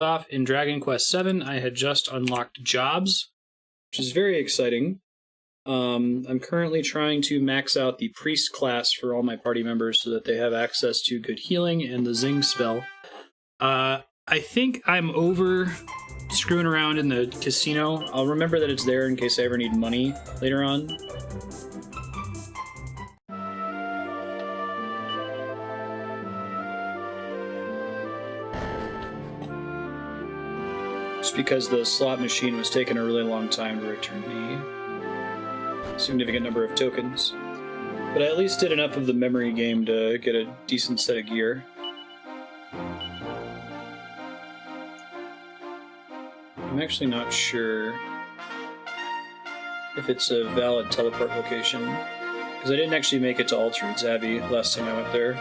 Off in Dragon Quest VII, I had just unlocked jobs, which is very exciting. I'm currently trying to max out the priest class for all my party members so that they have access to good healing and the Zing spell. I think I'm over screwing around in the casino. I'll remember that it's there in case I ever need money later on. Just because the slot machine was taking a really long time to return me significant number of tokens. But I at least did enough of the memory game to get a decent set of gear. I'm actually not sure if it's a valid teleport location, because I didn't actually make it to Altered's Abbey last time I went there.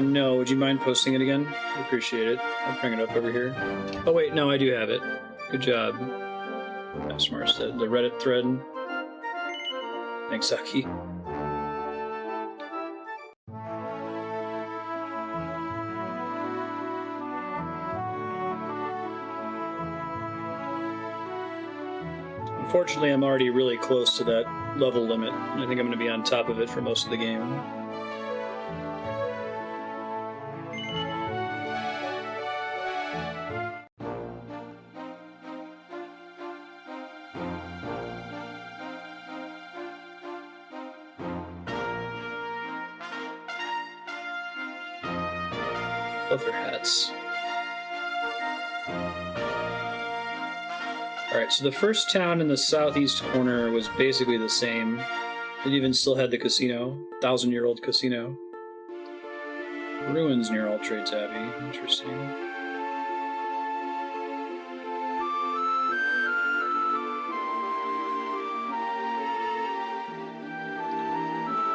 No, would you mind posting it again? I appreciate it. I'll bring it up over here. Oh wait, no, I do have it. Good job. That's Marstead. The Reddit thread. Thanks, Saki. Unfortunately, I'm already really close to that level limit. I think I'm going to be on top of it for most of the game. Love their hats. Alright, so the first town in the southeast corner was basically the same. It even still had the casino. 1,000-year-old casino. Ruins near Altered's Abbey. Interesting.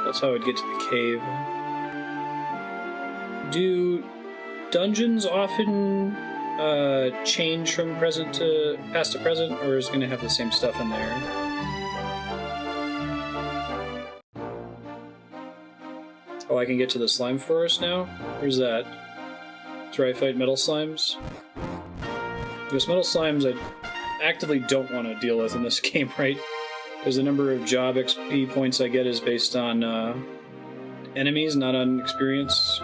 That's how I'd get to the cave. Do dungeons often change from past to present, or is it going to have the same stuff in there? Oh, I can get to the slime forest now? Where's that? That's where I fight metal slimes? Because metal slimes I actively don't want to deal with in this game, right? Because the number of job XP points I get is based on enemies, not on experience.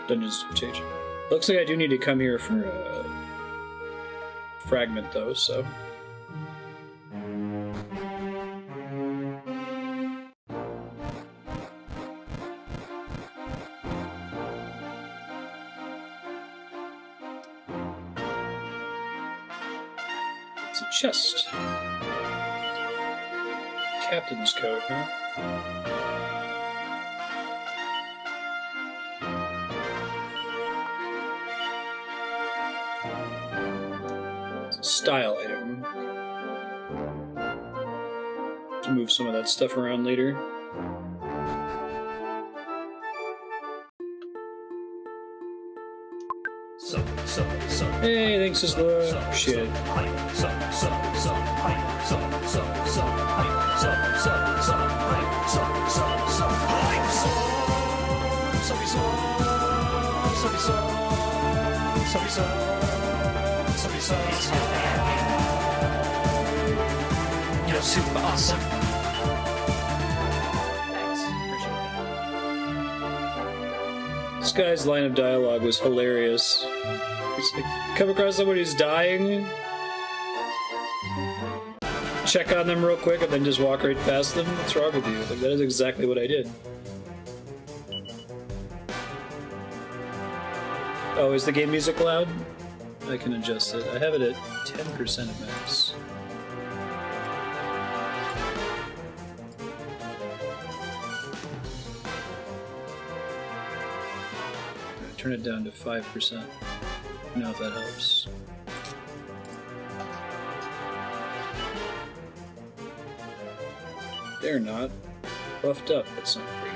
Dungeons do change. Looks like I do need to come here for a fragment, though, so... It's a chest. Captain's coat, huh? Style item. To move some of that stuff around later. Hey, thanks, Isla. Shit. You're super awesome. Thanks. Appreciate that. This guy's line of dialogue was hilarious. He's like, come across somebody who's dying, check on them real quick, and then just walk right past them. What's wrong with you? Like, that is exactly what I did. Oh, is the game music loud? I can adjust it. I have it at 10% of max. Turn it down to 5%. I don't know if that helps. They're not buffed up. That's not great.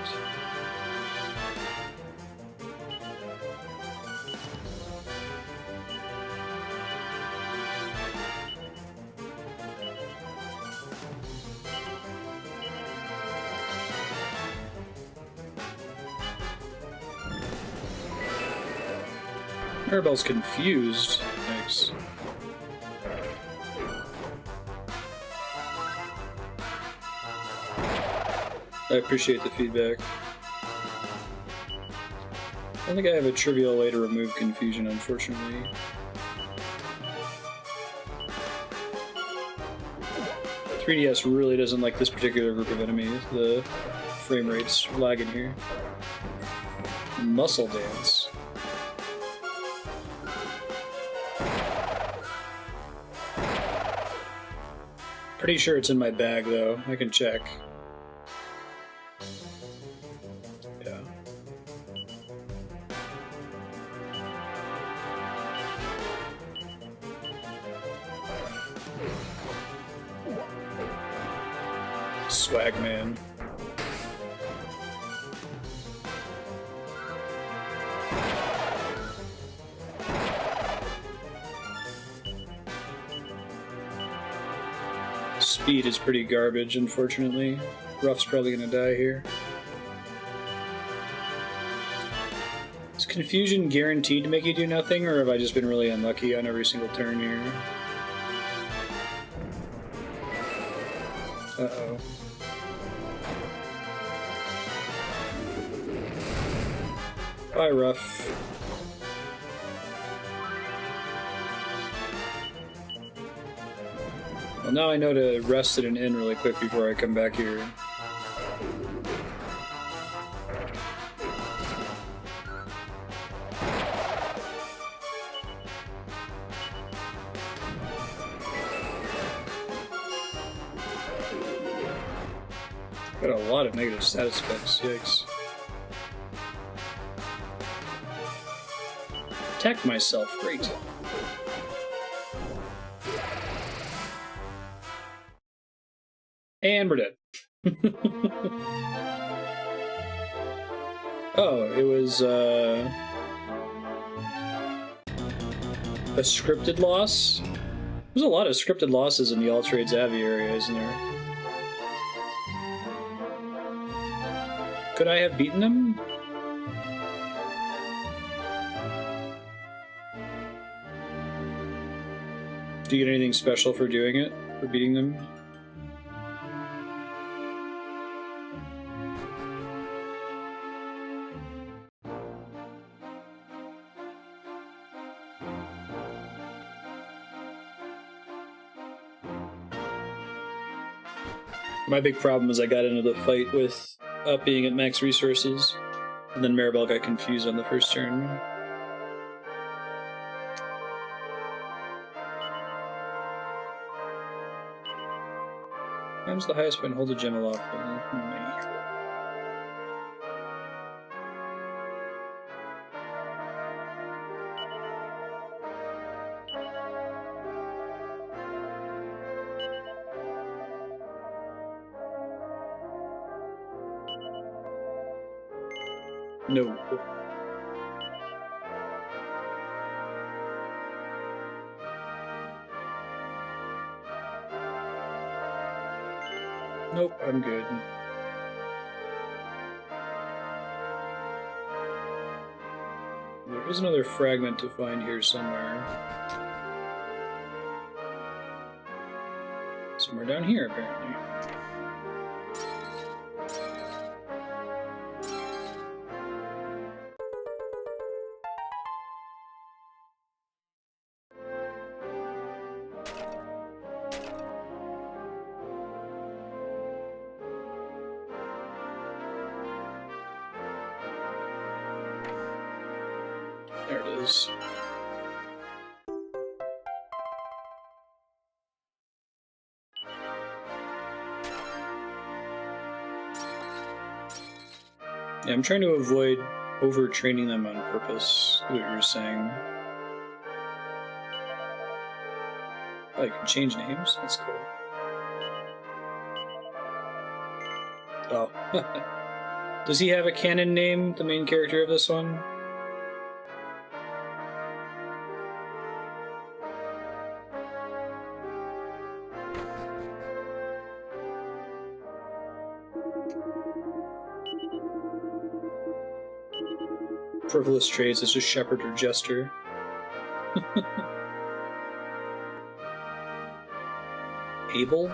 Maribel's confused. Thanks. I appreciate the feedback. I don't think I have a trivial way to remove confusion, unfortunately. The 3DS really doesn't like this particular group of enemies. The frame rate's lagging here. Muscle dance. Pretty sure it's in my bag, though. I can check. Yeah. Swag man. Speed is pretty garbage, unfortunately. Ruff's probably gonna die here. Is confusion guaranteed to make you do nothing, or have I just been really unlucky on every single turn here? Uh-oh. Bye, Ruff. Well, now I know to rest at an inn really quick before I come back here. Got a lot of negative status effects, yikes. Protect myself, great. And we're dead. Oh, it was a scripted loss? There's a lot of scripted losses in the All Trades Abbey area, isn't there? Could I have beaten them? Do you get anything special for doing it? For beating them? My big problem is I got into the fight with being at max resources, and then Maribel got confused on the first turn. Time's the highest point, hold a gem aloft. No. Nope, I'm good. There is another fragment to find here somewhere. Somewhere down here, apparently. There it is. Yeah, I'm trying to avoid overtraining them on purpose, what you were saying. Oh, you can change names? That's cool. Oh. Does he have a canon name, the main character of this one? Frivolous traits, it's just Shepherd or Jester. Abel?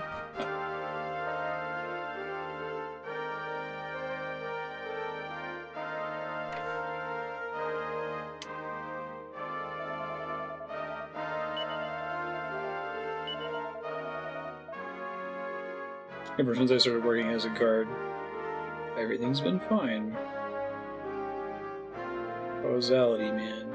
Ever since I started working as a guard, everything's been fine. Causality, man.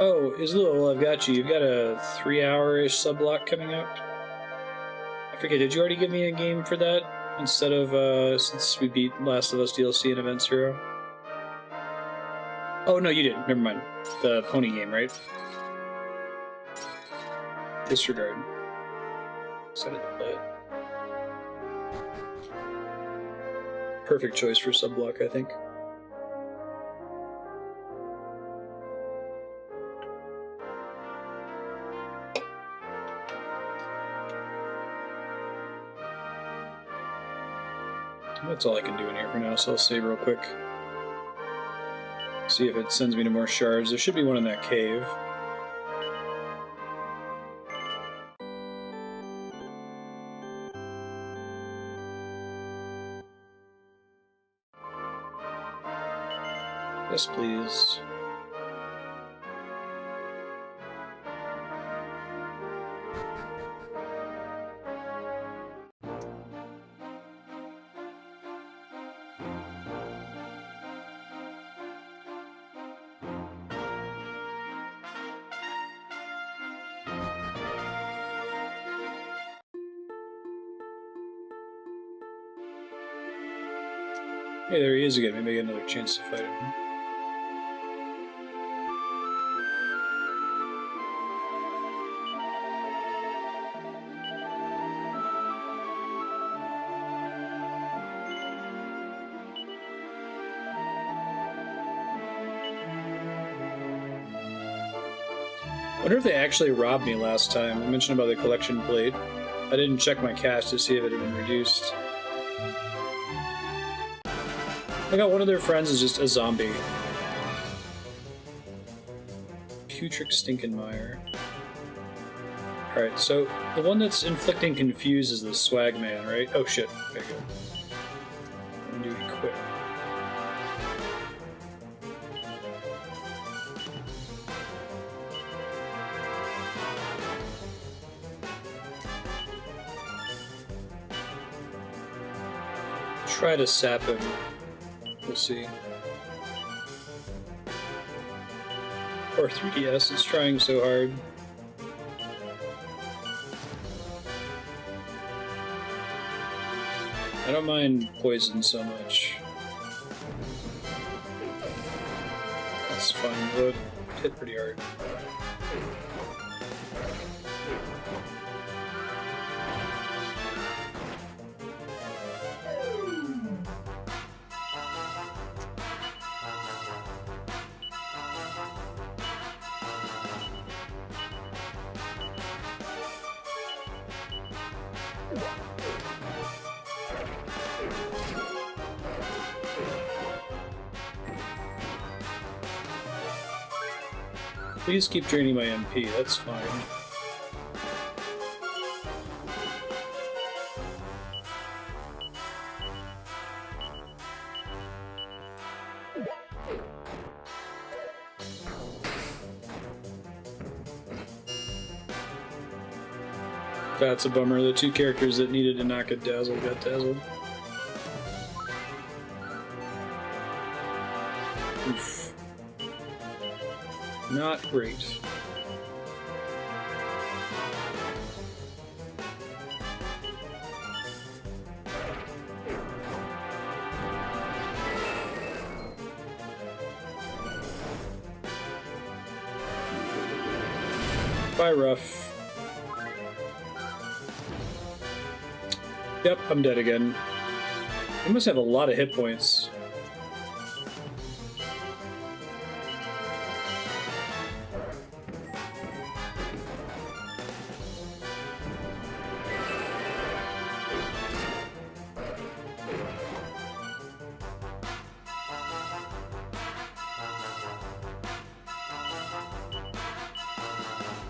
Oh, Islil, I've got you. You've got a 3-hour-ish subblock coming up. I forget, did you already give me a game for that? Instead of, since we beat Last of Us DLC and Event Zero? Oh, no, you didn't. Never mind. The pony game, right? Disregard. Excited to play it. Perfect choice for subblock, I think. That's all I can do in here for now, so I'll save real quick. See if it sends me to more shards. There should be one in that cave. Yes, please. Hey, there he is again. Maybe I get another chance to fight him. I wonder if they actually robbed me last time. I mentioned about the collection plate. I didn't check my cash to see if it had been reduced. I got one of their friends is just a zombie. Putric Stinkenmeyer. Alright, so the one that's inflicting confuse is the swag man, right? Oh shit, there you go. I'm gonna do equip. Try to sap him. We'll see. Or 3DS is trying so hard. I don't mind poison so much. That's fine, but it hit pretty hard. Please keep draining my MP, that's fine. That's a bummer. The two characters that needed to not get dazzled got dazzled. Oof. Not great. Bye, Ruff. Yep, I'm dead again. I must have a lot of hit points.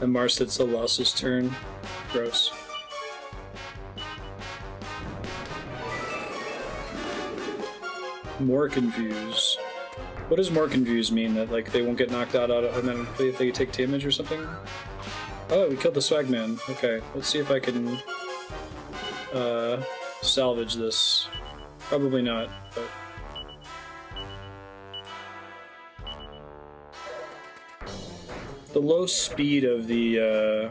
And Marstead still lost his turn. Gross. More confused. What does more confused mean? That like they won't get knocked out automatically if they take damage or something? Oh, we killed the swagman. Okay, let's see if I can salvage this. Probably not, but the low speed of the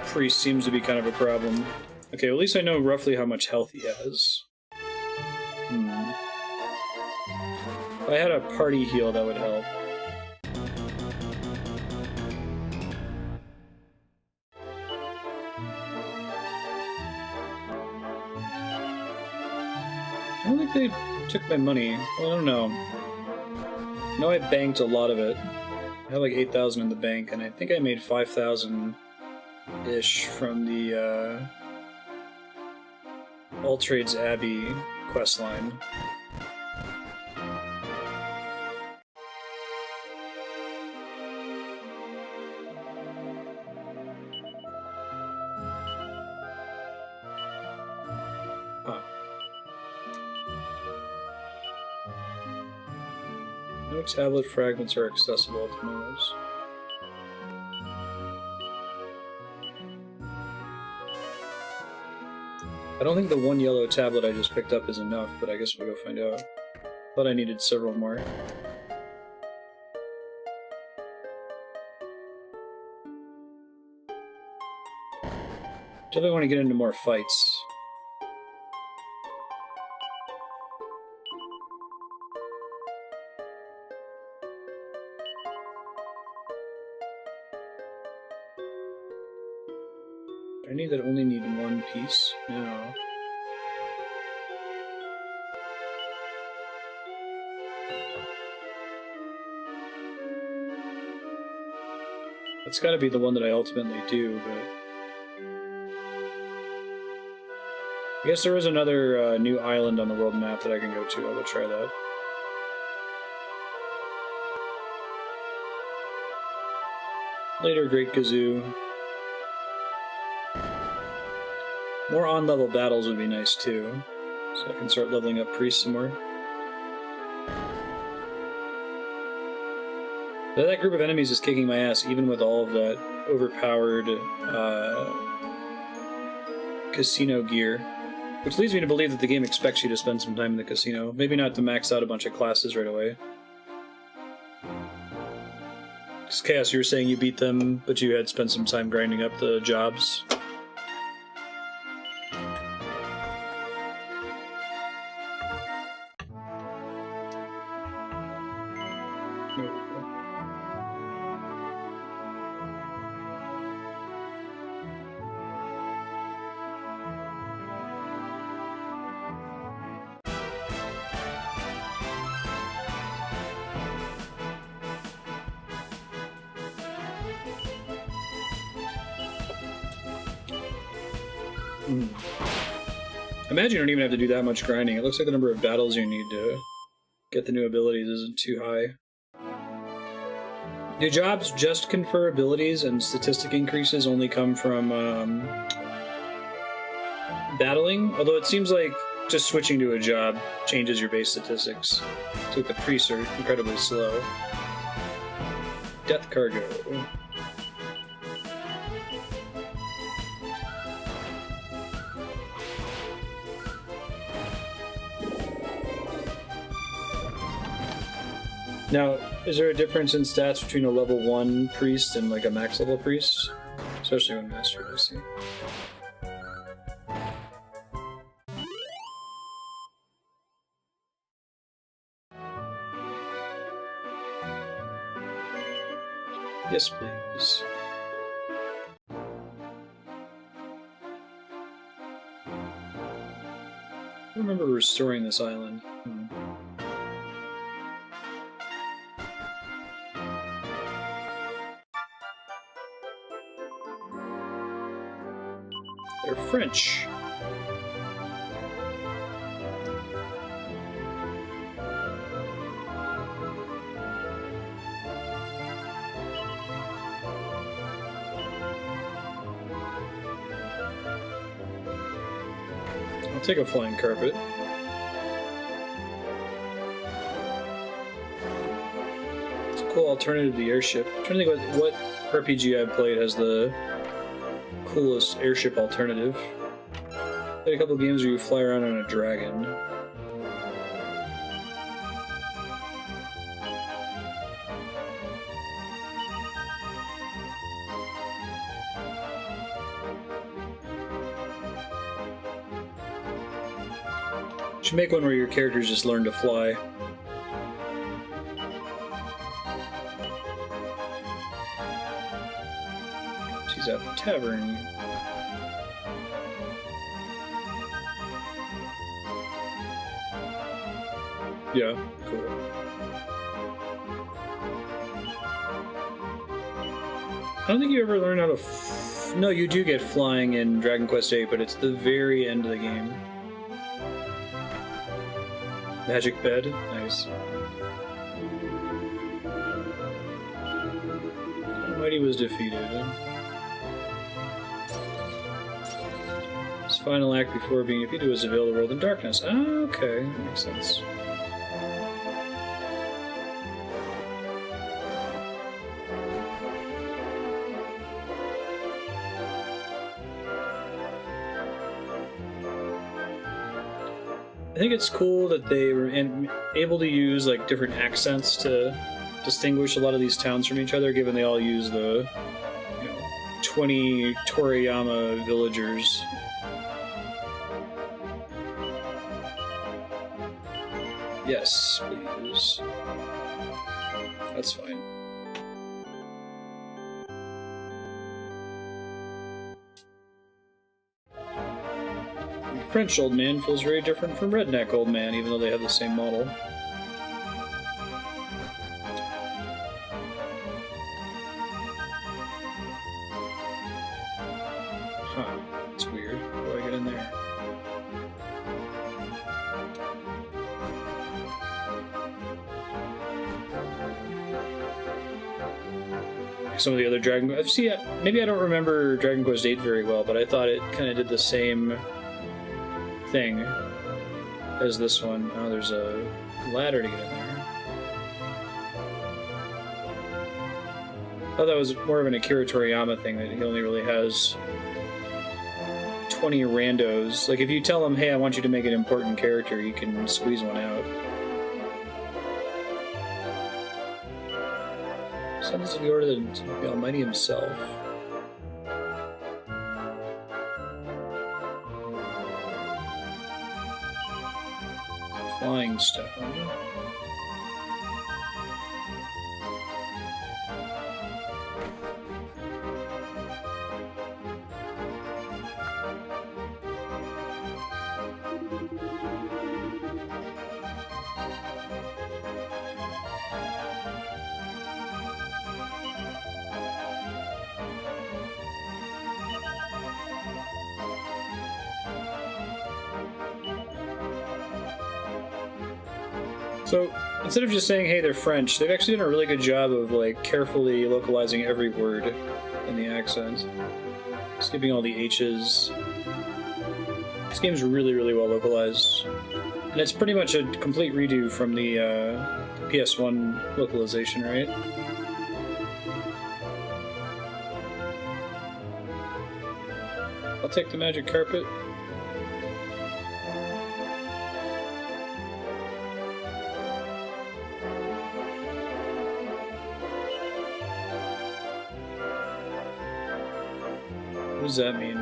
priest seems to be kind of a problem. Okay, well, at least I know roughly how much health he has. If I had a party heal, that would help. I don't think they took my money. Well, I don't know. I know I banked a lot of it. I had like 8,000 in the bank, and I think I made 5,000-ish from the All Trades Abbey questline. No tablet fragments are accessible at the moment. I don't think the one yellow tablet I just picked up is enough, but I guess we'll go find out. Thought I needed several more. Definitely want to get into more fights. I need that only need one piece? No. That's gotta be the one that I ultimately do, but I guess there is another new island on the world map that I can go to. I will try that. Later, Great Kazoo. More on-level battles would be nice too, so I can start leveling up priests some more. But that group of enemies is kicking my ass, even with all of that overpowered casino gear. Which leads me to believe that the game expects you to spend some time in the casino. Maybe not to max out a bunch of classes right away. Because Chaos, you were saying you beat them, but you had spent some time grinding up the jobs. I imagine you don't even have to do that much grinding. It looks like the number of battles you need to get the new abilities isn't too high. Do jobs just confer abilities and statistic increases only come from battling? Although it seems like just switching to a job changes your base statistics. It's like the priests are incredibly slow. Death cargo. Now, is there a difference in stats between a level 1 priest and like a max level priest? Especially when mastered, I see. Yes, please. I remember restoring this island. They're French. take a flying carpet. It's a cool alternative to the airship. I'm trying to think about what RPG I've played has the coolest airship alternative. Played a couple games where you fly around on a dragon. Should make one where your characters just learn to fly. She's at the tavern. Yeah, cool. I don't think you ever learn how to no, you do get flying in Dragon Quest VIII, but it's the very end of the game. Magic bed, nice. Almighty was defeated. His final act before being defeated was to veil the world in darkness. Ah, okay, that makes sense. I think it's cool that they were able to use like different accents to distinguish a lot of these towns from each other, given they all use the 20 Toriyama villagers. Yes, please. That's fine. French old man feels very different from redneck old man, even though they have the same model. Huh, that's weird. How do I get in there? Some of the other Dragon Quest... See, maybe I don't remember Dragon Quest VIII very well, but I thought it kind of did the same thing as this one. Oh, there's a ladder to get in there. I thought that was more of an Akira Toriyama thing, that he only really has 20 randos. Like, if you tell him, hey, I want you to make an important character, you can squeeze one out. Sounds like the order of the Almighty himself. Flying stone. So, instead of just saying, hey, they're French, they've actually done a really good job of, like, carefully localizing every word in the accent. Skipping all the H's. This game's really, really well localized. And it's pretty much a complete redo from the PS1 localization, right? I'll take the magic carpet. What does that mean?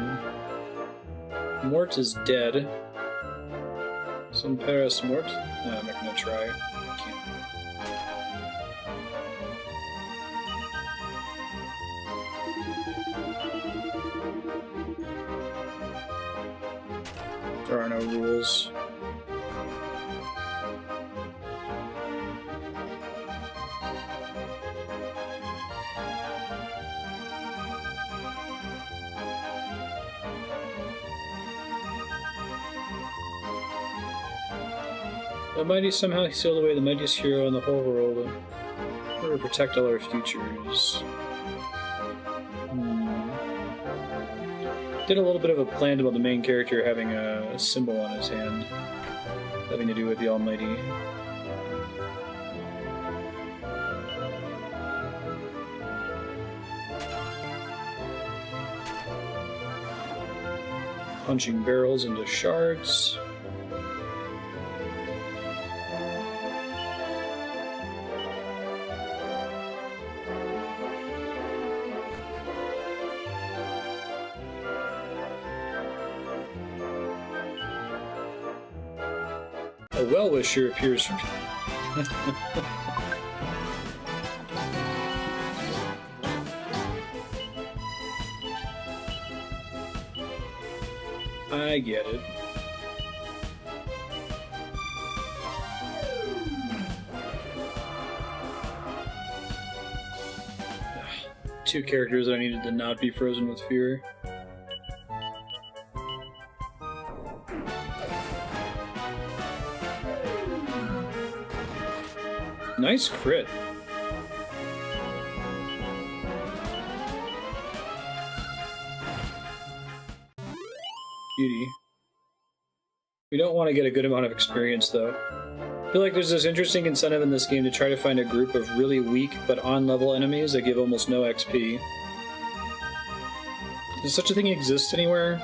Mort is dead. Son Paris Mort? No, I'm not gonna try. Can't. There are no rules. The mighty somehow sealed away the mightiest hero in the whole world in order to protect all our futures. Did a little bit of a plan about the main character having a symbol on his hand, having to do with the Almighty. Punching barrels into shards. A well-wisher appears from... I get it. Two characters that I needed to not be frozen with fear. Nice crit. Beauty. We don't want to get a good amount of experience, though. I feel like there's this interesting incentive in this game to try to find a group of really weak but on-level enemies that give almost no XP. Does such a thing exist anywhere?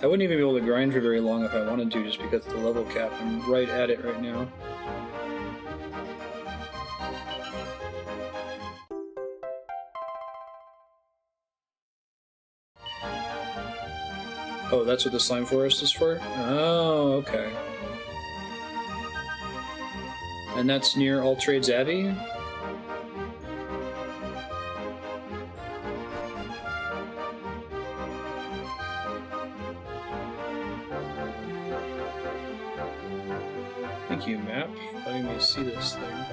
I wouldn't even be able to grind for very long if I wanted to, just because of the level cap. I'm right at it right now. Oh, that's what the slime forest is for? Oh, okay. And that's near All Trades Abbey? Thank you, map, for letting me see this thing.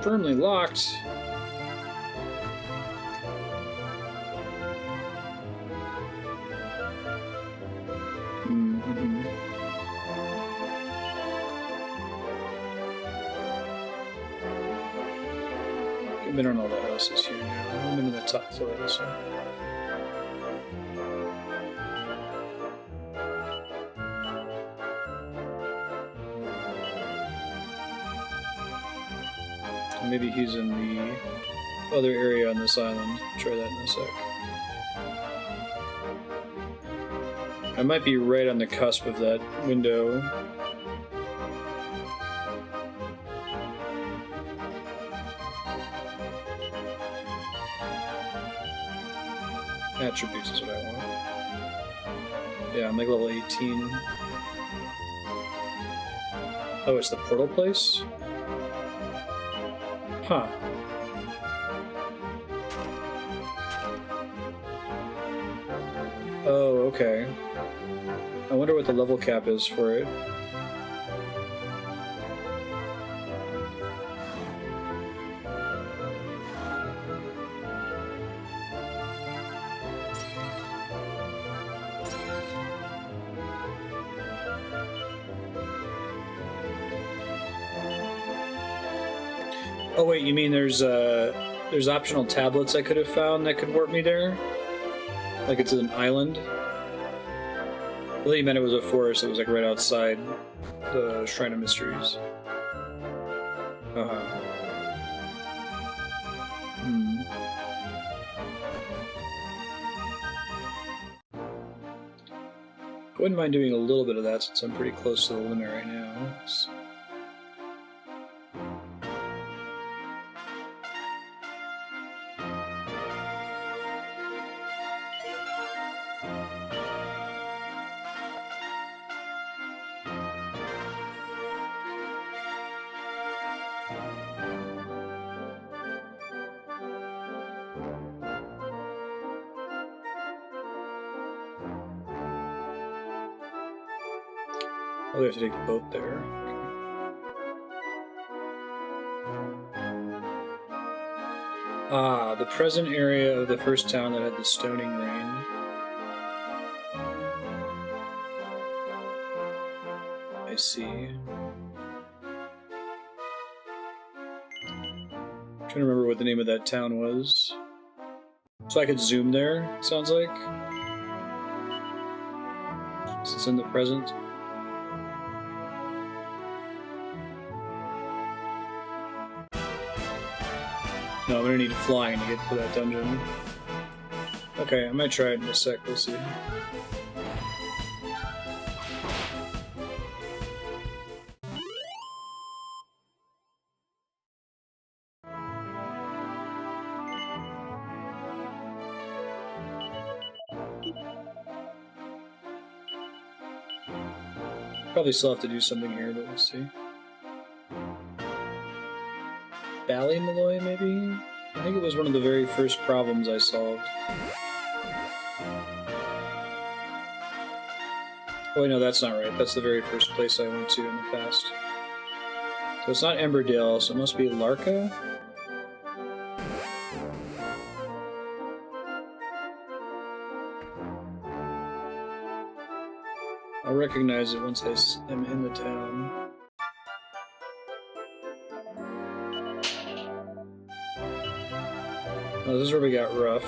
Firmly locked. I've been on all the houses here now. I'm in the top floor of this one. Maybe he's in the other area on this island. Try that in a sec. I might be right on the cusp of that window. Attributes is what I want. Yeah, I'm like level 18. Oh, it's the portal place? Huh. Oh, okay. I wonder what the level cap is for it. Oh wait, you mean there's optional tablets I could have found that could warp me there? Like it's an island? I thought you meant it was a forest that was like right outside the Shrine of Mysteries. Uh-huh. I wouldn't mind doing a little bit of that since I'm pretty close to the limit right now. So. Oh, we have to take the boat there. Ah, the present area of the first town that had the stoning rain. I see. Trying to remember what the name of that town was. So I could zoom there, it sounds like. Since it's in the present. No, I'm gonna need flying to get to that dungeon. Okay, I might try it in a sec, we'll see. Probably still have to do something here, but we'll see. Ballymalloy, maybe? I think it was one of the very first problems I solved. Oh wait, no, that's not right. That's the very first place I went to in the past. So it's not Emberdale, so it must be Larka? I'll recognize it once I am in the town. Oh, this is where we got rough.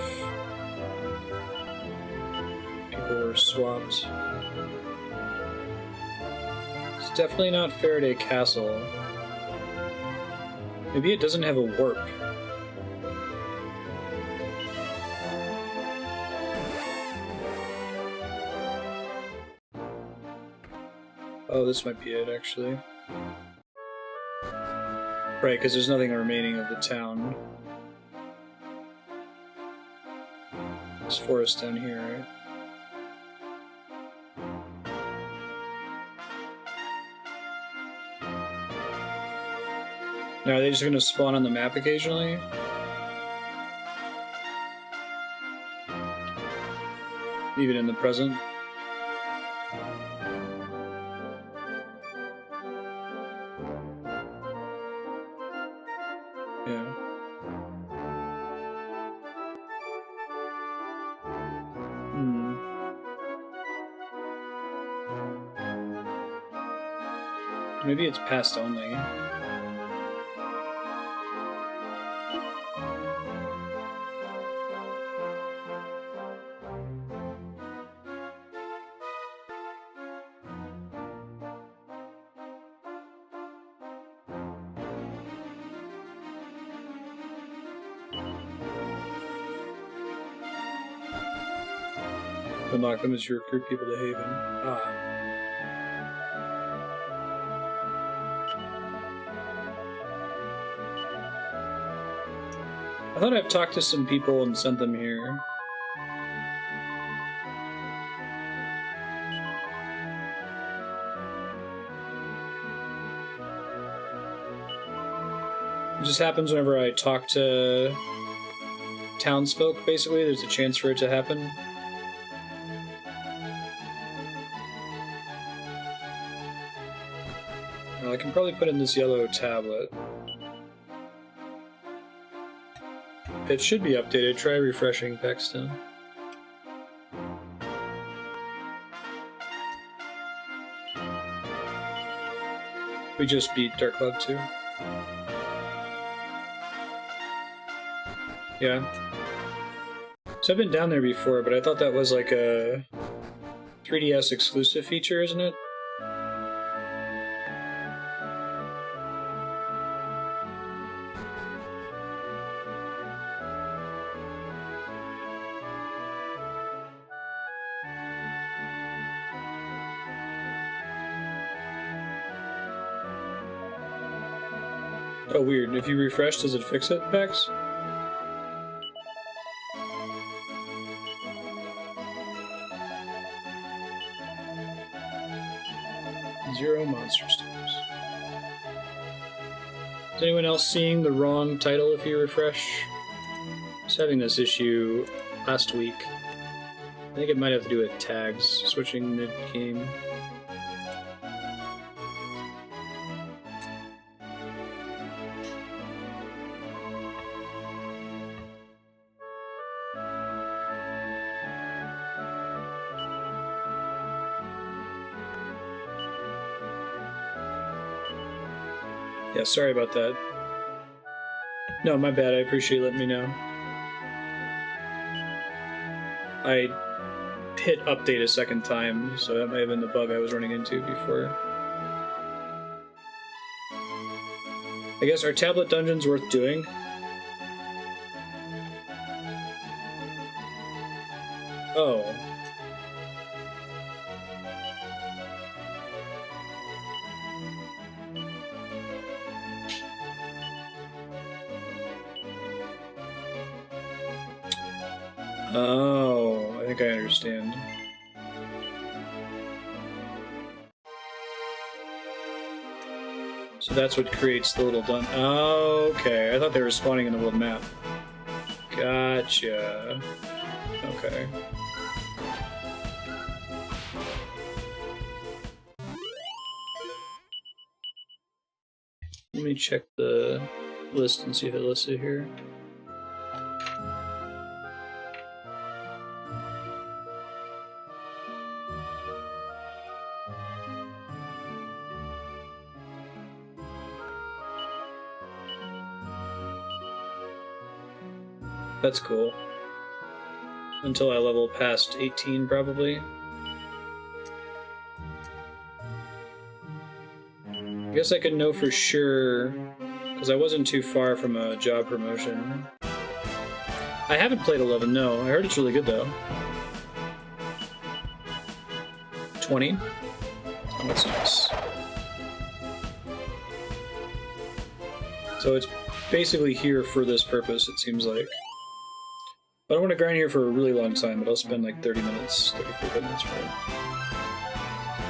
People were swamped. It's definitely not Faraday Castle. Maybe it doesn't have a warp. Oh, this might be it, actually. Right, because there's nothing remaining of the town. There's forest down here, right? Now, are they just going to spawn on the map occasionally? Even in the present? Yeah. Maybe it's past only. Unlock them as you recruit people to Haven. Ah. I thought I've talked to some people and sent them here. It just happens whenever I talk to townsfolk, basically. There's a chance for it to happen. I can probably put in this yellow tablet. It should be updated. Try refreshing Paxton. We just beat Dark Cloud 2. Yeah. So I've been down there before, but I thought that was like a 3DS exclusive feature, isn't it? Oh, weird. If you refresh, does it fix it, Pax? Zero monster stars. Is anyone else seeing the wrong title if you refresh? I was having this issue last week. I think it might have to do with tags, switching mid-game. Yeah, sorry about that. No, my bad. I appreciate you letting me know. I hit update a second time, so that may have been the bug I was running into before. I guess, are tablet dungeons worth doing? Oh. Oh, I think I understand. So that's what creates the little dun. Oh, okay. I thought they were spawning in the world map. Gotcha. Okay. Let me check the list and see if it lists it here. That's cool. Until I level past 18, probably. I guess I could know for sure, because I wasn't too far from a job promotion. I haven't played 11, no. I heard it's really good, though. 20? Oh, that's nice. So it's basically here for this purpose, it seems like. I don't want to grind here for a really long time, but I'll spend like 30 minutes, 35 minutes for it.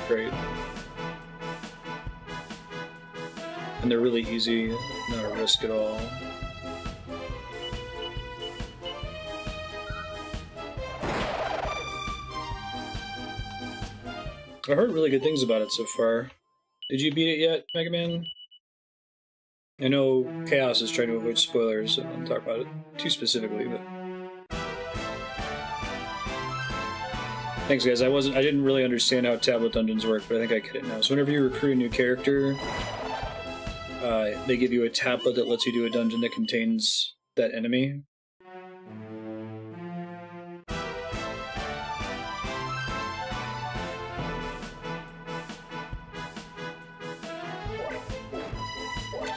Great. And they're really easy, not a risk at all. I heard really good things about it so far. Did you beat it yet, Mega Man? I know Chaos is trying to avoid spoilers, so I don't talk about it too specifically, but... Thanks, guys. I didn't really understand how tablet dungeons work, but I think I get it now. So whenever you recruit a new character, they give you a tablet that lets you do a dungeon that contains that enemy.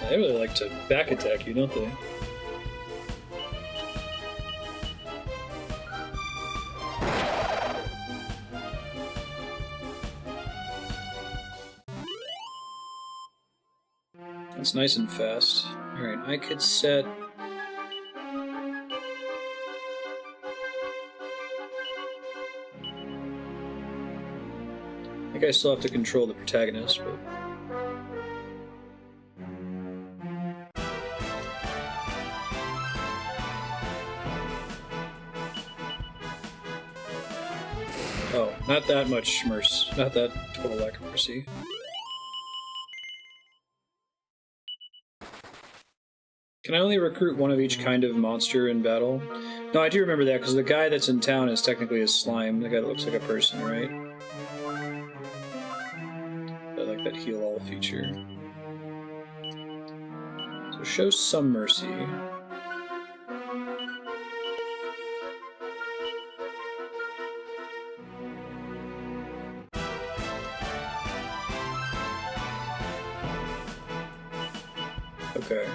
They really like to back attack you, don't they? It's nice and fast. Alright, I could set... I think I still have to control the protagonist, but... Oh, not that much mercy. Not that total lack of mercy. Can I only recruit one of each kind of monster in battle? No, I do remember that, because the guy that's in town is technically a slime. The guy that looks like a person, right? I like that heal all feature. So show some mercy. Okay.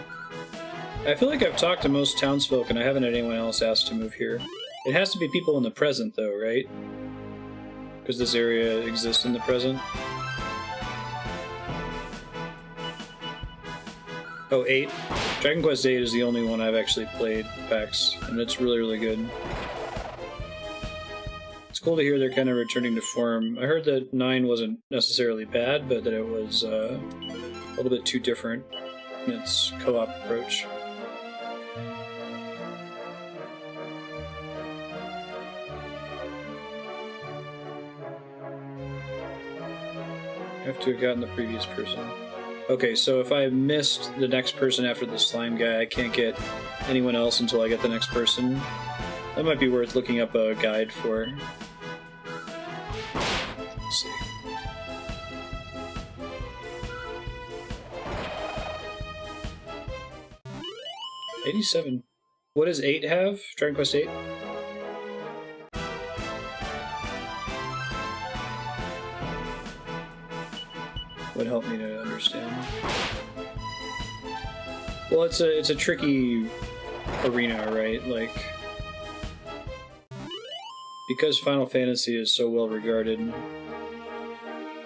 I feel like I've talked to most townsfolk and I haven't had anyone else ask to move here. It has to be people in the present though, right? Because this area exists in the present. Oh, 8. Dragon Quest 8 is the only one I've actually played, PAX, and it's really, really good. It's cool to hear they're kind of returning to form. I heard that 9 wasn't necessarily bad, but that it was a little bit too different in its co-op approach. I have to have gotten the previous person. Okay, so if I missed the next person after the slime guy, I can't get anyone else until I get the next person. That might be worth looking up a guide for. Let's see. 87. What does 8 have? Dragon Quest 8? Would help me to understand. Well, it's a tricky arena, right? Like, because Final Fantasy is so well regarded, you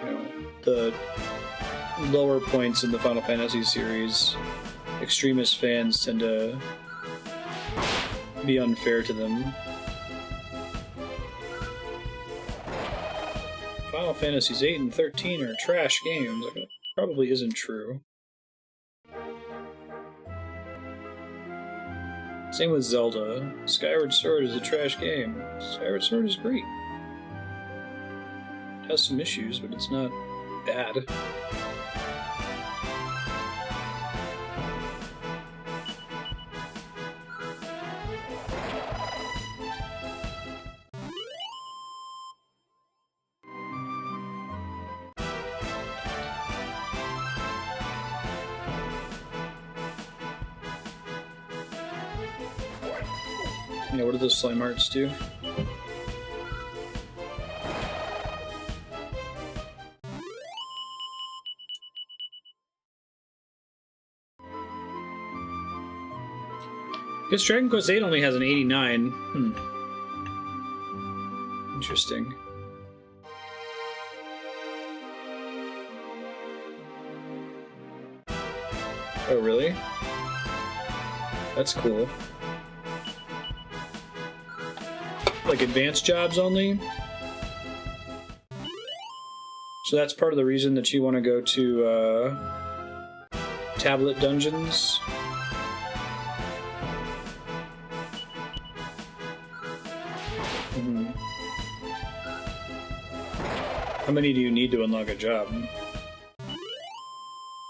know, the lower points in the Final Fantasy series, extremist fans tend to be unfair to them. Final Fantasies 8 and 13 are trash games. That probably isn't true. Same with Zelda. Skyward Sword is a trash game. Skyward Sword is great. It has some issues, but it's not bad. Yeah, what do those slime hearts do? Because Dragon Quest 8 only has an 89. Interesting. Oh, really? That's cool. Like advanced jobs only? So that's part of the reason that you want to go to tablet dungeons? How many do you need to unlock a job?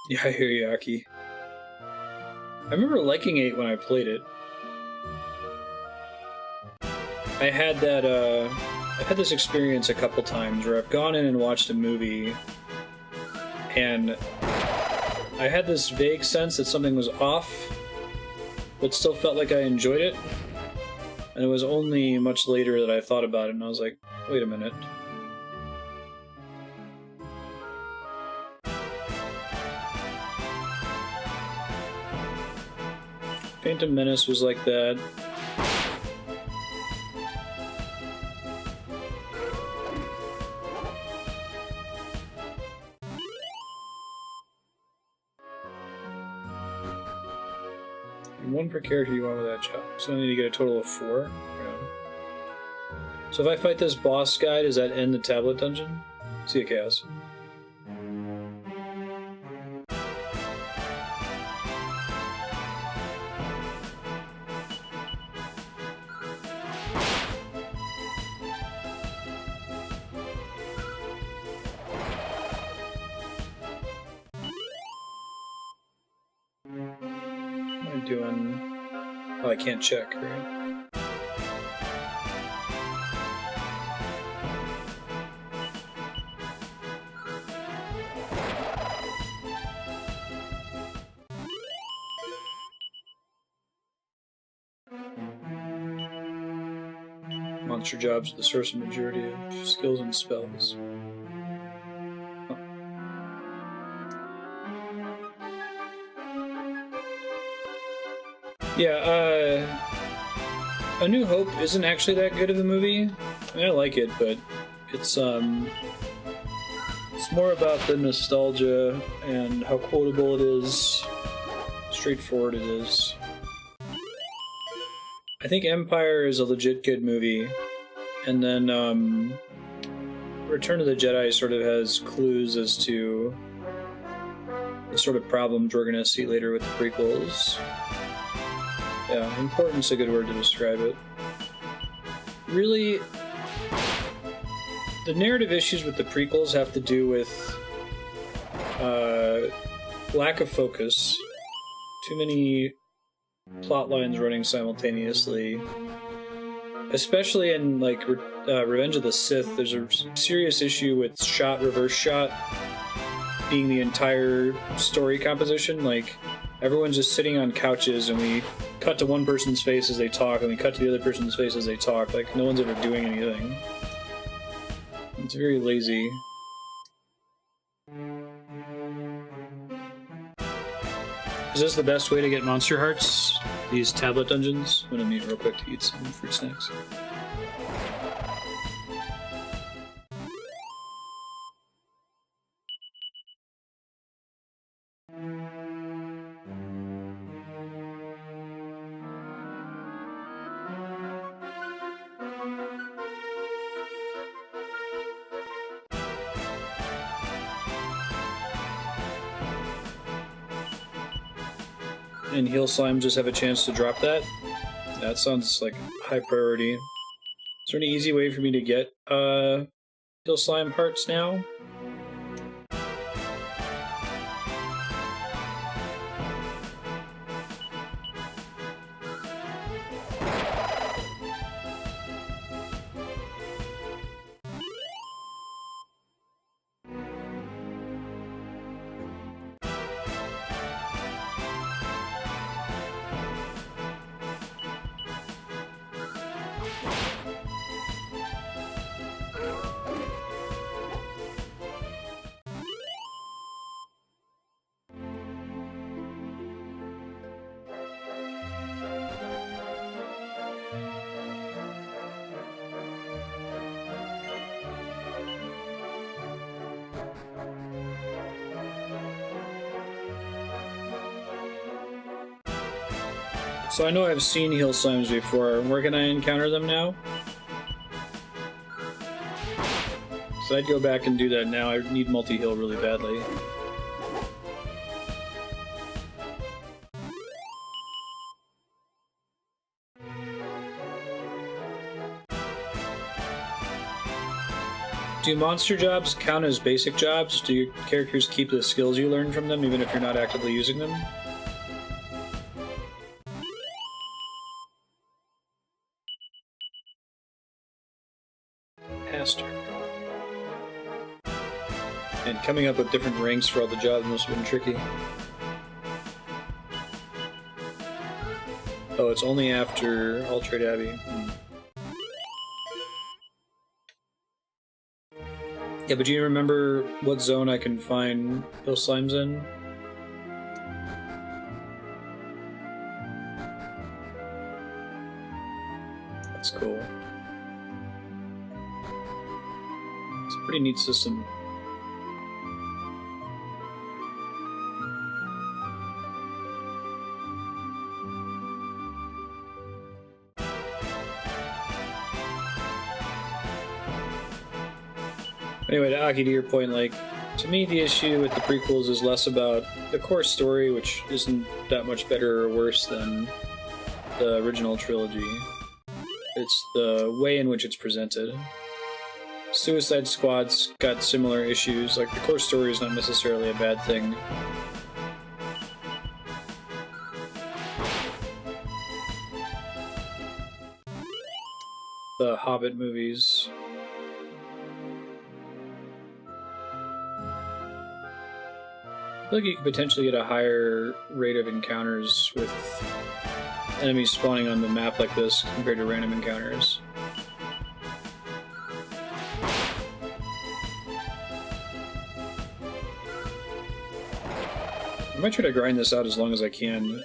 Yeah, I hear you, Aki. I remember liking 8 when I played it. I had that, I've had this experience a couple times where I've gone in and watched a movie and I had this vague sense that something was off, but still felt like I enjoyed it. And it was only much later that I thought about it and I was like, wait a minute. Phantom Menace was like that. One per character you want with that job. So I need to get a total of 4. Yeah. So if I fight this boss guy, does that end the tablet dungeon? See ya, Chaos. Doing... Oh, I can't check, right? Monster jobs are the source of majority of skills and spells. Yeah, A New Hope isn't actually that good of a movie. I mean, I like it, but it's more about the nostalgia and how quotable it is, straightforward it is. I think Empire is a legit good movie, and then Return of the Jedi sort of has clues as to the sort of problems we're going to see later with the prequels. Yeah, important's a good word to describe it. Really, the narrative issues with the prequels have to do with lack of focus, too many plot lines running simultaneously. Especially in like Revenge of the Sith, there's a serious issue with reverse shot being the entire story composition. Like, Everyone's just sitting on couches, and we cut to one person's face as they talk, and we cut to the other person's face as they talk. Like, no one's ever doing anything. It's very lazy. Is this the best way to get monster hearts? These tablet dungeons? I'm gonna mute real quick to eat some fruit snacks. And heal slime just have a chance to drop that? That sounds like high priority. Is there any easy way for me to get heal slime hearts now? So I know I've seen heal slimes before. Where can I encounter them now? So I'd go back and do that now. I need multi-heal really badly. Do monster jobs count as basic jobs? Do your characters keep the skills you learn from them even if you're not actively using them? And coming up with different ranks for all the jobs must have been tricky. Oh, it's only after Altered Abbey. Yeah, but do you remember what zone I can find those slimes in? That's cool. It's a pretty neat system. Anyway, to Aki, to your point, like, to me the issue with the prequels is less about the core story, which isn't that much better or worse than the original trilogy. It's the way in which it's presented. Suicide Squad's got similar issues, like the core story is not necessarily a bad thing. The Hobbit movies. I feel like you could potentially get a higher rate of encounters with enemies spawning on the map like this compared to random encounters. I might try to grind this out as long as I can.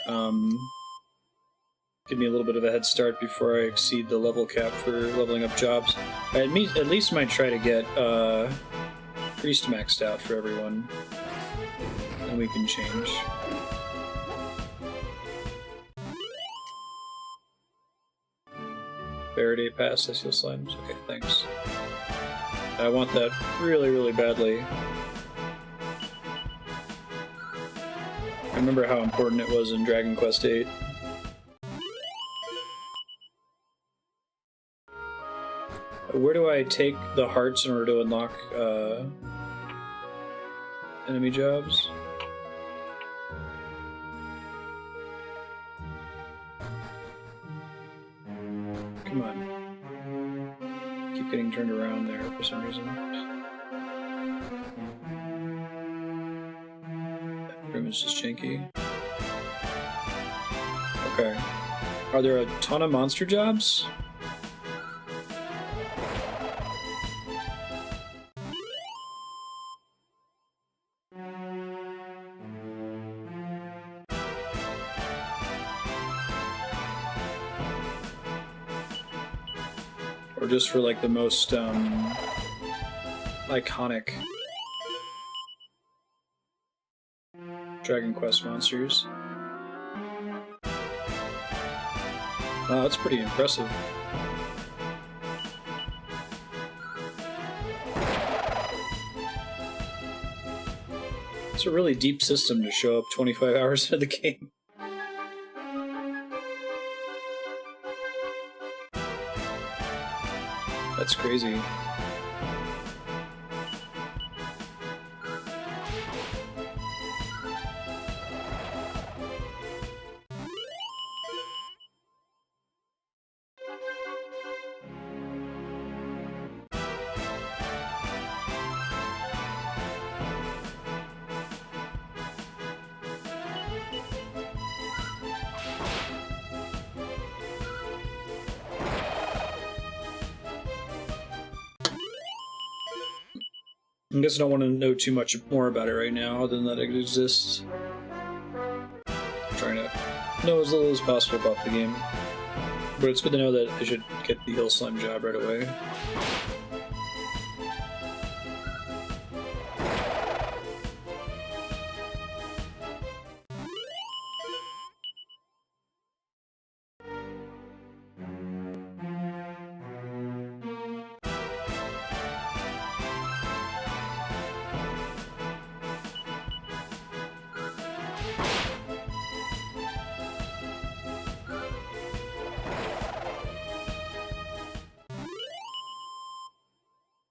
Give me a little bit of a head start before I exceed the level cap for leveling up jobs. I at least might try to get Priest maxed out for everyone. And we can change. Faraday Pass, I seal slimes. Okay, thanks. I want that really, really badly. I remember how important it was in Dragon Quest VIII. Where do I take the hearts in order to unlock enemy jobs? Come on. Keep getting turned around there for some reason. That room is just janky. Okay. Are there a ton of monster jobs? Or just for like the most iconic Dragon Quest monsters? Wow, that's pretty impressive. It's a really deep system to show up 25 hours into the game. That's crazy. I guess I don't want to know too much more about it right now, other than that it exists. I'm trying to know as little as possible about the game. But it's good to know that I should get the Hill Slime job right away.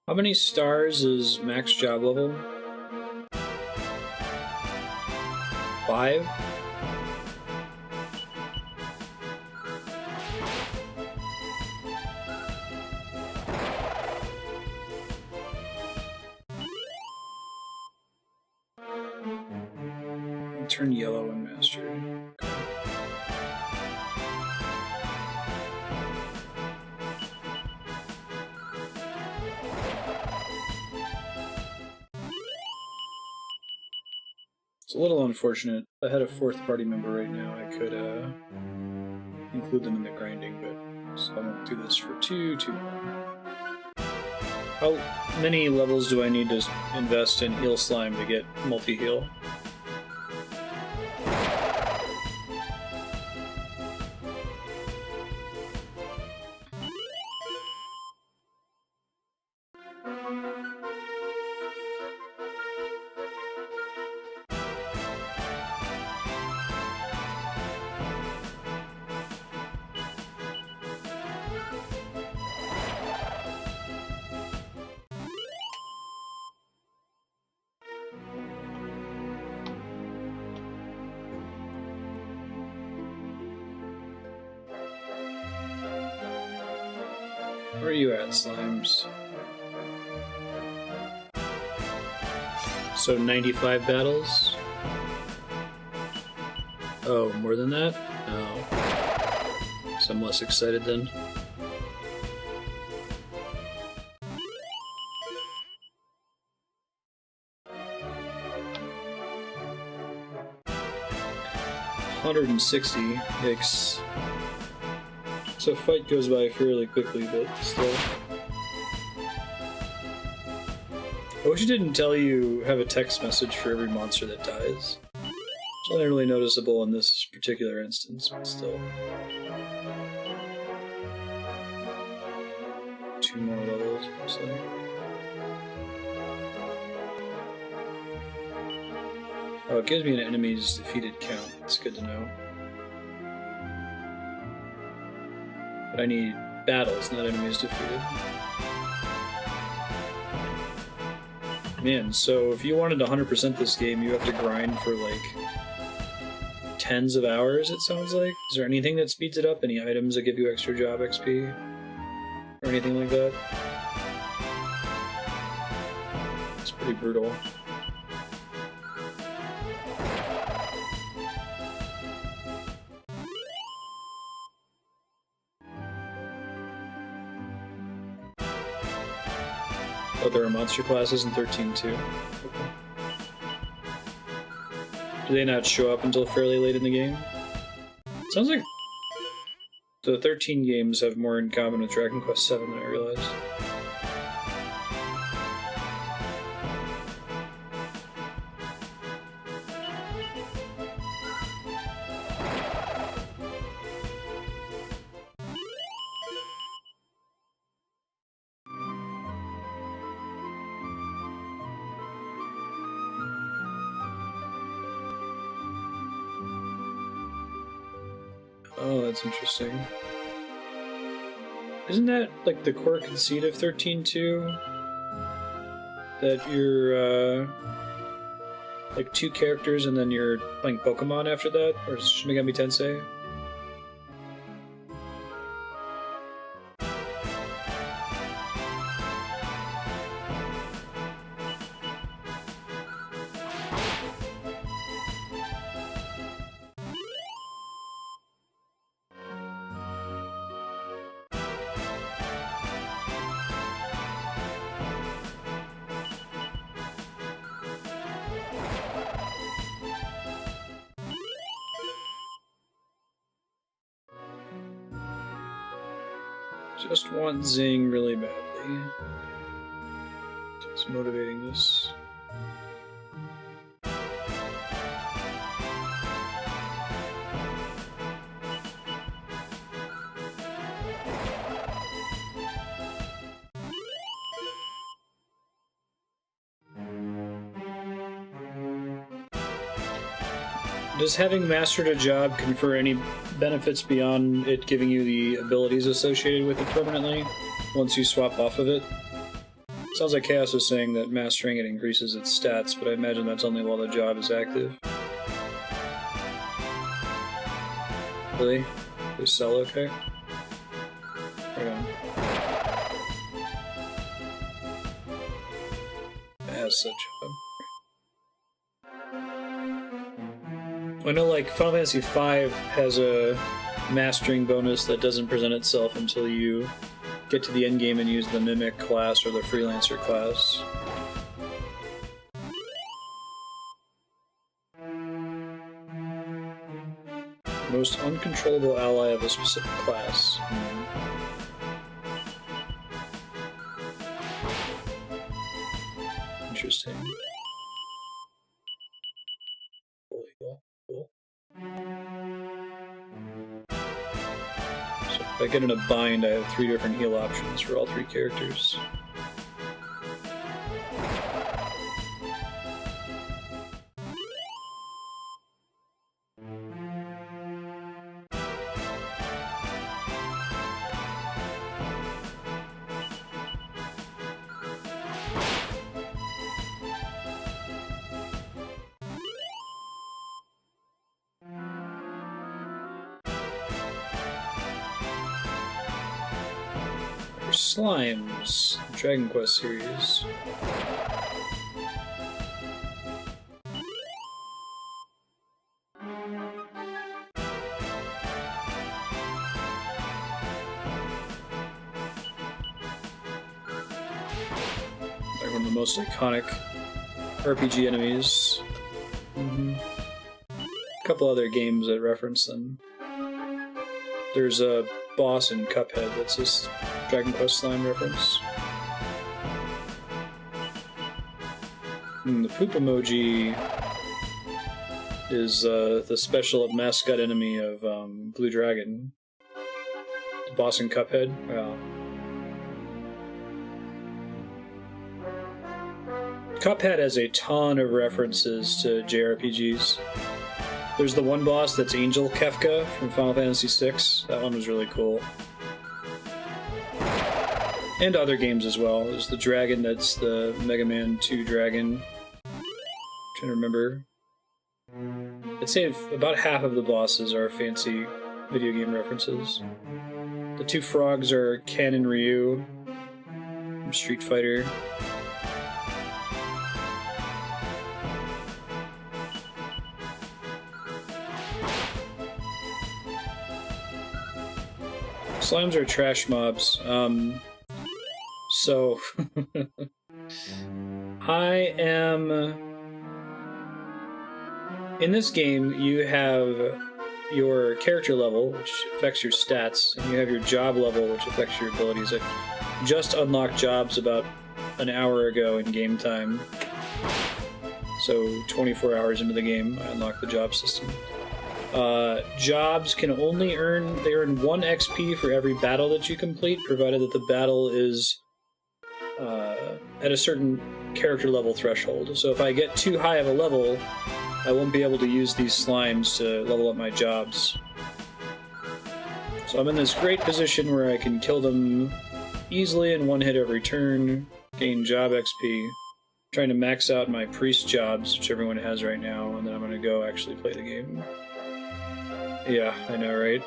How many stars is max job level? 5? Turn yellow when mastered. It's a little unfortunate. If I had a fourth party member right now, I could include them in the grinding, but so I won't do this for too long. How many levels do I need to invest in Heal Slime to get multi-heal? Where are you at, Slimes? So 95 battles? Oh, more than that? Oh. So I'm less excited then. $160. Yikes. So fight goes by fairly quickly, but still. I wish it didn't tell you have a text message for every monster that dies. It's only really noticeable in this particular instance, but still. 2 more levels, looks like. Oh, it gives me an enemy's defeated count. That's good to know. But I need battles, not enemies defeated. Man, so if you wanted to 100% this game, you have to grind for like tens of hours, it sounds like. Is there anything that speeds it up? Any items that give you extra job XP? Or anything like that? It's pretty brutal. Oh, there are monster classes in 13 too. Okay. Do they not show up until fairly late in the game? Sounds like the 13 games have more in common with Dragon Quest VII than I realized. Oh, that's interesting. Isn't that like the core conceit of 13.2? That you're like two characters and then you're playing Pokemon after that? Or is Shin Megami Tensei? Just want Zing really badly. It's motivating this. Does having mastered a job confer any benefits beyond it giving you the abilities associated with it permanently once you swap off of it? Sounds like Chaos was saying that mastering it increases its stats, but I imagine that's only while the job is active. Really? They sell okay? Right on. As such. I know, like, Final Fantasy V has a mastering bonus that doesn't present itself until you get to the end game and use the Mimic class or the Freelancer class. Most uncontrollable ally of a specific class. Interesting. Cool. So if I get in a bind, I have 3 different heal options for all 3 characters. Slimes, Dragon Quest series. They're one of the most iconic RPG enemies. A couple other games that reference them. There's a boss in Cuphead that's this Dragon Quest slime reference. The poop emoji is the special mascot enemy of Blue Dragon. The boss in Cuphead. Wow. Cuphead has a ton of references to JRPGs. There's the one boss that's Angel Kefka from Final Fantasy VI. That one was really cool. And other games as well. There's the dragon that's the Mega Man 2 dragon. I'm trying to remember. I'd say about half of the bosses are fancy video game references. The 2 frogs are Ken and Ryu from Street Fighter. Slimes are trash mobs. So I am... In this game, you have your character level, which affects your stats, and you have your job level, which affects your abilities. I just unlocked jobs about an hour ago in game time. So 24 hours into the game, I unlocked the job system. Jobs can only earn 1 XP for every battle that you complete, provided that the battle is at a certain character level threshold. So if I get too high of a level, I won't be able to use these slimes to level up my jobs. So I'm in this great position where I can kill them easily in one hit every turn, gain job XP, trying to max out my priest jobs, which everyone has right now, and then I'm going to go actually play the game. Yeah, I know, right?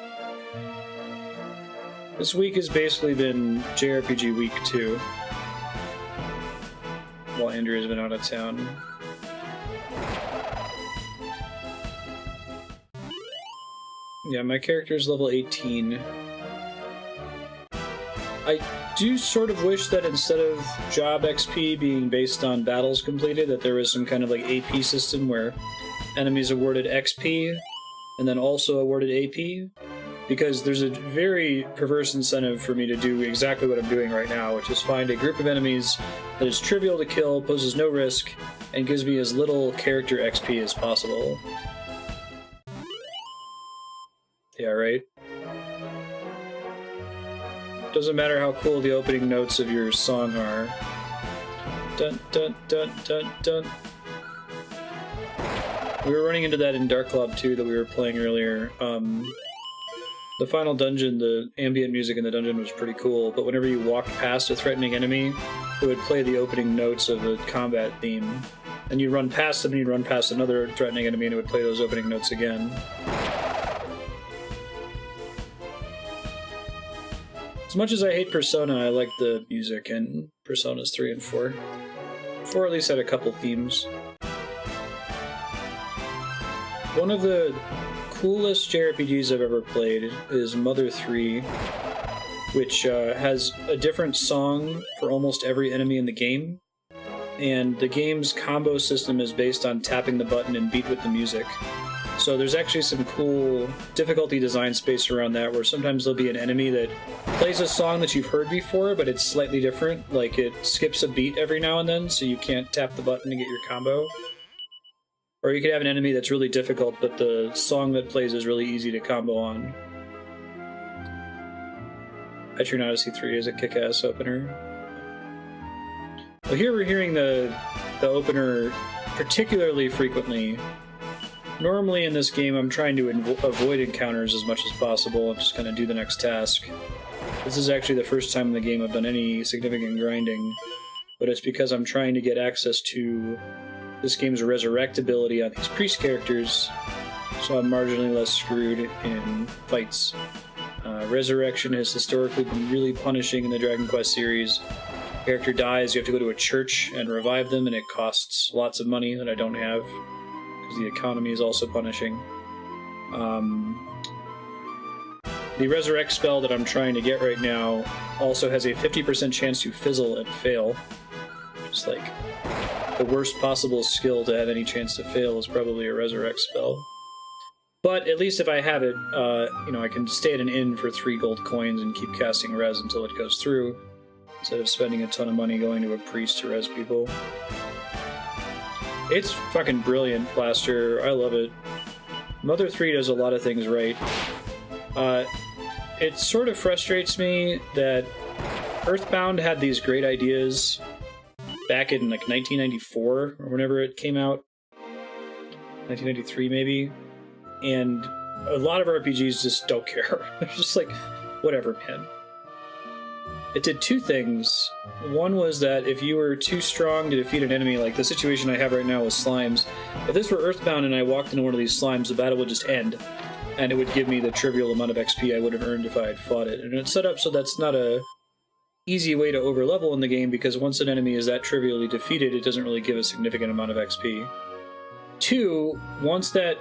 This week has basically been JRPG week 2, while Andrea's been out of town. Yeah, my character's level 18. I do sort of wish that instead of job XP being based on battles completed, that there was some kind of like AP system where enemies awarded XP and then also awarded AP, because there's a very perverse incentive for me to do exactly what I'm doing right now, which is find a group of enemies that is trivial to kill, poses no risk, and gives me as little character XP as possible. Yeah, right? Doesn't matter how cool the opening notes of your song are. Dun dun dun dun dun. We were running into that in Dark Club 2 that we were playing earlier. The final dungeon, the ambient music in the dungeon was pretty cool, but whenever you walked past a threatening enemy, it would play the opening notes of the combat theme. And you'd run past them, and you'd run past another threatening enemy, and it would play those opening notes again. As much as I hate Persona, I like the music in Personas 3 and 4. 4 at least had a couple themes. One of the coolest JRPGs I've ever played is Mother 3, which has a different song for almost every enemy in the game. And the game's combo system is based on tapping the button and beat with the music. So there's actually some cool difficulty design space around that, where sometimes there'll be an enemy that plays a song that you've heard before, but it's slightly different. Like, it skips a beat every now and then, so you can't tap the button to get your combo. Or you could have an enemy that's really difficult, but the song that plays is really easy to combo on. Etrian Odyssey 3 is a kick-ass opener. Well, here we're hearing the opener particularly frequently. Normally in this game, I'm trying to avoid encounters as much as possible and just kind of do the next task. This is actually the first time in the game I've done any significant grinding, but it's because I'm trying to get access to this game's resurrect ability on these priest characters, so I'm marginally less screwed in fights. Resurrection has historically been really punishing in the Dragon Quest series. Character dies, you have to go to a church and revive them, and it costs lots of money that I don't have, because the economy is also punishing. The resurrect spell that I'm trying to get right now also has a 50% chance to fizzle and fail. Just like the worst possible skill to have any chance to fail is probably a resurrect spell. But at least if I have it, I can stay at an inn for 3 gold coins and keep casting res until it goes through, instead of spending a ton of money going to a priest to res people. It's fucking brilliant, Blaster. I love it. Mother 3 does a lot of things right. It sort of frustrates me that Earthbound had these great ideas back in like 1994 or whenever it came out. 1993 maybe. And a lot of RPGs just don't care. They're just like, whatever, man. It did 2 things. One was that if you were too strong to defeat an enemy, like the situation I have right now with slimes, if this were Earthbound and I walked into one of these slimes, the battle would just end, and it would give me the trivial amount of XP I would have earned if I had fought it. And it's set up so that's not a easy way to overlevel in the game, because once an enemy is that trivially defeated, it doesn't really give a significant amount of XP. 2, once that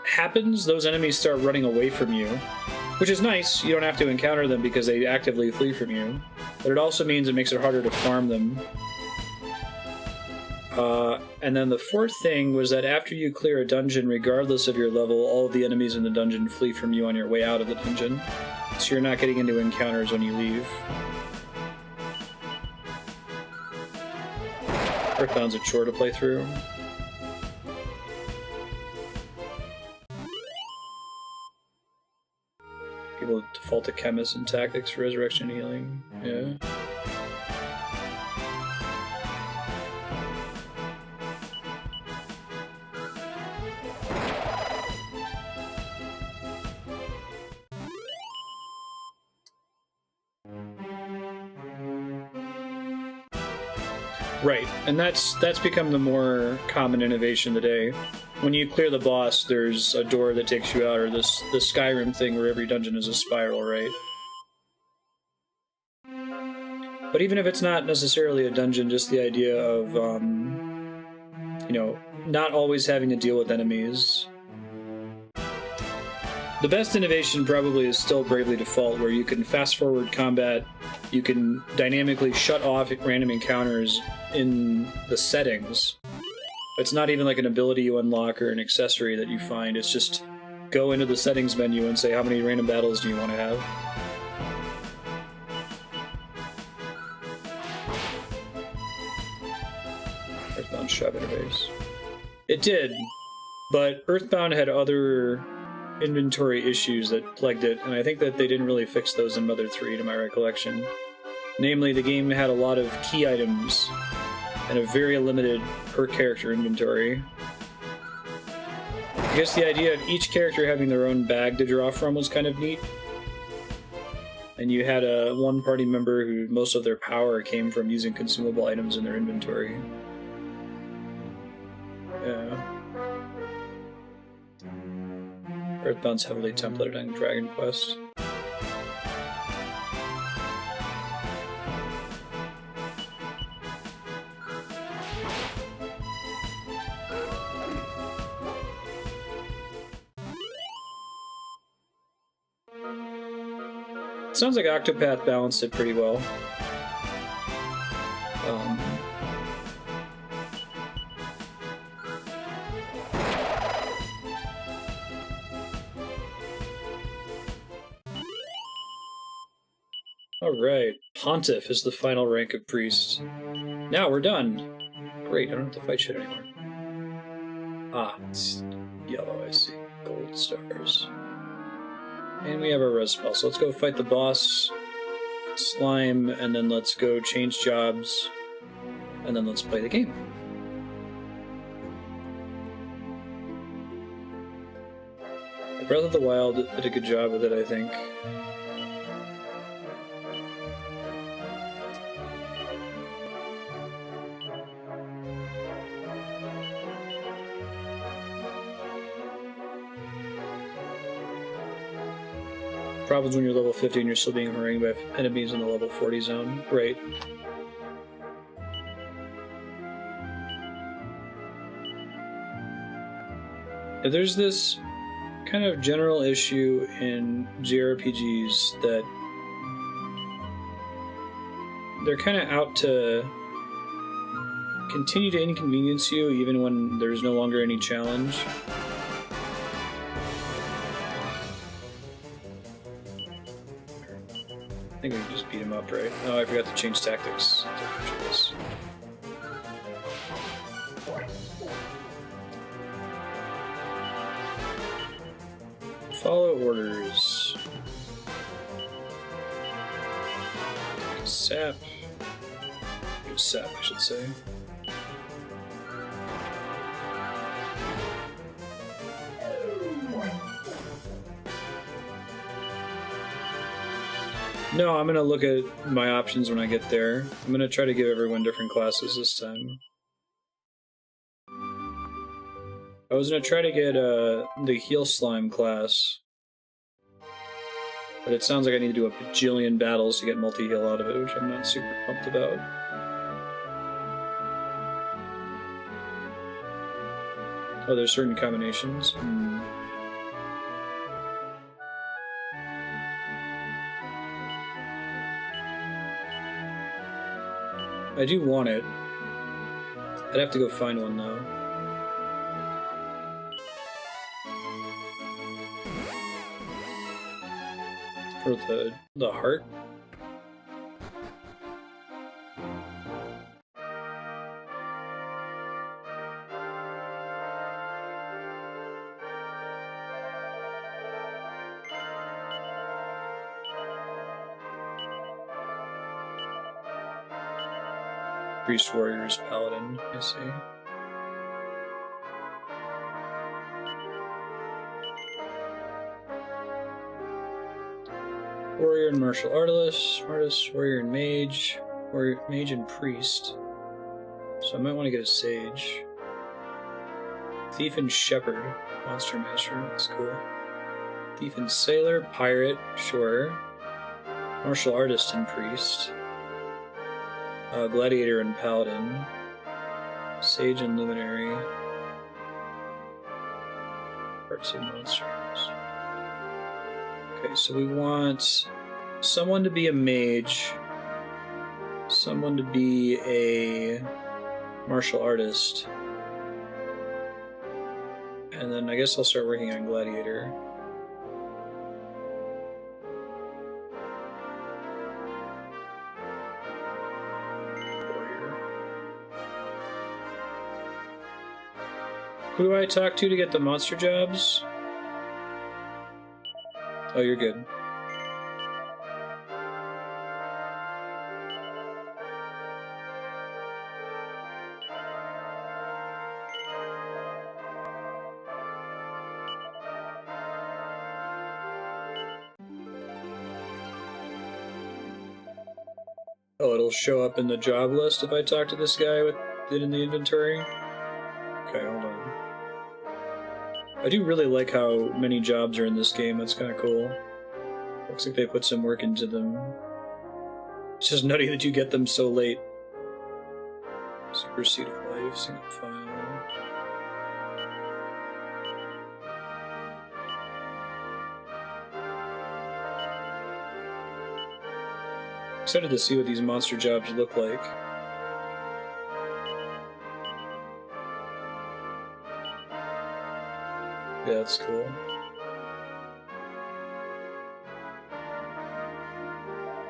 happens, those enemies start running away from you, which is nice. You don't have to encounter them because they actively flee from you, but it also means it makes it harder to farm them. And then the fourth thing was that after you clear a dungeon, regardless of your level, all of the enemies in the dungeon flee from you on your way out of the dungeon. So you're not getting into encounters when you leave. Earthbound's a chore to play through. People default to chemists and tactics for resurrection and healing. Yeah. Right, and that's become the more common innovation today. When you clear the boss, there's a door that takes you out, or the Skyrim thing where every dungeon is a spiral, right? But even if it's not necessarily a dungeon, just the idea of, you know, not always having to deal with enemies. The best innovation probably is still Bravely Default, where you can fast-forward combat, you can dynamically shut off random encounters in the settings. It's not even like an ability you unlock or an accessory that you find, it's just go into the settings menu and say how many random battles do you want to have. Earthbound shop interface. It did, but Earthbound had other inventory issues that plagued it, and I think that they didn't really fix those in Mother 3 to my recollection. Namely, the game had a lot of key items and a very limited per-character inventory. I guess the idea of each character having their own bag to draw from was kind of neat. And you had one party member who most of their power came from using consumable items in their inventory. Yeah. Earthbound's heavily templated on Dragon Quest. Sounds like Octopath balanced it pretty well. Alright, Pontiff is the final rank of priest. Now we're done! Great, I don't have to fight shit anymore. Ah, it's yellow, I see. Gold stars. And we have our res spell, so let's go fight the boss, slime, and then let's go change jobs, and then let's play the game. Breath of the Wild did a good job with it, I think. Problems when you're level 50 and you're still being harangued by enemies in the level 40 zone. Right. There's this kind of general issue in JRPGs that they're kind of out to continue to inconvenience you even when there's no longer any challenge. I think we can just beat him up, right? Oh, I forgot to change tactics. Follow orders. Sap. Sap, I should say. No, I'm gonna look at my options when I get there. I'm gonna try to give everyone different classes this time. I was gonna try to get the Heal Slime class, but it sounds like I need to do a bajillion battles to get multi-heal out of it, which I'm not super pumped about. Oh, there's certain combinations. I do want it. I'd have to go find one though. For the heart? Priest, warriors, paladin, I see. Warrior and martial artist, warrior and mage, warrior, mage and priest. So I might want to get a sage. Thief and shepherd, monster master, that's cool. Thief and sailor, pirate, sure. Martial artist and priest. Gladiator and paladin. Sage and luminary. Parts of monsters. Okay, so we want someone to be a mage, someone to be a martial artist, and then I guess I'll start working on gladiator. Who do I talk to get the monster jobs? Oh, you're good. Oh, it'll show up in the job list if I talk to this guy with it in the inventory? Okay, hold on. I do really like how many jobs are in this game, that's kind of cool. Looks like they put some work into them. It's just nutty that you get them so late. Super seat of life, single file. Excited to see what these monster jobs look like. Yeah, that's cool.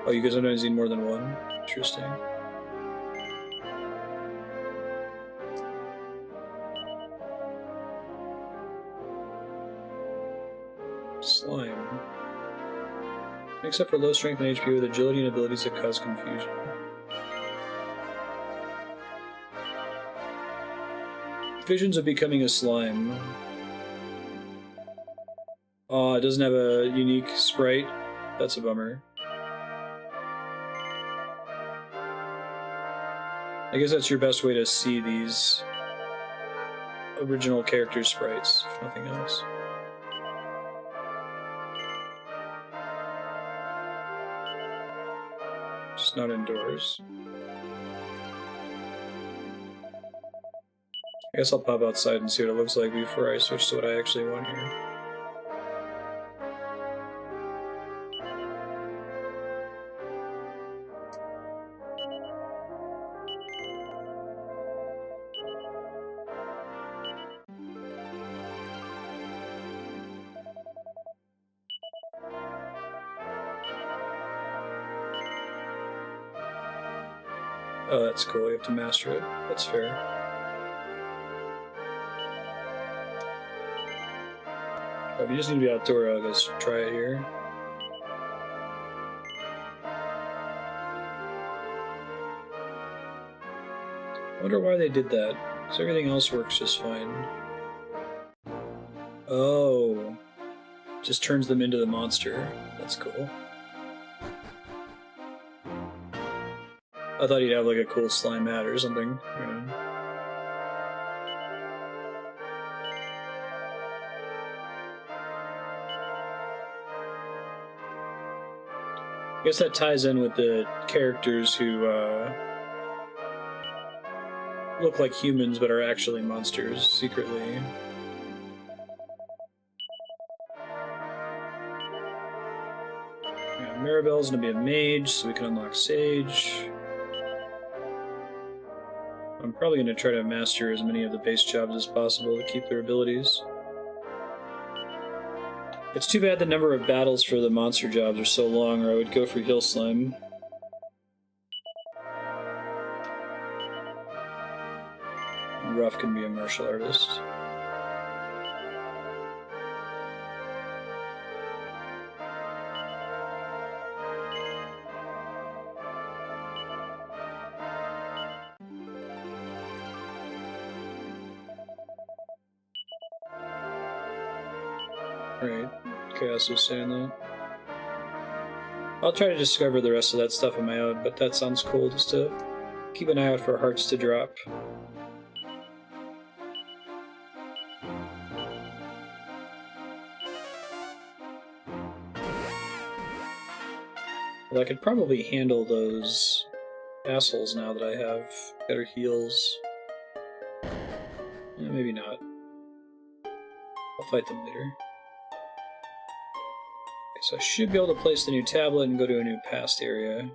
Oh, you guys sometimes need more than one? Interesting. Slime. Makes up for low strength and HP with agility and abilities that cause confusion. Visions of becoming a slime. Oh, it doesn't have a unique sprite? That's a bummer. I guess that's your best way to see these original character sprites, if nothing else. Just not indoors. I guess I'll pop outside and see what it looks like before I switch to what I actually want here. Oh, that's cool. You have to master it. That's fair. Oh, if you just need to be outdoor, I'll just try it here. I wonder why they did that, because everything else works just fine. Oh. Just turns them into the monster. That's cool. I thought he'd have like a cool slime hat or something. Yeah. I guess that ties in with the characters who look like humans but are actually monsters secretly. Yeah, Maribel's gonna be a mage, so we can unlock Sage. I'm probably going to try to master as many of the base jobs as possible to keep their abilities. It's too bad the number of battles for the monster jobs are so long, or I would go for Hill Slime. Ruff can be a martial artist. Right, Chaos was saying that. I'll try to discover the rest of that stuff on my own, but that sounds cool just to keep an eye out for hearts to drop. Well, I could probably handle those assholes now that I have better heals. Yeah, maybe not. I'll fight them later. Okay, so I should be able to place the new tablet and go to a new past area.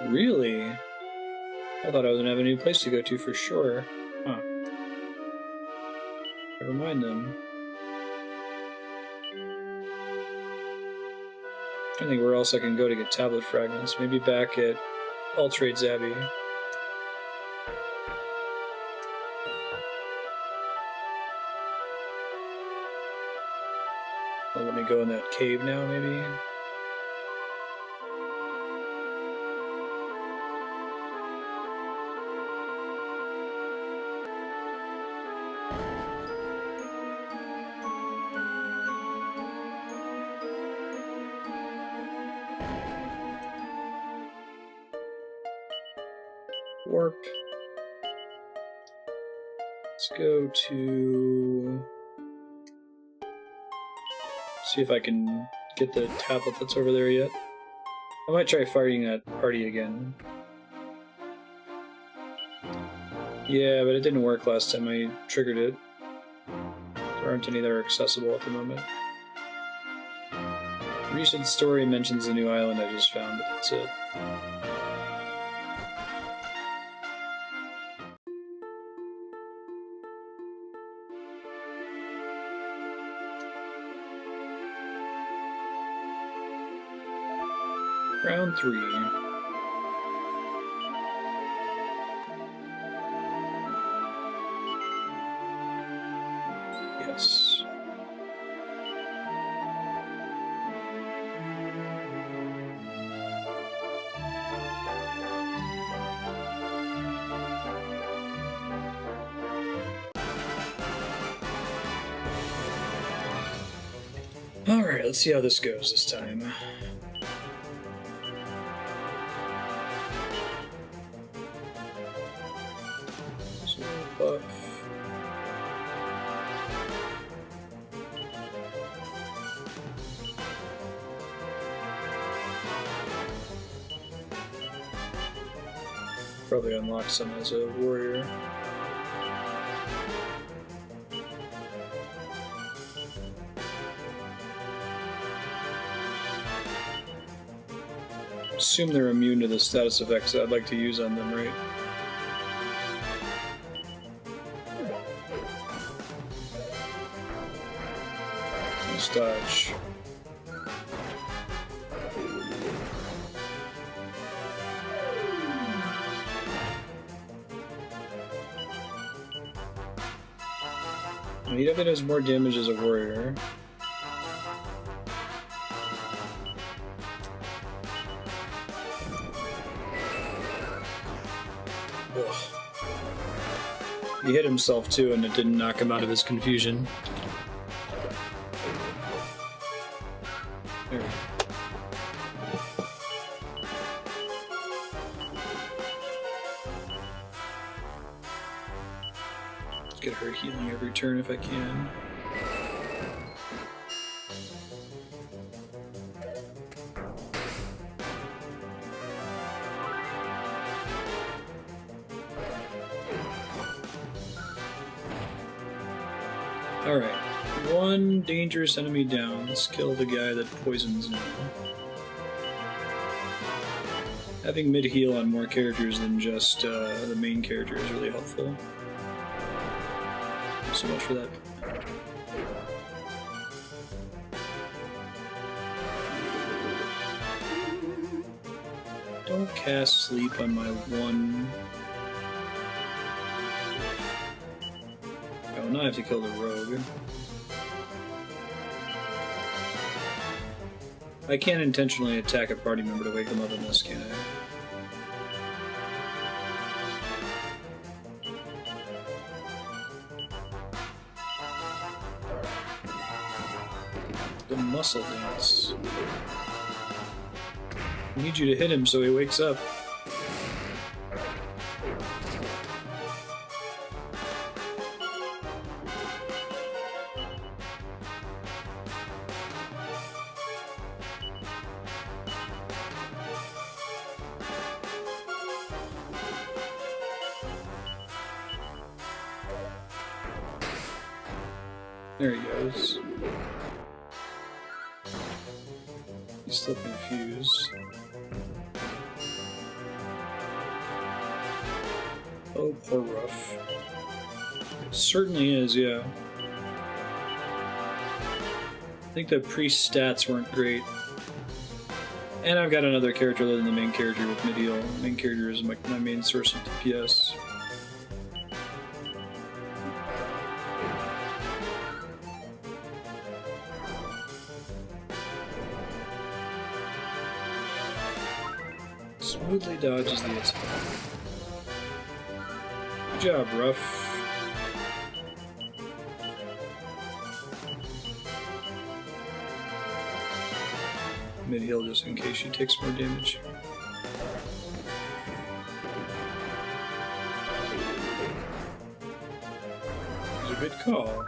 Really? I thought I was gonna have a new place to go to for sure. Huh. Never mind then. I don't think where else I can go to get tablet fragments. Maybe back at All-Trades Abbey. Oh, let me go in that cave now, maybe? Warp. Let's go to... see if I can get the tablet that's over there yet. I might try fighting that party again. Yeah, but it didn't work last time I triggered it. There aren't any that are accessible at the moment. Recent story mentions a new island I just found, but that's it. Round 3. Yes. Alright, let's see how this goes this time. Probably unlocks him as a warrior. Assume they're immune to the status effects that I'd like to use on them, right? Let's dodge. He definitely does more damage as a warrior. Ugh. He hit himself too, and it didn't knock him out of his confusion. There. Get her healing every turn if I can. Alright, one dangerous enemy down. Let's kill the guy that poisons now. Having mid-heal on more characters than just the main character is really helpful. So much for that. Don't cast sleep on my one. Oh, now I have to kill the rogue. I can't intentionally attack a party member to wake them up in this, can I? The muscle dance. I need you to hit him so he wakes up. There he goes. He's still confused. Oh, poor Ruff. It certainly is, yeah. I think the priest stats weren't great. And I've got another character other than the main character with mid-heal. The main character is my main source of DPS. Smoothly dodges the attack. Good job, Ruff. Mid-heal just in case she takes more damage. It's a good call.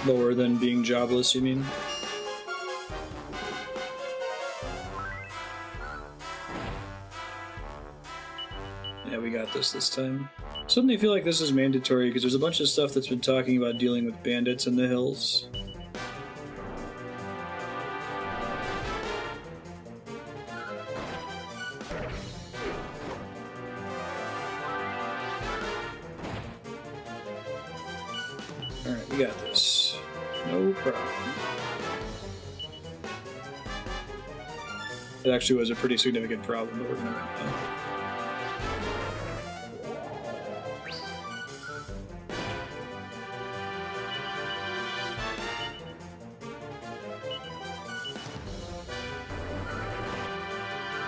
Lower than being jobless, you mean? Yeah, we got this time. Suddenly I feel like this is mandatory because there's a bunch of stuff that's been talking about dealing with bandits in the hills. Alright, we got this. No problem. It actually was a pretty significant problem, but we're gonna run now.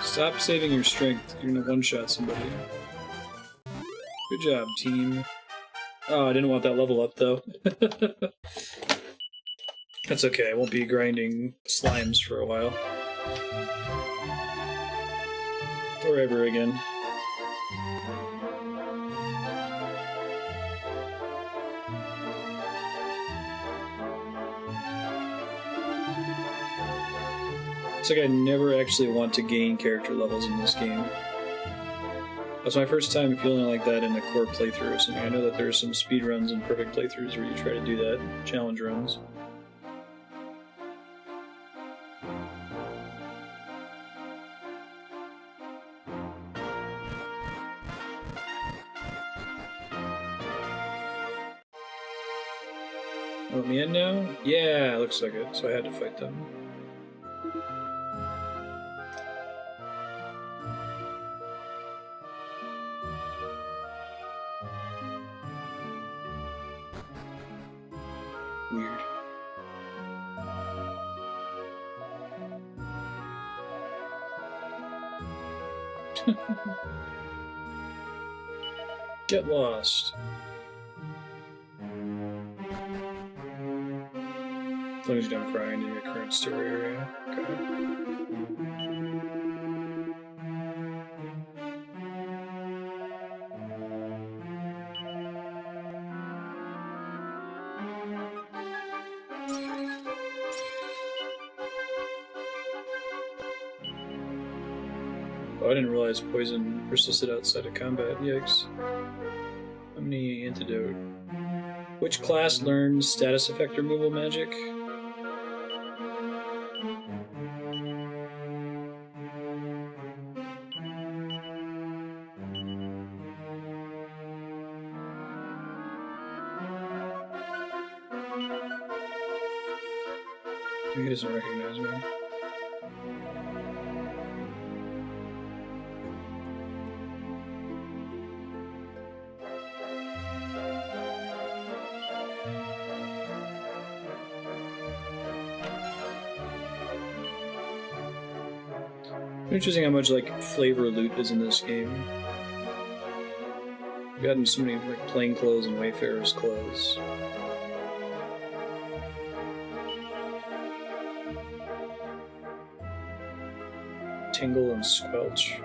Stop saving your strength. You're gonna one-shot somebody. Good job, team. Oh, I didn't want that level up, though. That's okay, I won't be grinding slimes for a while. Or ever again. It's like I never actually want to gain character levels in this game. That's my first time feeling like that in a core playthrough or something. I know that there are some speedruns and perfect playthroughs where you try to do that, challenge runs. Let me in now? Yeah, looks like it, so I had to fight them. Weird. Get lost. As long as you don't cry into your current story area. Okay. Oh, I didn't realize poison persisted outside of combat. Yikes. How many antidote? Which class learns status effect removal magic? He doesn't recognize me. Interesting how much like flavor loot is in this game. I've gotten so many like plain clothes and wayfarer's clothes. Tingle and Squelch.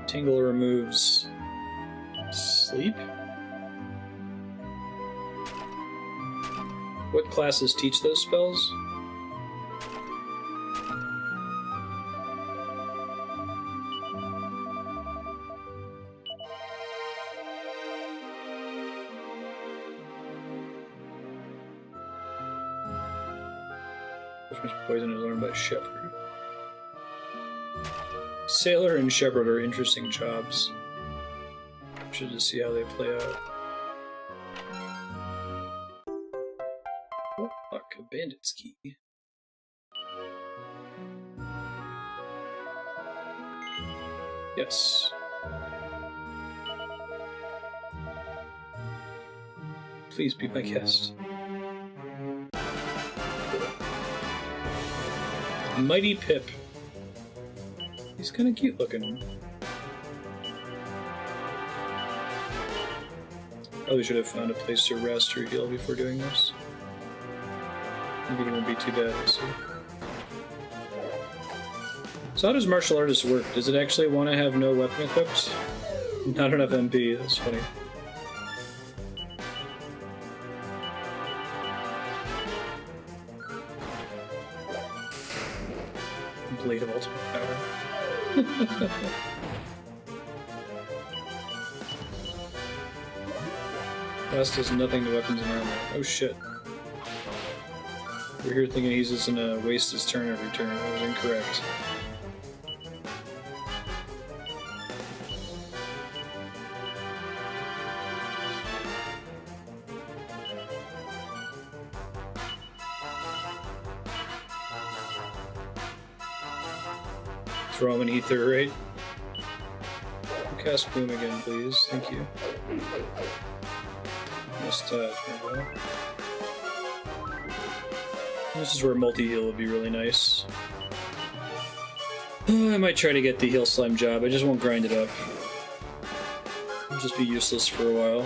Tingle removes sleep? What classes teach those spells? Poison is learned by Shepherd. Sailor and Shepherd are interesting jobs. Should just see how they play out. Oh, fuck, a bandit's key. Yes. Please be my guest. Mighty Pip. He's kind of cute looking. Probably should have found a place to rest or heal before doing this. Maybe he won't be too bad, we'll see. So how does martial artists work? Does it actually want to have no weapon equipped? Not enough MP, that's funny. Blade of ultimate power. Class does nothing to weapons and armor. Oh shit. We're here thinking he's just gonna waste his turn every turn. That was incorrect. Throw him an ether, right? Cast Boom again, please. Thank you. This is where multi-heal would be really nice. I might try to get the Heal Slime job, I just won't grind it up. It'll just be useless for a while.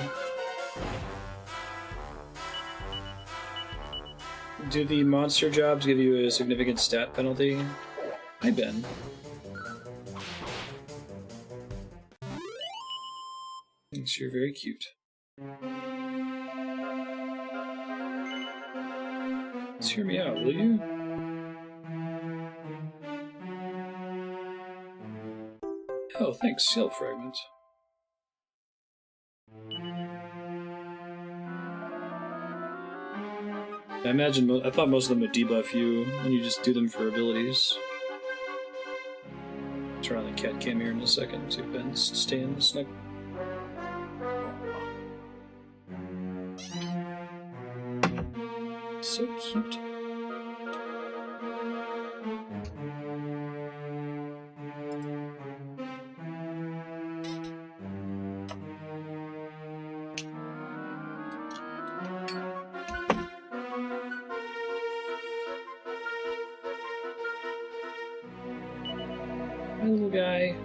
Do the monster jobs give you a significant stat penalty? Hi, Ben. Thanks, you're very cute. Let's hear me out, will you? Oh, thanks, Seal Fragment. I thought most of them would debuff you, and you just do them for abilities. Turn on the cat cam here in a second, see if Ben's staying snug. So cute. Hi, little guy.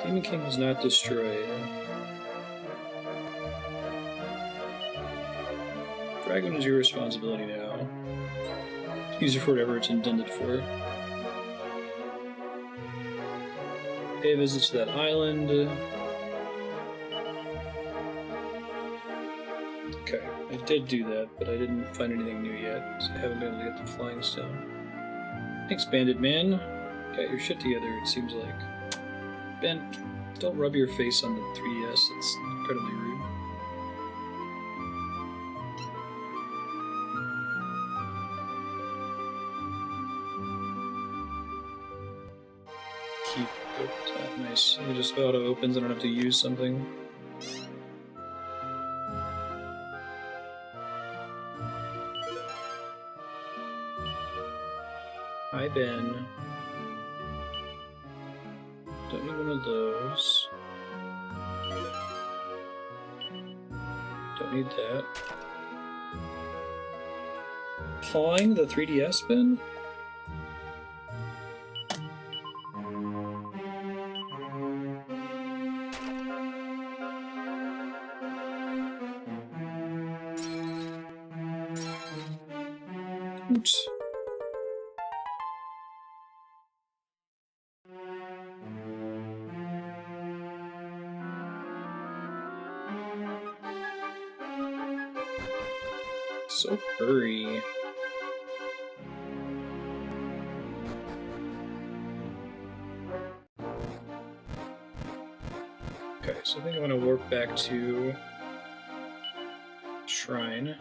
Demon King was not destroyed. Dragon is your responsibility now. Use it for whatever it's intended for. Pay a visit to that island. Okay, I did do that, but I didn't find anything new yet, so I haven't been able to get the Flying Stone. Thanks, Bandit Man. Got your shit together, it seems like. Ben, don't rub your face on the 3DS, it's incredibly rude. Keep it. Nice. It just auto opens, I don't have to use something. Hi, Ben. Don't need one of those. Don't need that. Pawing the 3DS, Ben? Oops. So furry. Okay, so I think I'm gonna warp back to Shrine.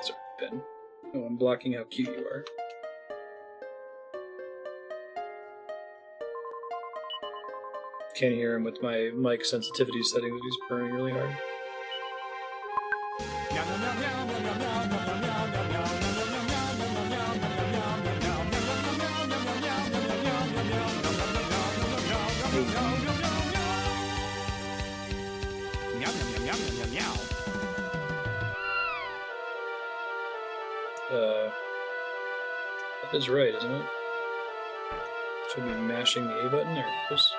Sorry, Ben. Oh, I'm blocking how cute you are. Can't hear him with my mic sensitivity setting, but he's purring really hard. That is right, isn't it? Should we be mashing the A button or this?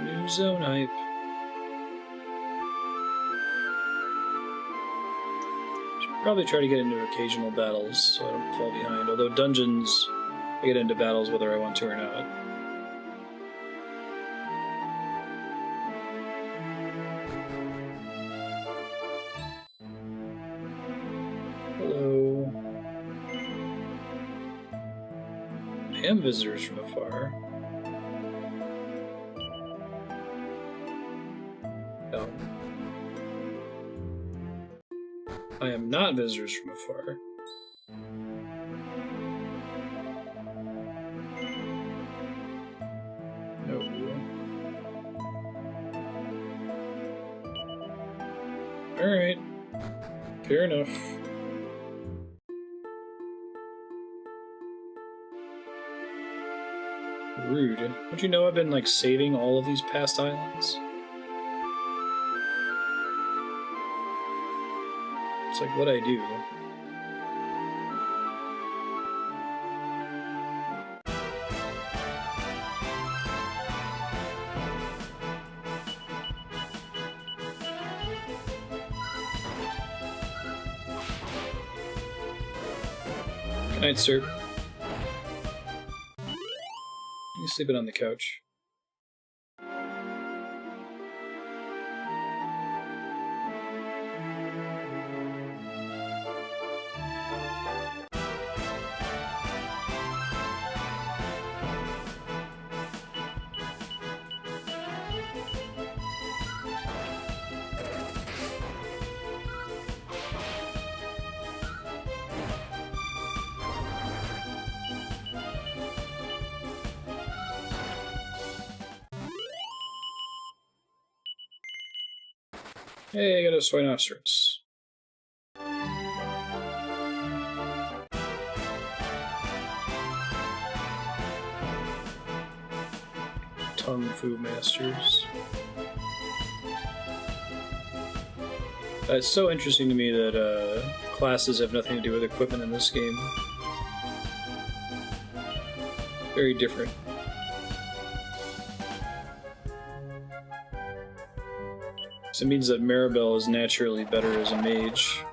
New zone hype. Should probably try to get into occasional battles so I don't fall behind. Although dungeons, I get into battles whether I want to or not. Hello. I am visitors from afar. No. I am not visitors from afar. No. Alright. Fair enough. Rude. Don't you know I've been, like, saving all of these past islands? It's like what I do. Good night, sir. You sleeping on the couch. Hey, I got a Swinoceros. Kung Fu Masters. It's so interesting to me that classes have nothing to do with equipment in this game. Very different. So it means that Maribel is naturally better as a mage.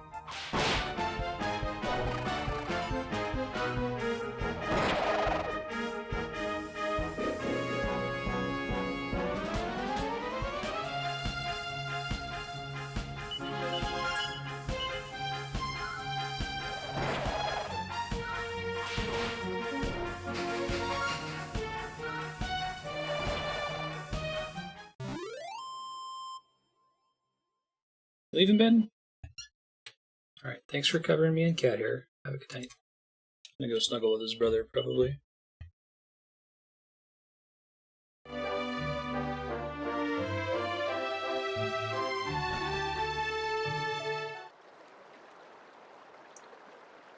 Leaving, Ben? Alright, thanks for covering me in cat hair. Have a good night. I'm gonna go snuggle with his brother, probably.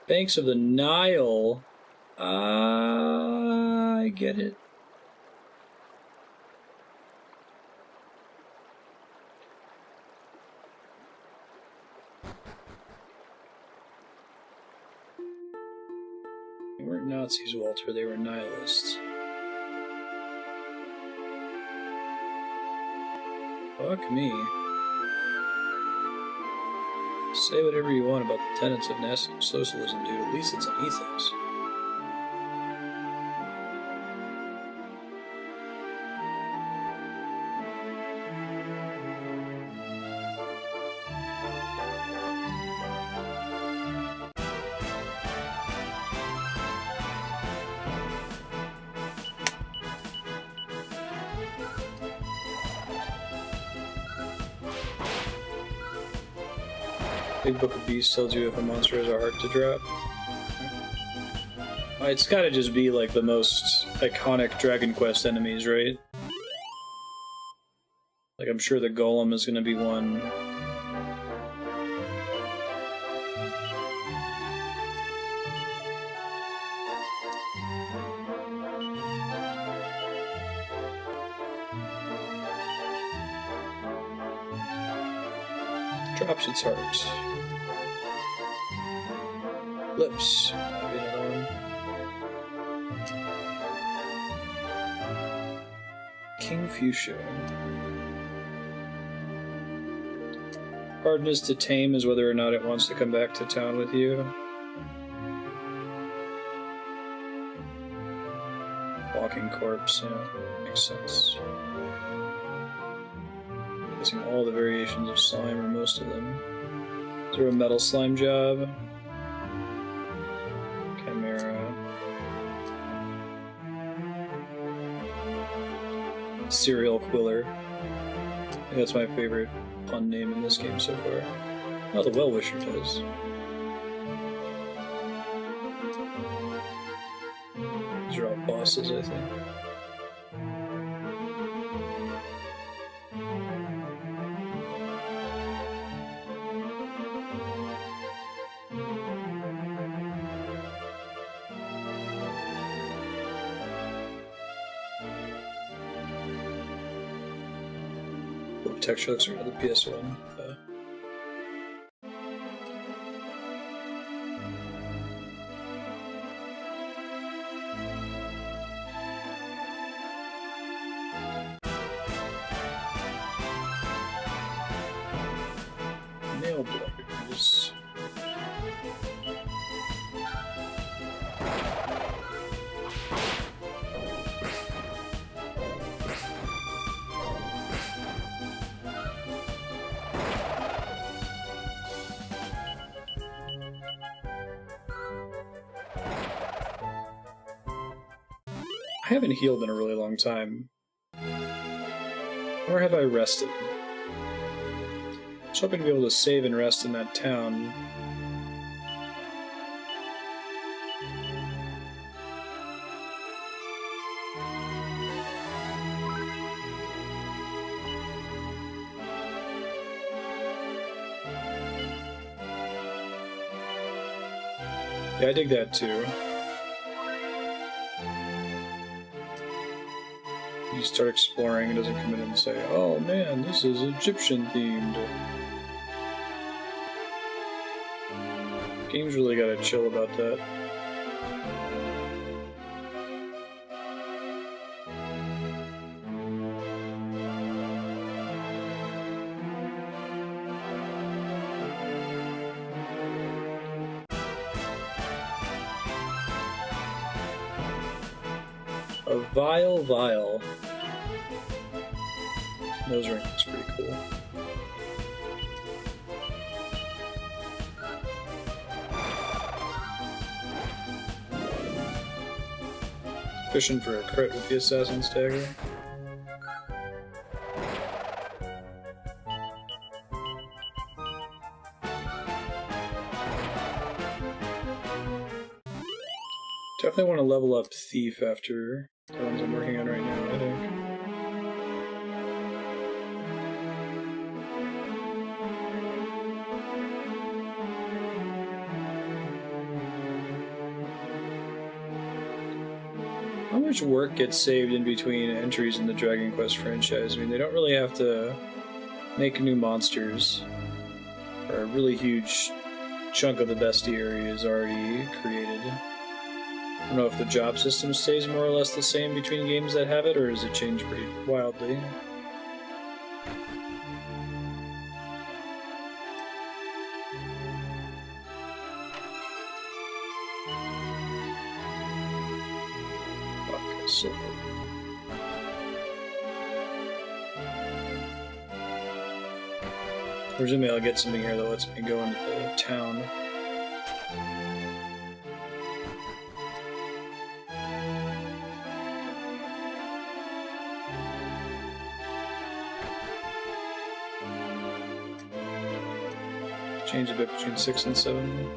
Banks of the Nile. I get it. They weren't Nazis, Walter. They were nihilists. Fuck me. Say whatever you want about the tenets of National Socialism, dude. At least it's an ethos. Big Book of Beasts tells you if a monster has a heart to drop. It's gotta just be like the most iconic Dragon Quest enemies, right? Like, I'm sure the Golem is gonna be one. Drops its heart. Lips. Maybe another one. King Fuchsia. Hardness to tame is whether or not it wants to come back to town with you. Walking corpse, yeah, makes sense. Using all the variations of slime, or most of them. Is there a metal slime job? Chimera. Serial Quiller. I think that's my favorite pun name in this game so far. Oh, the Well-Wisher does. These are all bosses, I think. Texture looks around the PS1. Nail blockers. I haven't healed in a really long time. Or have I rested? I was hoping to be able to save and rest in that town. Yeah, I dig that too. you start exploring, it doesn't come in and say, "Oh man, this is Egyptian themed." Game's really gotta chill about that. A vile vial. Nose ring is pretty cool. Fishing for a crit with the Assassin's Dagger. Definitely want to level up Thief after the ones I'm working on right now, I think. How much work gets saved in between entries in the Dragon Quest franchise? I mean, they don't really have to make new monsters. Or a really huge chunk of the bestiary is already created. I don't know if the job system stays more or less the same between games that have it, or does it change pretty wildly? Fuck, silver. Presumably I'll get something here that lets me go into the town. Change a bit between 6 and 7.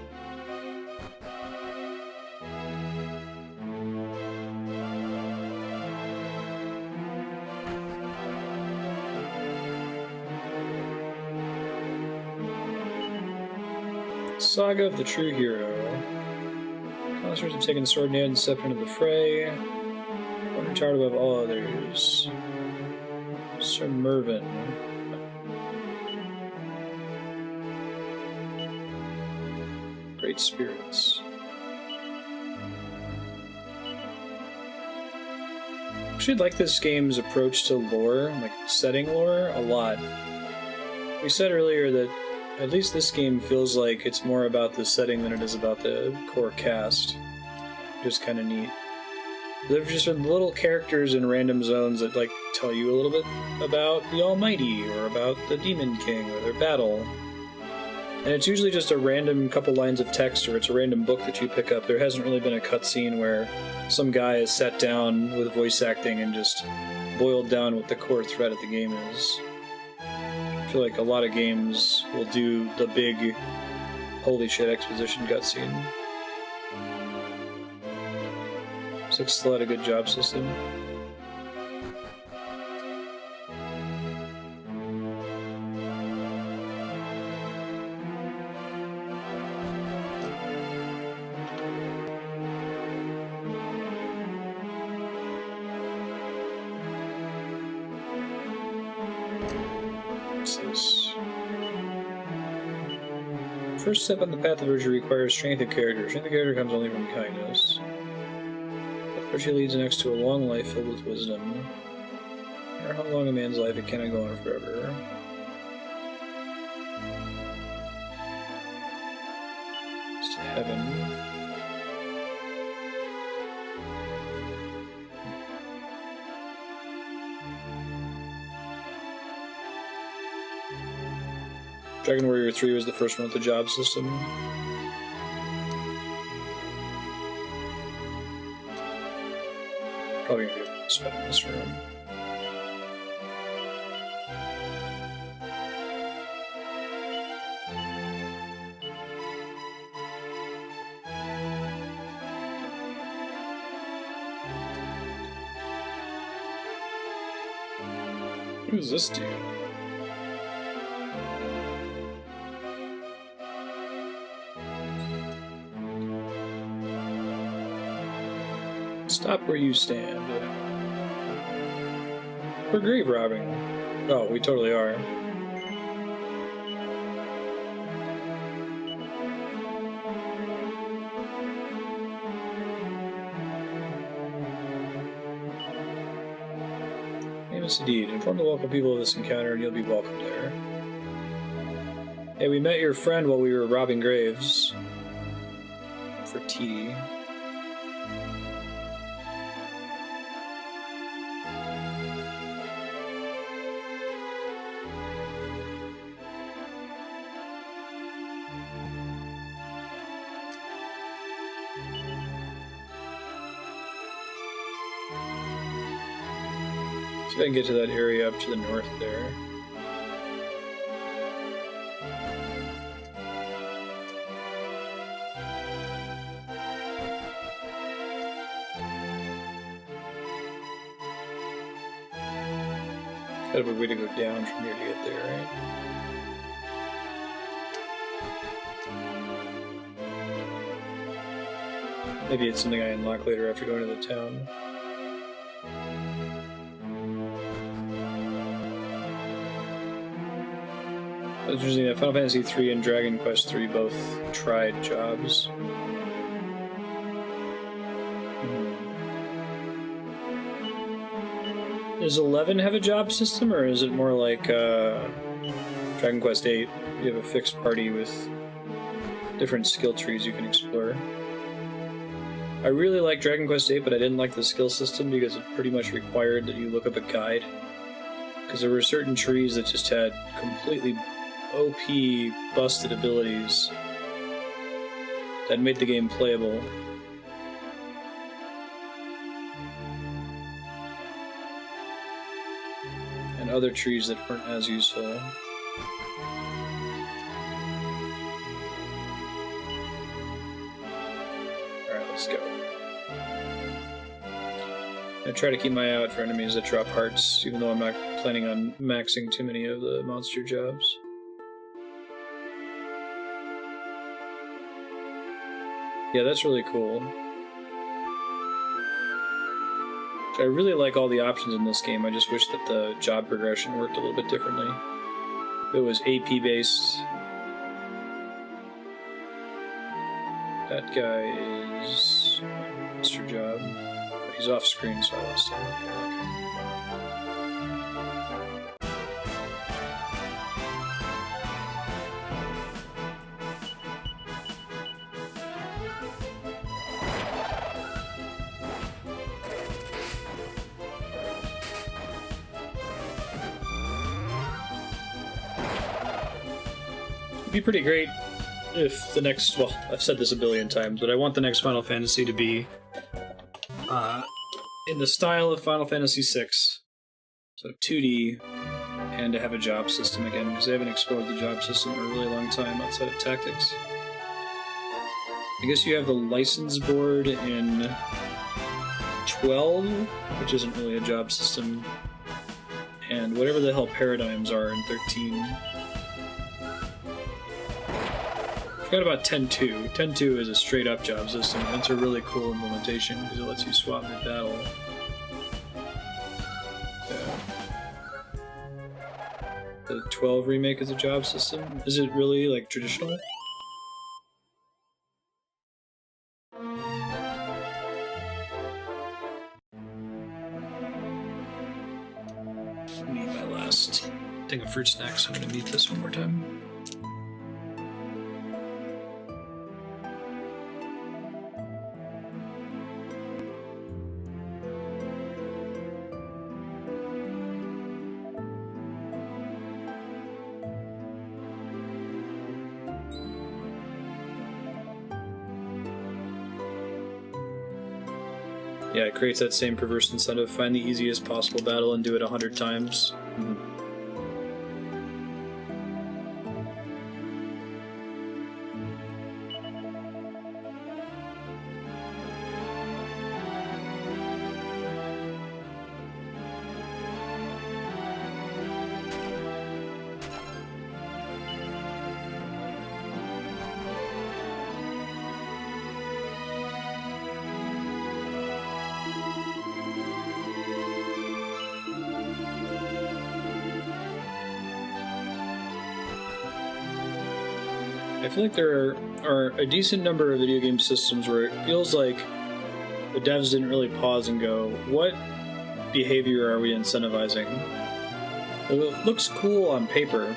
Saga of the True Hero. Connoisseurs have taken the sword in hand and stepped into the fray. One retired above all others. Sir Mervyn. Great spirits. I actually like this game's approach to lore, like setting lore, a lot. We said earlier that at least this game feels like it's more about the setting than it is about the core cast. Just kind of neat. There've just been little characters in random zones that like tell you a little bit about the Almighty or about the Demon King or their battle. And it's usually just a random couple lines of text, or it's a random book that you pick up. There hasn't really been a cutscene where some guy has sat down with voice acting and just boiled down what the core thread of the game is. I feel like a lot of games will do the big, holy shit exposition cutscene. Six still had a good job system. First step on the path of virtue requires strength of character. Strength of character comes only from kindness. Virtue leads next to a long life filled with wisdom. No matter how long a man's life, it cannot go on forever. It's to heaven. Dragon Warrior 3 was the first one with the job system. Probably gonna be spent in this room. Who's this dude? Stop where you stand. We're grave robbing. Oh, we totally are. Famous indeed. Inform the local people of this encounter and you'll be welcome there. Hey, we met your friend while we were robbing graves. For tea. See if I can get to that area up to the north there. Gotta be a way to go down from here to get there, right? Maybe it's something I unlock later after going to the town. It's interesting that Final Fantasy III and Dragon Quest III both tried jobs. Does 11 have a job system, or is it more like Dragon Quest VIII? You have a fixed party with different skill trees you can explore. I really like Dragon Quest VIII, but I didn't like the skill system because it pretty much required that you look up a guide. Because there were certain trees that just had completely OP busted abilities that made the game playable. And other trees that weren't as useful. Alright, let's go. I try to keep my eye out for enemies that drop hearts, even though I'm not planning on maxing too many of the monster jobs. Yeah, that's really cool. I really like all the options in this game. I just wish that the job progression worked a little bit differently. If it was AP based. That guy is Mr. Job. But he's off screen, so I lost him. Okay. It'd be pretty great if the next, well, I've said this a billion times, but I want the next Final Fantasy to be in the style of Final Fantasy VI. So 2D, and to have a job system again, because they haven't explored the job system in a really long time outside of tactics. I guess you have the license board in 12, which isn't really a job system, and whatever the hell paradigms are in 13. Forgot about 10.2. 10.2 is a straight-up job system, and it's a really cool implementation because it lets you swap mid-battle. Yeah. The 12 remake is a job system? Is it really, like, traditional? Need my last thing of fruit snacks. I'm gonna meet this one more time. Yeah, it creates that same perverse incentive. Find the easiest possible battle and do it 100 times. I feel like there are a decent number of video game systems where it feels like the devs didn't really pause and go, what behavior are we incentivizing? It looks cool on paper.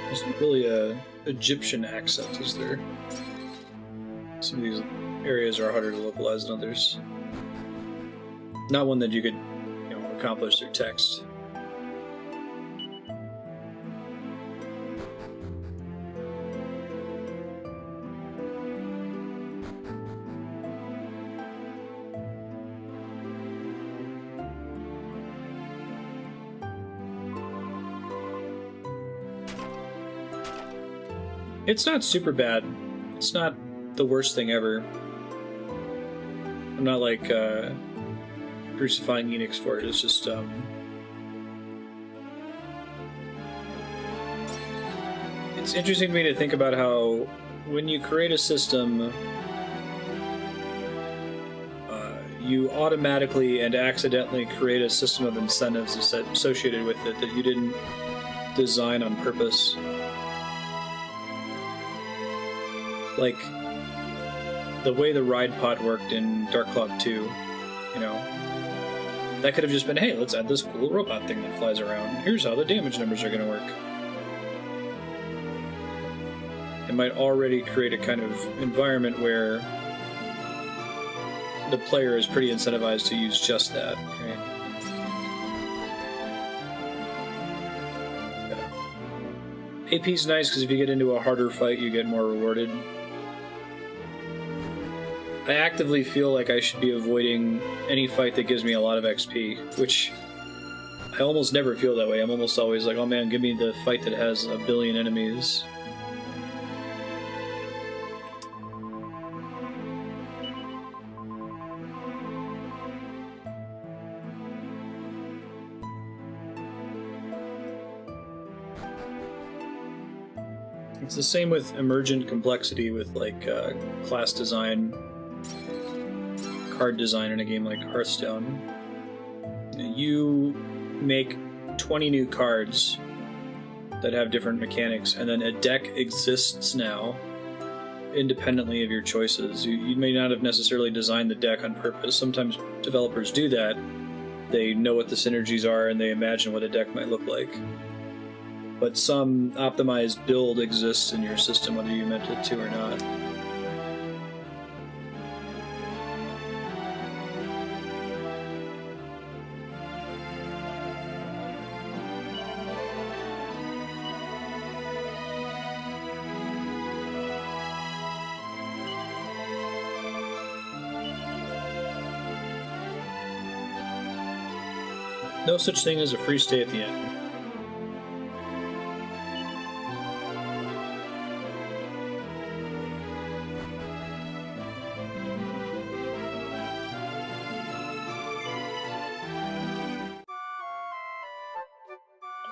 There's not really a Egyptian accent, is there? Some of these areas are harder to localize than others. Not one that you could, accomplish through text. It's not super bad. It's not the worst thing ever. I'm not like crucifying Enix for it. It's just it's interesting to me to think about how when you create a system, you automatically and accidentally create a system of incentives associated with it that you didn't design on purpose. Like the way the ride pod worked in Dark Cloud 2, that could have just been, hey, let's add this cool robot thing that flies around. Here's how the damage numbers are going to work. It might already create a kind of environment where the player is pretty incentivized to use just that, right? Yeah. AP's nice because if you get into a harder fight, you get more rewarded. I actively feel like I should be avoiding any fight that gives me a lot of XP, which I almost never feel that way. I'm almost always like, oh man, give me the fight that has a billion enemies. It's the same with emergent complexity with like class design, card design in a game like Hearthstone. You make 20 new cards that have different mechanics, and then a deck exists now independently of your choices. You may not have necessarily designed the deck on purpose. Sometimes developers do that. They know what the synergies are and they imagine what a deck might look like. But some optimized build exists in your system whether you meant it to or not. No such thing as a free stay at the end.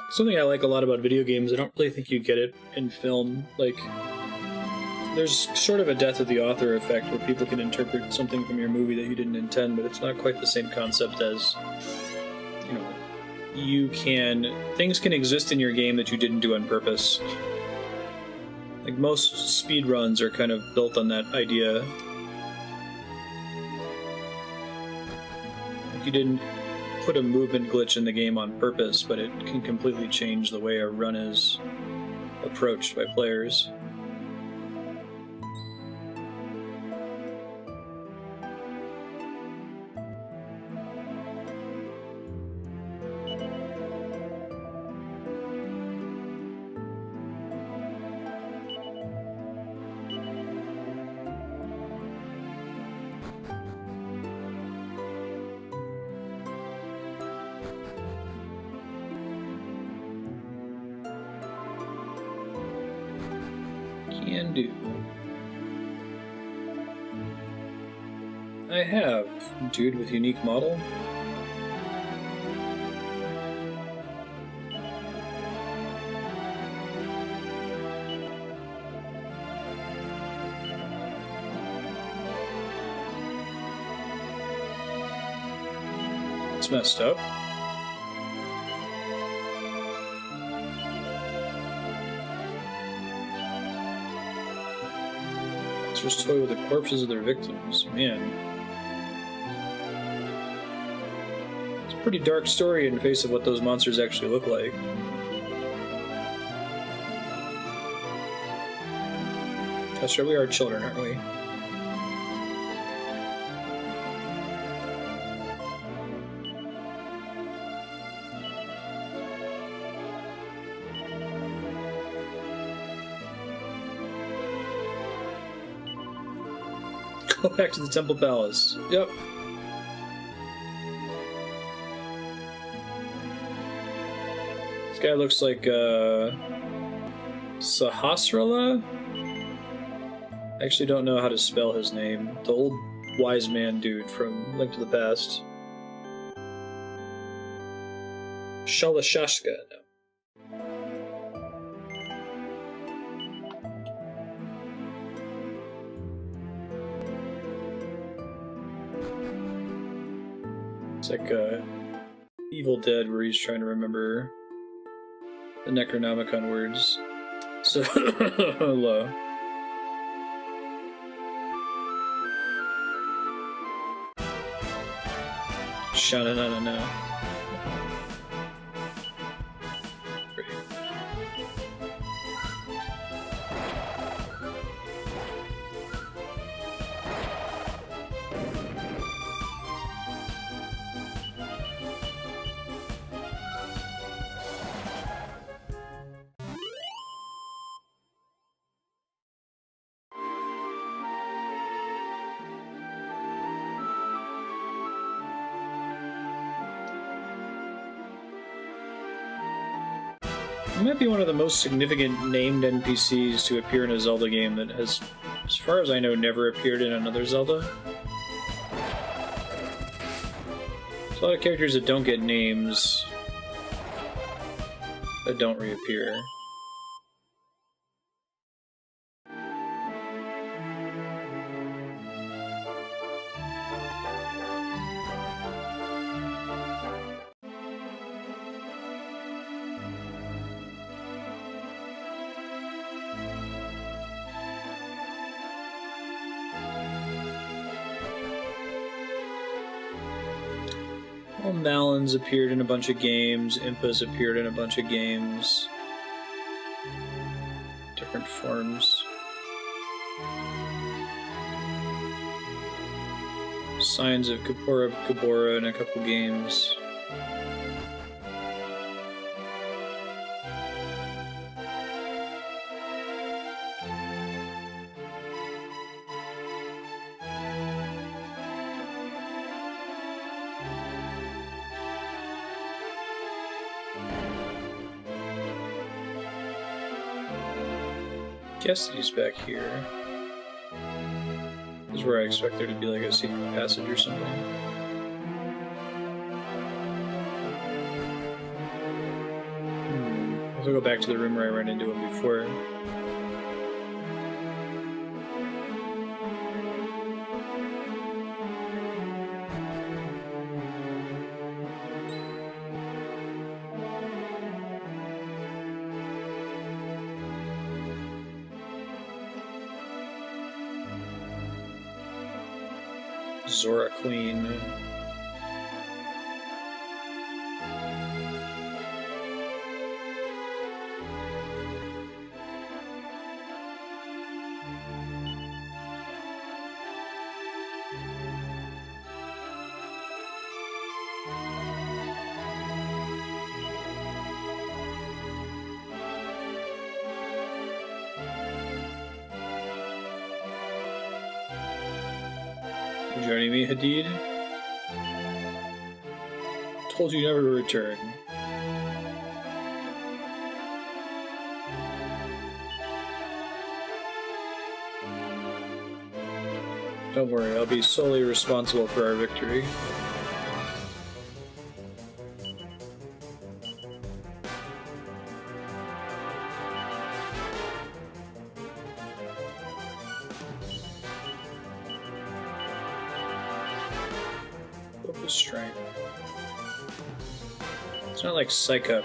Something I like a lot about video games, I don't really think you get it in film. Like, there's sort of a death of the author effect where people can interpret something from your movie that you didn't intend, but it's not quite the same concept as, things can exist in your game that you didn't do on purpose. Like, most speedruns are kind of built on that idea. Like, you didn't put a movement glitch in the game on purpose, but it can completely change the way a run is approached by players. Can do. I have. Dude with unique model. It's messed up. Just toy with the corpses of their victims. Man. It's a pretty dark story in the face of what those monsters actually look like. That's sure we are children, aren't we? Go back to the Temple Palace. Yep. This guy looks like, Sahasrara? I actually don't know how to spell his name. The old wise man dude from Link to the Past. Shalashashka. No. It's like Evil Dead, where he's trying to remember the Necronomicon words. So, hello. Sha-na-na-na-na. Great. It might be one of the most significant named NPCs to appear in a Zelda game that has, as far as I know, never appeared in another Zelda. There's a lot of characters that don't get names that don't reappear. Well, Malon's appeared in a bunch of games, Impa's appeared in a bunch of games. Different forms. Signs of Gabora in a couple games. Guess he's back here. This is where I expect there to be like a secret passage or something. I'll go back to the room where I ran into him before. Zora Queen. Joining me, Hadid? Told you never to return. Don't worry, I'll be solely responsible for our victory. Focus strength. It's not like Psych Up.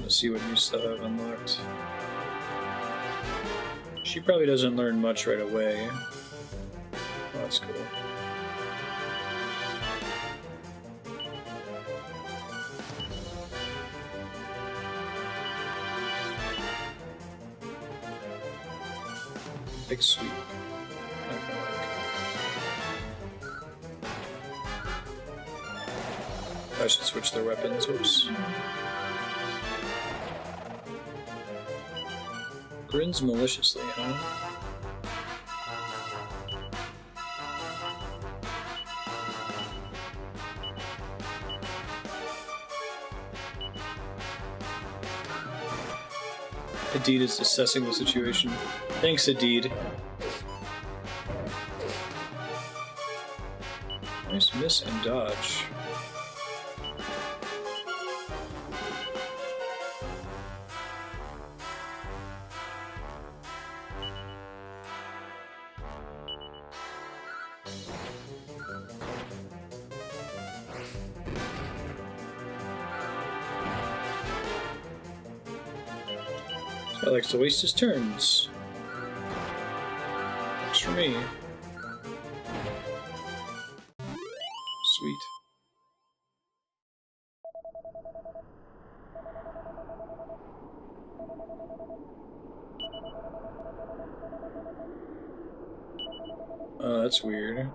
Let's see what new stuff I've unlocked. She probably doesn't learn much right away. Oh, that's cool. Big sweep. Not gonna work. I should switch their weapons. Oops. Grins maliciously, huh? Adid is assessing the situation. Thanks, Adid. Nice miss and dodge. He likes to waste his turns. Works for me. Sweet. Oh, that's weird.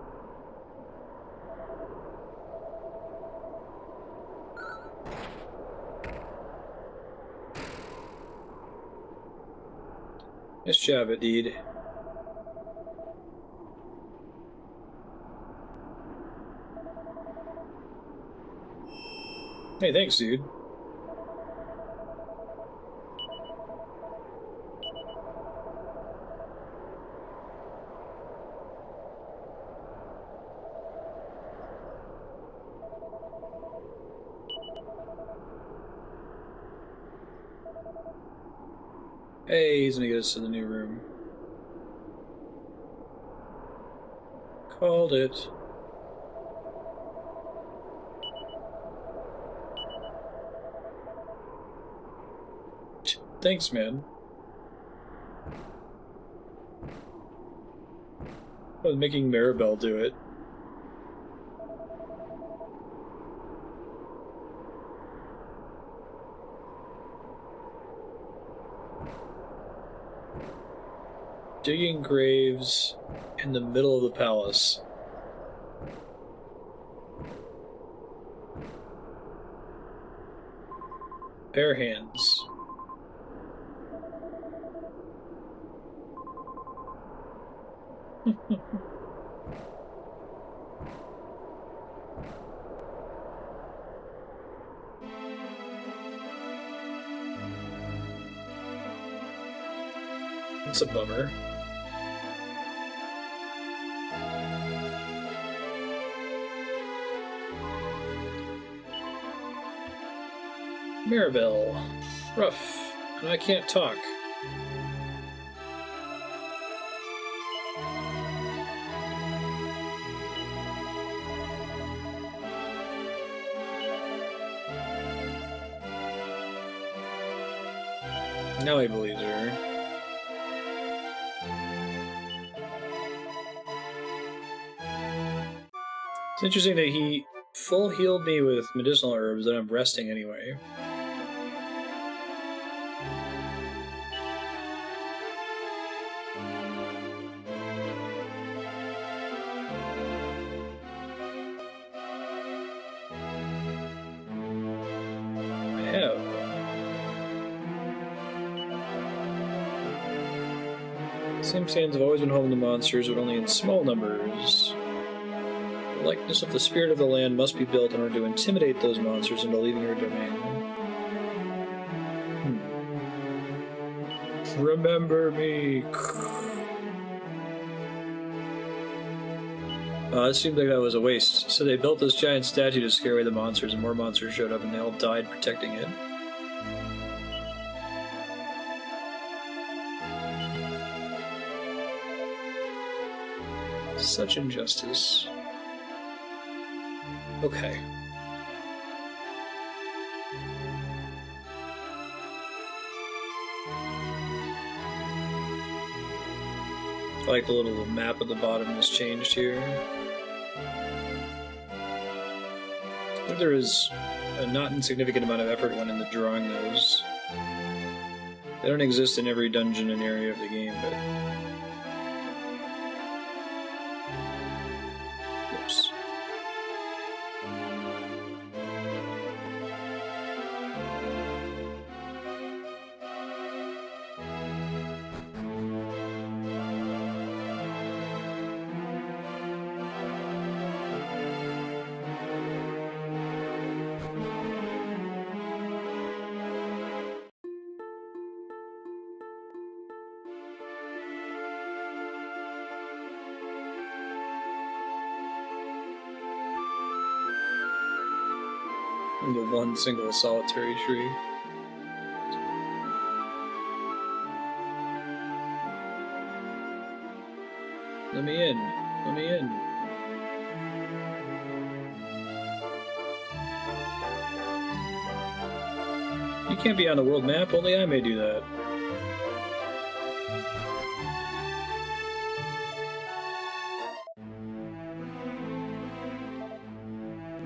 Nice job, Adid. Hey, thanks, dude. Hey, he's gonna get us to the new room. Called it. Thanks, man. I was making Maribel do it. Digging graves in the middle of the palace. Bare hands. It's a bummer. Maribel. Rough. And I can't talk. Now he believes her. It's interesting that he full healed me with medicinal herbs and I'm resting anyway. Simsans have always been home to monsters, but only in small numbers. The likeness of the spirit of the land must be built in order to intimidate those monsters into leaving your domain. Remember me. It seemed like that was a waste. So they built this giant statue to scare away the monsters, and more monsters showed up, and they all died protecting it. Such injustice. Okay. I like the little map at the bottom has changed here. I think there is a not insignificant amount of effort went into drawing those. They don't exist in every dungeon and area of the game, but... Whoops. The one single solitary tree. Let me in. Let me in. You can't be on the world map, only I may do that.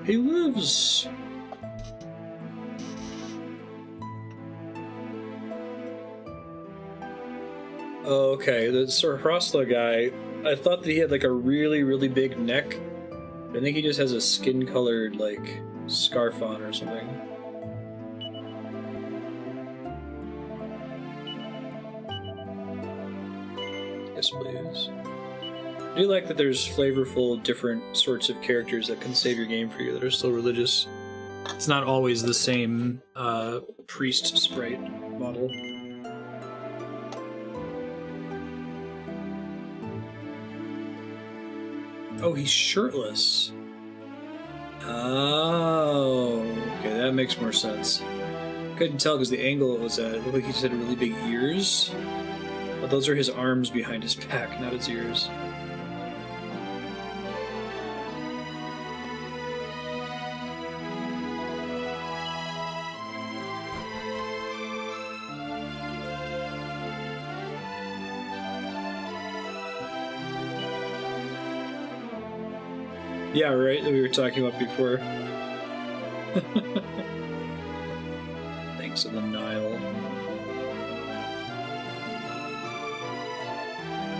He lives! Oh, okay, the Sir Hrosla guy, I thought that he had like a really, really big neck. I think he just has a skin-colored, like, scarf on or something. Yes, please. I do like that there's flavorful, different sorts of characters that can save your game for you that are still religious. It's not always the same priest sprite model. Oh, he's shirtless. Oh, okay, that makes more sense. Couldn't tell because the angle it was at. It looked like he just had really big ears. But those are his arms behind his back, not his ears. Yeah, right, that we were talking about before. Thanks to the Nile.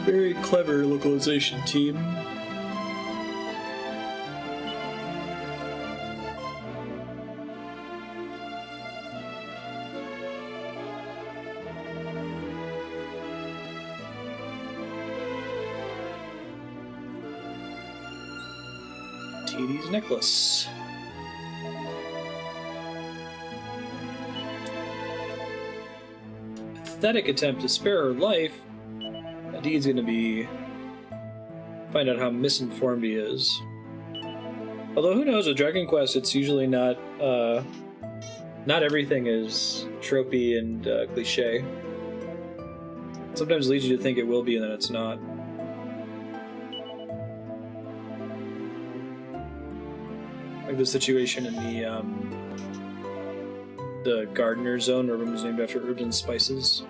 Very clever localization team. TD's necklace. Pathetic attempt to spare her life. Deed's gonna be... find out how misinformed he is. Although who knows, with Dragon Quest it's usually not, not everything is tropey and cliche. Sometimes it leads you to think it will be and then it's not. Like the situation in the gardener zone where everyone was named after herbs and spices.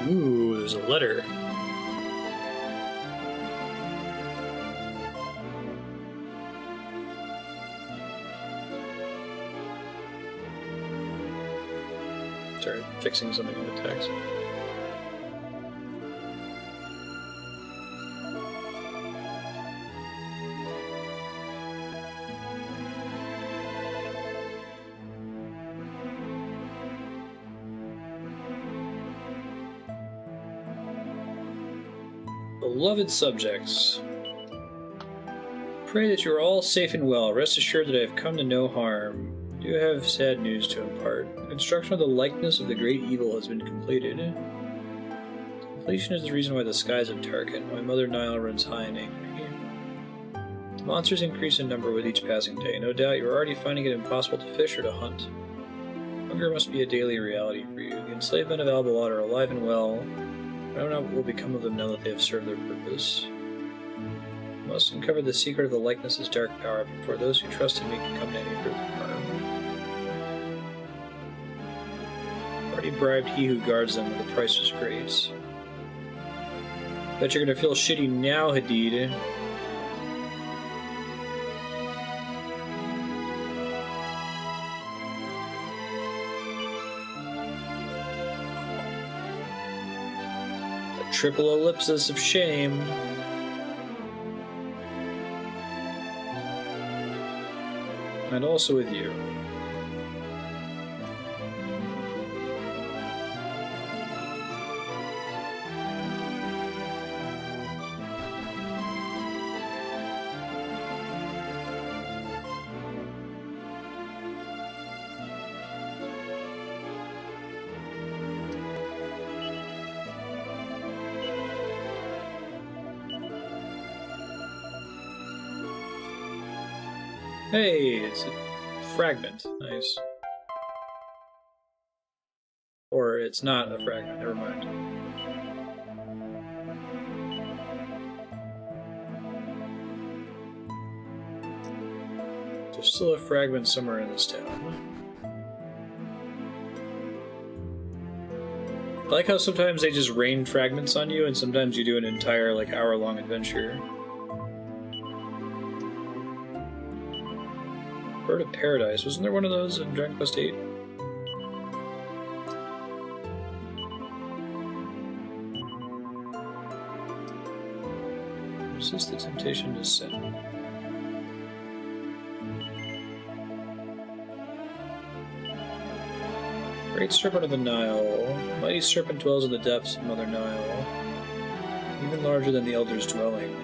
Ooh, there's a letter. Sorry, fixing something in the text. Beloved subjects, pray that you are all safe and well. Rest assured that I have come to no harm. I do have sad news to impart. The construction of the likeness of the great evil has been completed. Completion is the reason why the skies have darkened, why Mother Nile runs high and angry. The monsters increase in number with each passing day. No doubt you are already finding it impossible to fish or to hunt. Hunger must be a daily reality for you. The enslaved men of Al-Balad are alive and well. I don't know what will become of them now that they have served their purpose. You must uncover the secret of the likeness's dark power before those who trust in me can come to any further harm. Already bribed he who guards them, and the price was great. Bet you're gonna feel shitty now, Hadid. Triple ellipsis of shame. And also with you. Hey, it's a fragment. Nice. Or it's not a fragment, never mind. There's still a fragment somewhere in this town. I like how sometimes they just rain fragments on you, and sometimes you do an entire, like, hour-long adventure. Bird of Paradise. Wasn't there one of those in Dragon Quest VIII? Resist the temptation to sin. Great Serpent of the Nile. Mighty serpent dwells in the depths of Mother Nile, even larger than the Elder's dwelling.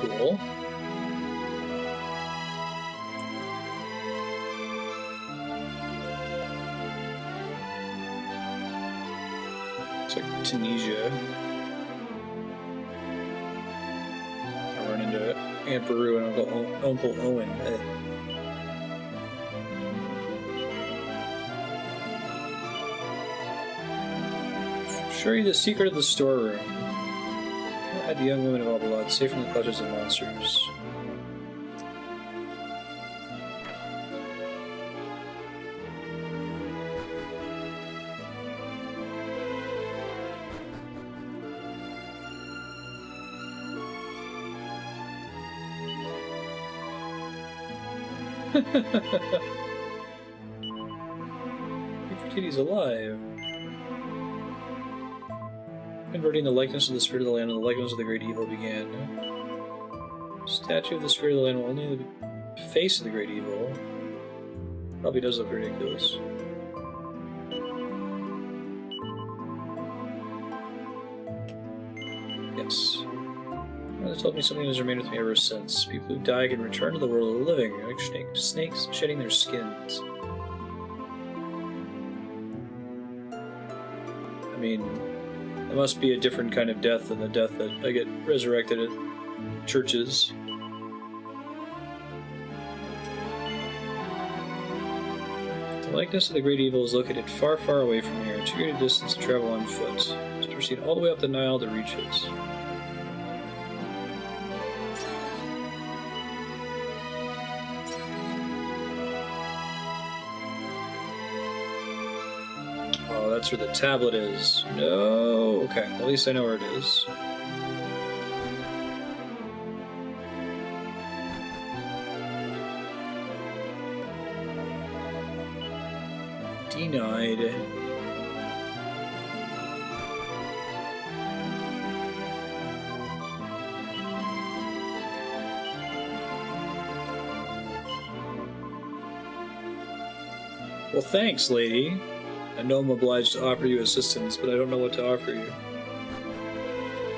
Cool. It's like Tunisia. I run into Aunt Beru and Uncle Owen. Show you the secret of the storeroom. Hide the young woman of Al-Balad safe from the clutches of monsters. Nefertiti's alive. Converting the likeness of the spirit of the land and the likeness of the great evil began. Statue of the spirit of the land will only the face of the great evil. Probably does look ridiculous. Yes. Mother told me something has remained with me ever since. People who die can return to the world of the living, like snakes shedding their skins. I mean, it must be a different kind of death than the death that I get resurrected at churches. The likeness of the great evil is located far, far away from here, too great a distance to travel on foot. Must proceed all the way up the Nile to reach it. that's where the tablet is. No. Okay, at least I know where it is. Denied. Well, thanks, lady. I know I'm obliged to offer you assistance, but I don't know what to offer you.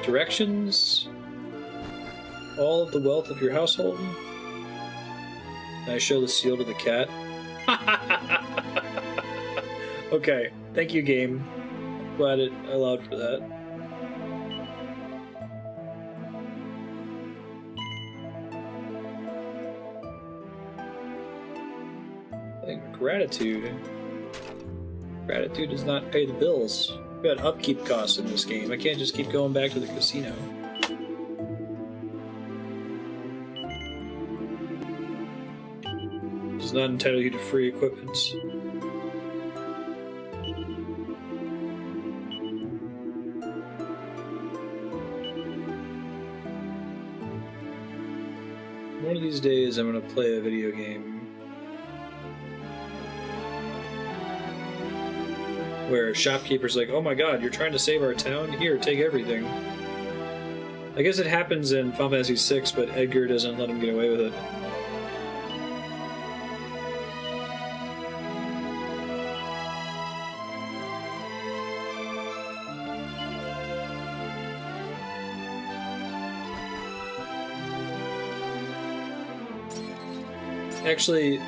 Directions? All of the wealth of your household? Can I show the seal to the cat? Okay, thank you, game. Glad it allowed for that. I think gratitude. Gratitude does not pay the bills. We've got upkeep costs in this game. I can't just keep going back to the casino. It does not entitle you to free equipment. One of these days I'm going to play a video game where a shopkeeper's like, oh my god, you're trying to save our town? Here, take everything. I guess it happens in Final Fantasy VI, but Edgar doesn't let him get away with it. Actually,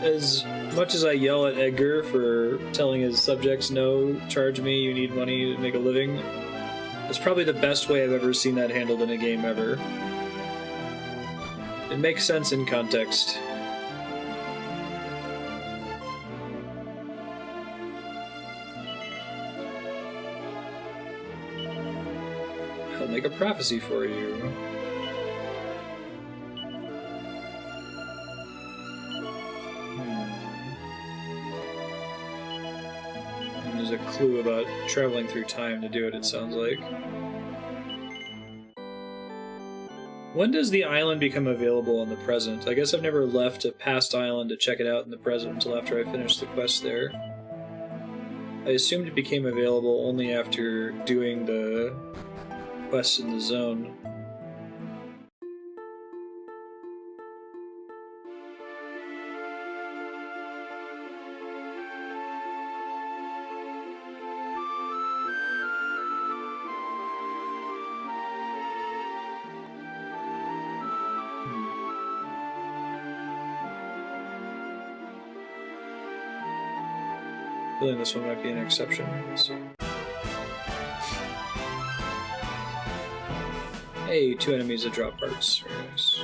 as much as I yell at Edgar for telling his subjects, no, charge me, you need money to make a living, it's probably the best way I've ever seen that handled in a game ever. It makes sense in context. I'll make a prophecy for you. There's a clue about traveling through time to do it, it sounds like. When does the island become available in the present? I guess I've never left a past island to check it out in the present until after I finished the quest there. I assumed it became available only after doing the quest in the zone. Feeling this one might be an exception. Let's see. Hey, 2 enemies that drop parts. Very nice.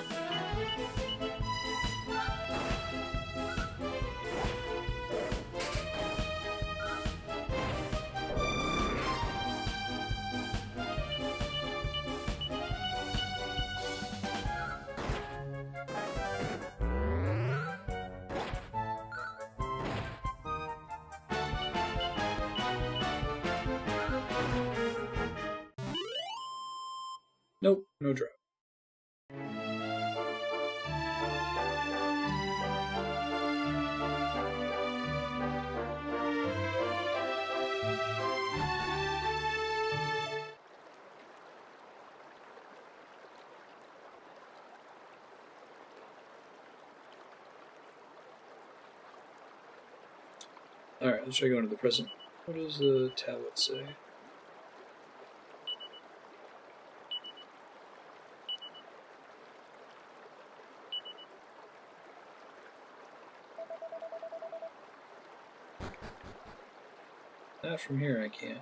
Nope, no drop. Alright, let's try going to the present. What does the tablet say? Not from here, I can't.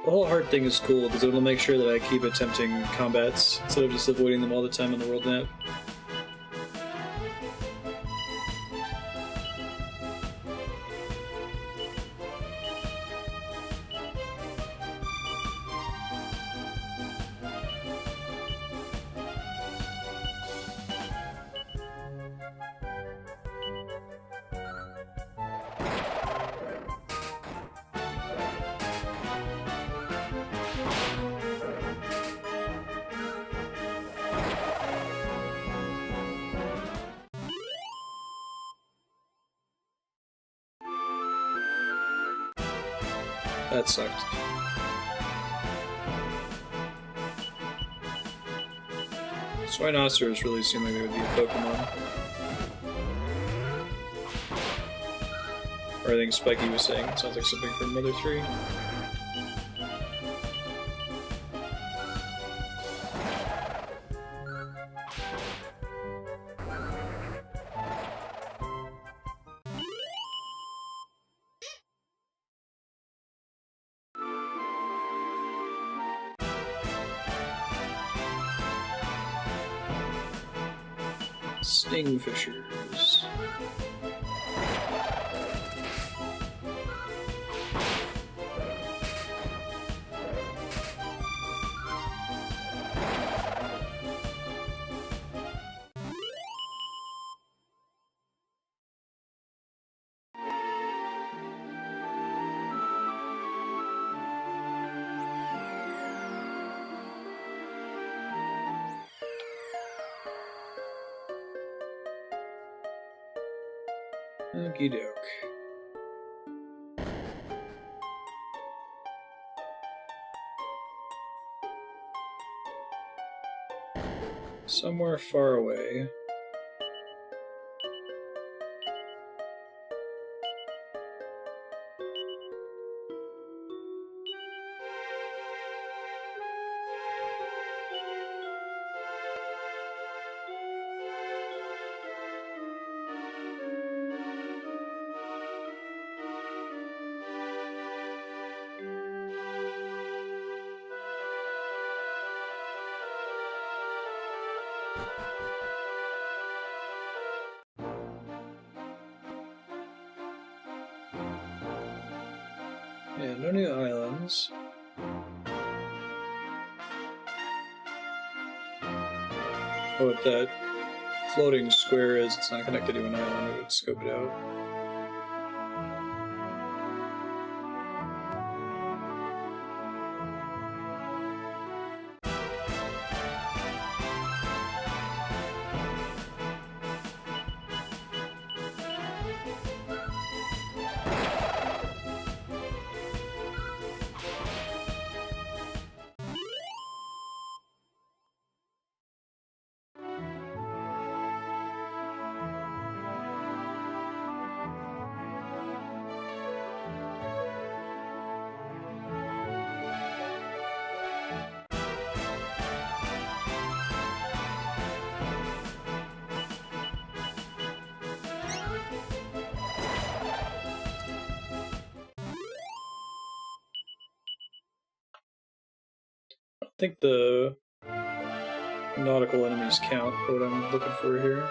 The whole heart thing is cool because it'll make sure that I keep attempting combats instead of just avoiding them all the time on the world map. That sucked. Swinoceros really seemed like they would be a Pokemon. Or I think Spiky was saying, it sounds like something from Mother 3. Stingfishers. Okie doke. Somewhere far away. Yeah, no new islands. Oh, what that floating square is, it's not connected to an island, it would scope it out. I think the nautical enemies count for what I'm looking for here.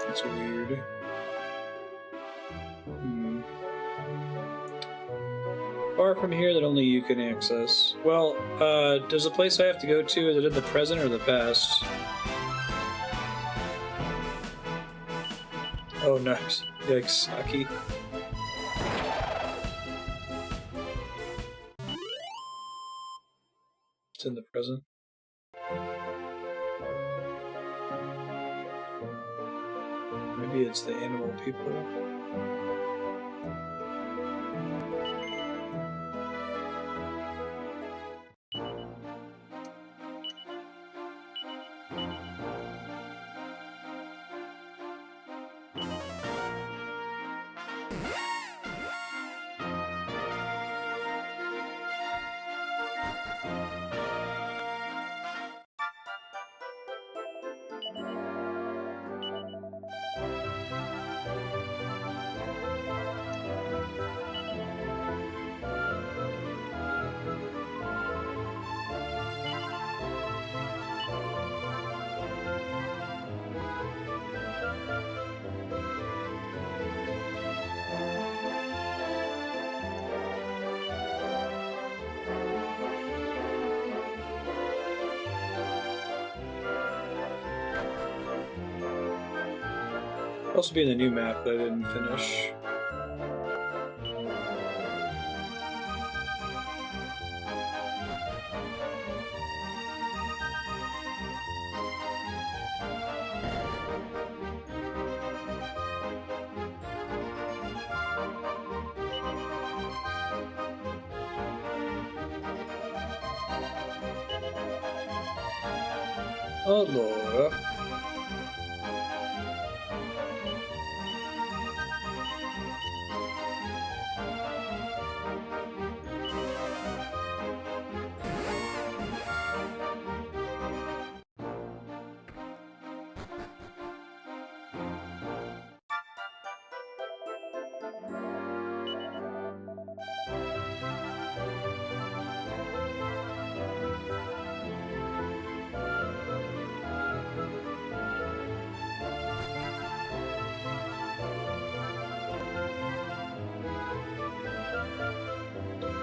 That's weird. Far from here that only you can access. Well, does the place I have to go to, is it in the present or the past? Oh, nice. Yikes, Aki. It's in the present. Maybe it's the animal people. Also be in the new map that I didn't finish. Allora.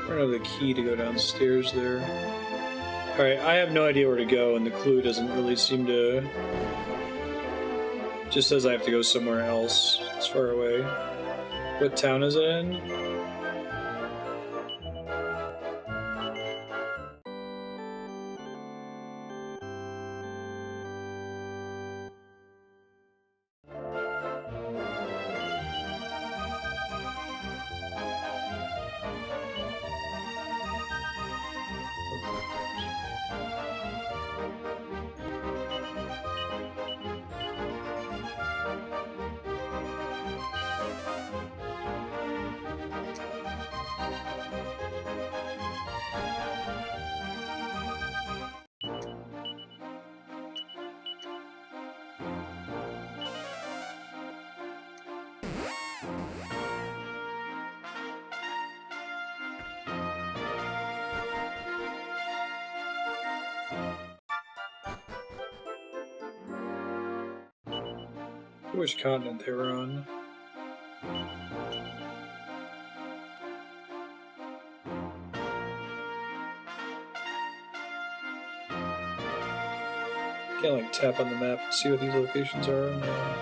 I don't have the key to go downstairs there. Alright, I have no idea where to go, and the clue doesn't really seem to... Just says I have to go somewhere else. It's far away. What town is it in? Which continent they were on. Can't like tap on the map and see what these locations are. No.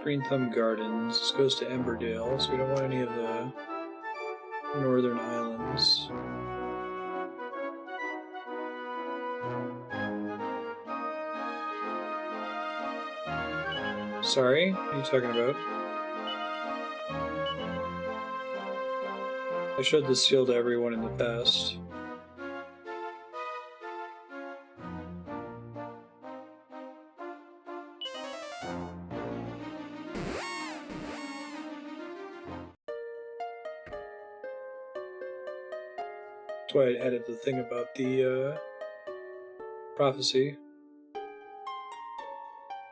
Green Thumb Gardens. This goes to Emberdale, so we don't want any of the northern islands. Sorry? What are you talking about? I showed the seal to everyone in the past. That's why I added the thing about the prophecy.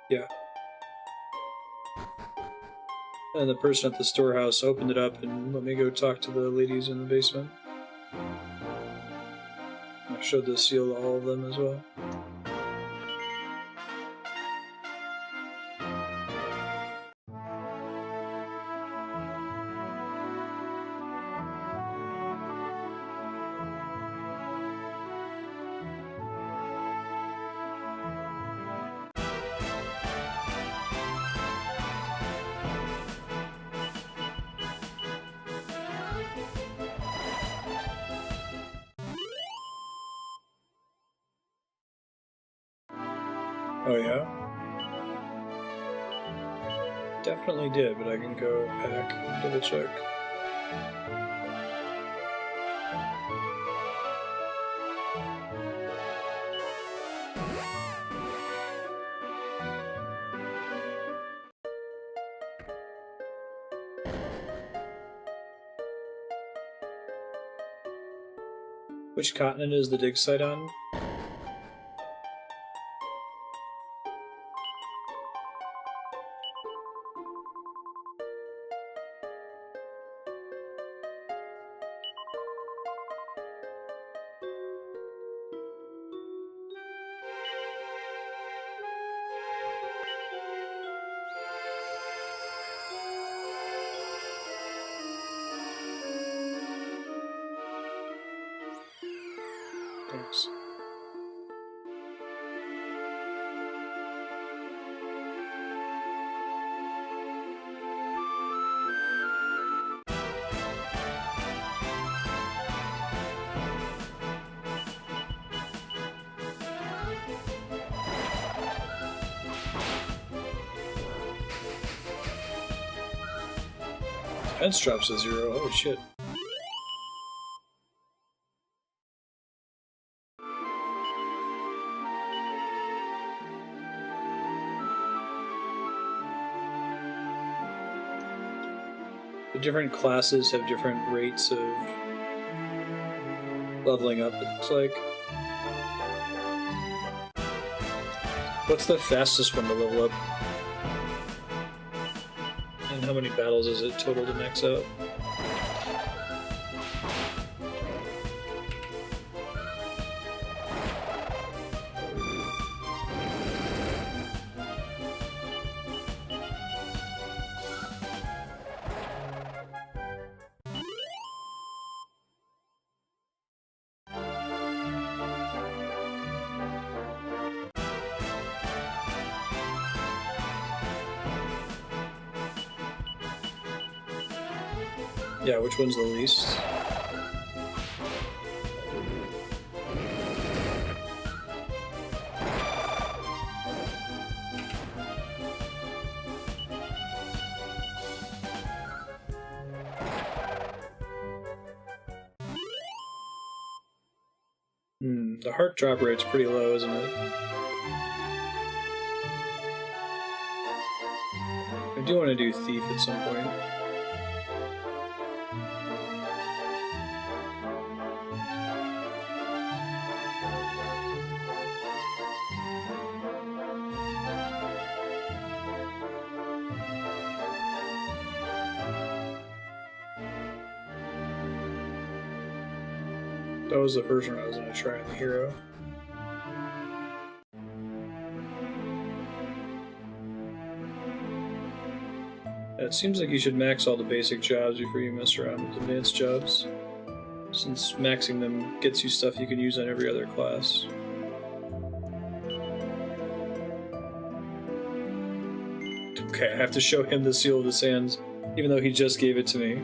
Yeah. And the person at the storehouse opened it up and let me go talk to the ladies in the basement. I showed the seal to all of them as well. Oh yeah? Definitely did, but I can go back and double check. Which continent is the dig site on? Thanks. Defense drops to 0. Holy shit. The different classes have different rates of leveling up, it looks like. What's the fastest one to level up? And how many battles is it total to max out? Yeah, which one's the least? The heart drop rate's pretty low, isn't it? I do want to do Thief at some point. That was the first one I was going to try in the hero. It seems like you should max all the basic jobs before you mess around with advanced jobs, since maxing them gets you stuff you can use on every other class. Okay, I have to show him the seal of the sands, even though he just gave it to me.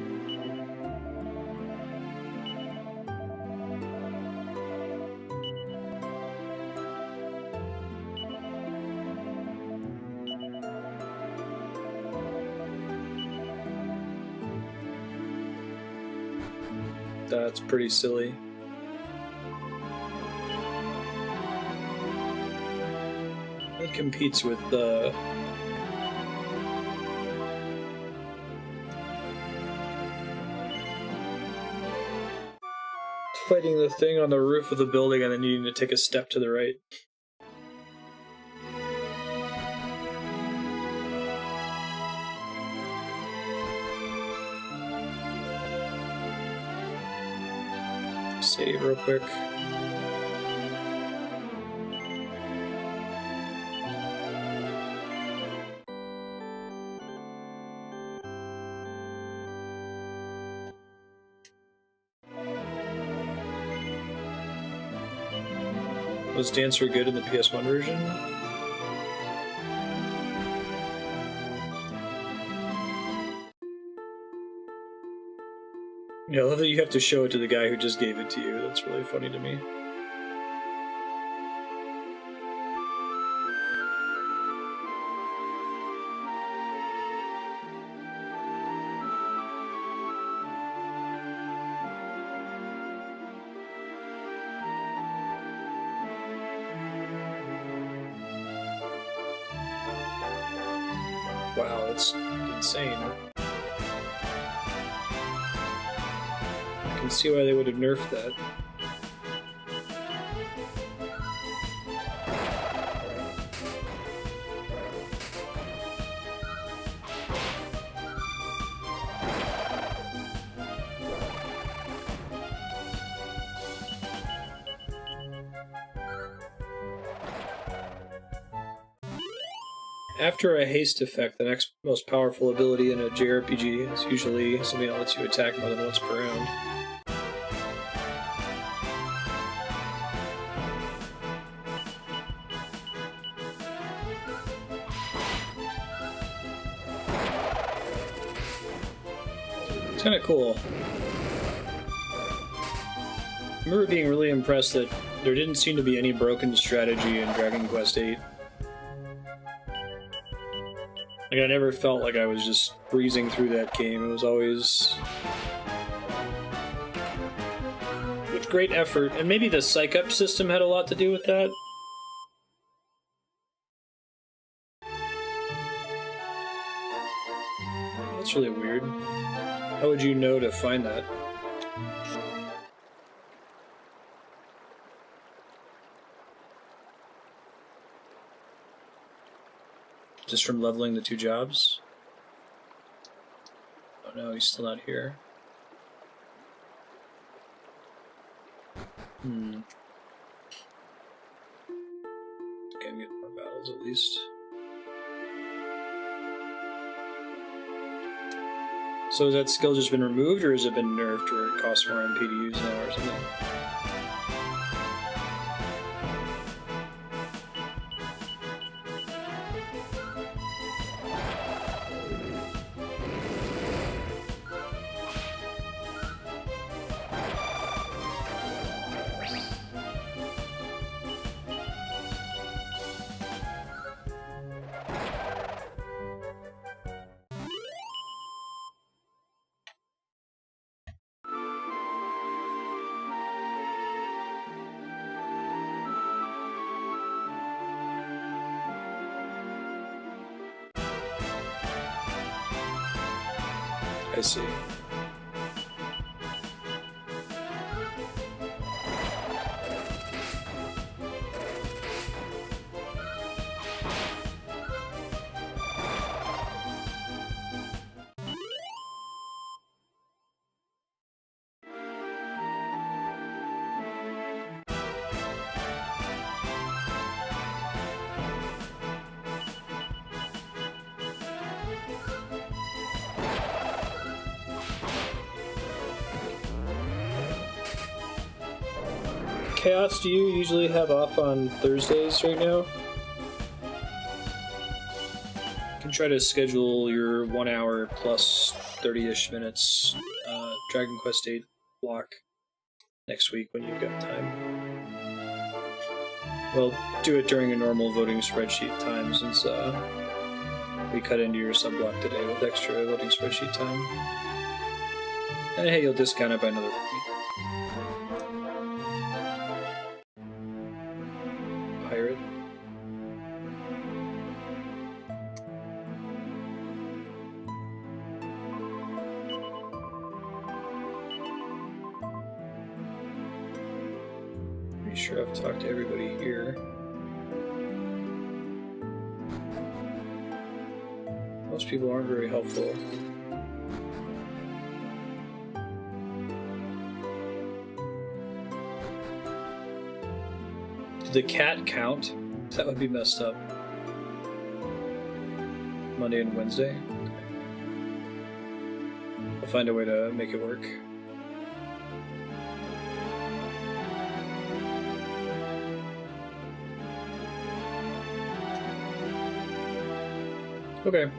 That's pretty silly. It competes with the... fighting the thing on the roof of the building and then needing to take a step to the right. Save real quick. Was Dancer good in the PS1 version? Yeah, I love that you have to show it to the guy who just gave it to you. That's really funny to me. Wow, that's insane. I can see why they would have nerfed that. After a haste effect, the next most powerful ability in a JRPG is usually something that lets you attack more than once per round. It's kind of cool. I remember being really impressed that there didn't seem to be any broken strategy in Dragon Quest VIII. Like, I never felt like I was just breezing through that game. It was always with great effort, and maybe the psych-up system had a lot to do with that. That's really weird. How would you know to find that? Just from leveling the 2 jobs? Oh no, he's still not here. Can get more battles at least. So has that skill just been removed, or has it been nerfed where it costs more MP to use now or something? I see. Chaos, do you usually have off on Thursdays right now? You can try to schedule your 1 hour plus 30-ish minutes Dragon Quest VIII block next week when you've got time. Well, do it during a normal voting spreadsheet time since we cut into your sub-block today with extra voting spreadsheet time. And hey, you'll discount it by another point. Pirate. Pretty sure I've talked to everybody here. Most people aren't very helpful. Did the cat count? That would be messed up. Monday and Wednesday? Okay. I'll find a way to make it work. Okay.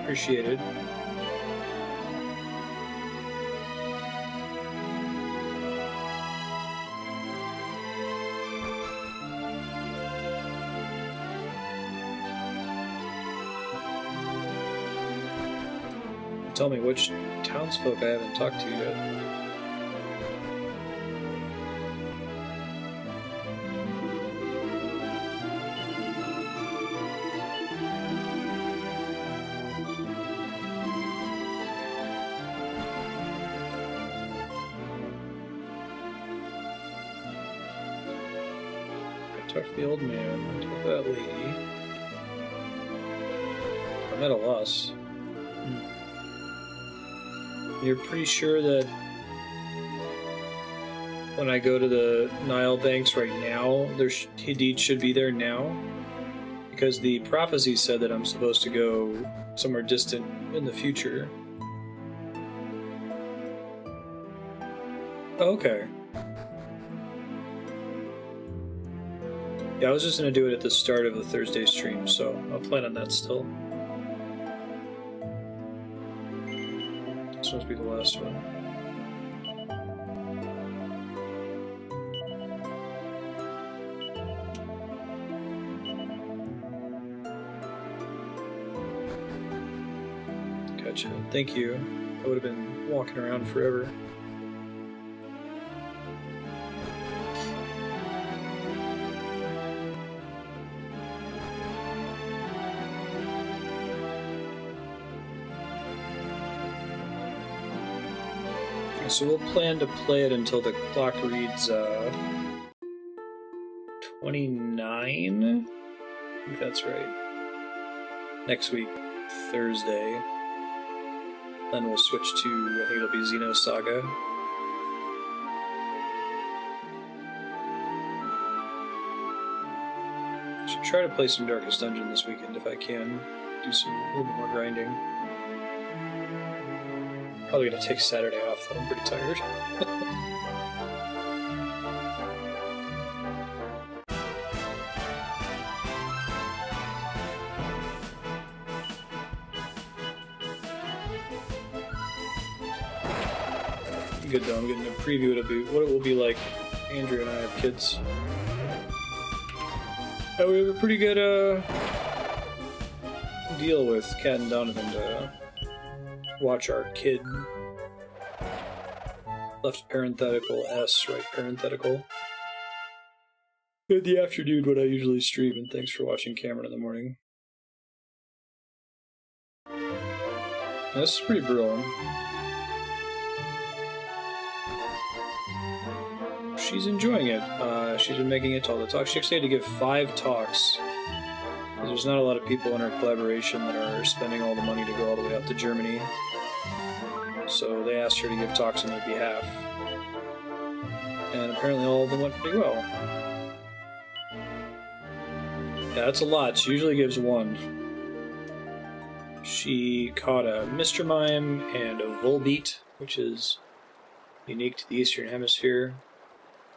Appreciated. Tell me which townsfolk I haven't talked to yet. Talk to the old man, talk to that lady. I'm at a loss. You're pretty sure that when I go to the Nile banks right now, Hadid should be there now? Because the prophecy said that I'm supposed to go somewhere distant in the future. Okay. Yeah, I was just going to do it at the start of the Thursday stream, so I'll plan on that still. This must be the last one. Thank you. I would have been walking around forever. So we'll plan to play it until the clock reads 29? I think that's right. Next week, Thursday. Then we'll switch to, I think it'll be Xenosaga. I should try to play some Darkest Dungeon this weekend if I can. Do a little bit more grinding. Probably gonna take Saturday off though, I'm pretty tired. Good though, I'm getting a preview what it will be like. Andrew and I have kids. Oh, we have a pretty good deal with Kat and Donovan to watch our kid. Left parenthetical S, right parenthetical. In the afternoon when I usually stream, and thanks for watching Cameron in the morning. Now, this is pretty brutal. She's enjoying it. She's been making it to all the talks. She actually had to give 5 talks. There's not a lot of people in our collaboration that are spending all the money to go all the way out to Germany. So they asked her to give talks on their behalf. And apparently all of them went pretty well. Yeah, that's a lot. She usually gives 1. She caught a Mr. Mime and a Volbeat, which is unique to the Eastern Hemisphere.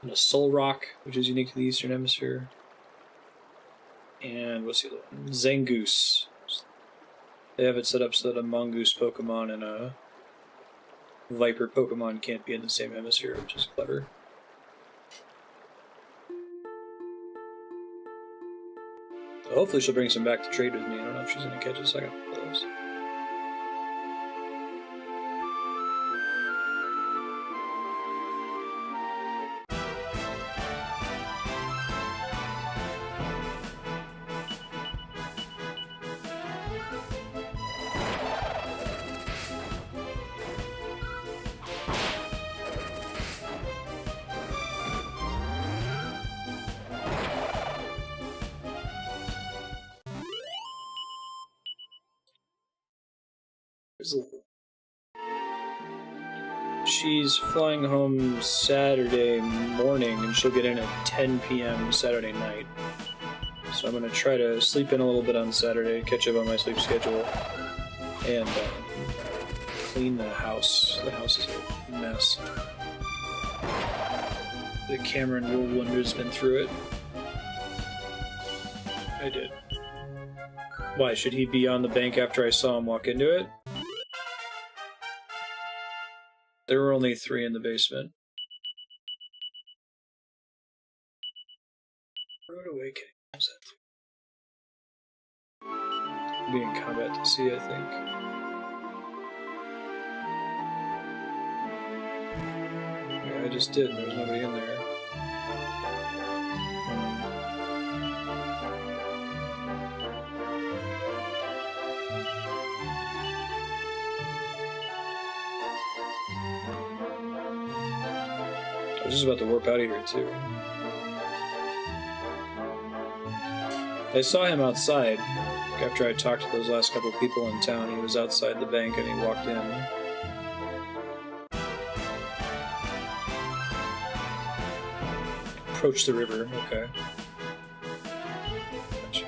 And a Soul Rock, which is unique to the Eastern Hemisphere. And what's the other one? Zangoose. They have it set up so that a Mongoose Pokemon and a Viper Pokemon can't be in the same hemisphere, which is clever. So hopefully she'll bring some back to trade with me. I don't know if she's going to catch a second of those. She's flying home Saturday morning, and she'll get in at 10 p.m. Saturday night. So I'm going to try to sleep in a little bit on Saturday, catch up on my sleep schedule, and clean the house. The house is a mess. The Cameron Whirlwinder's been through it. I did. Why, should he be on the bank after I saw him walk into it? There were only 3 in the basement. Road Awakening. What was that? Be in combat to see, I think. Yeah, I just did. There was nobody in there. I was just about to warp out of here, too. I saw him outside. After I talked to those last couple people in town, he was outside the bank and he walked in. Approach the river, okay. Gotcha.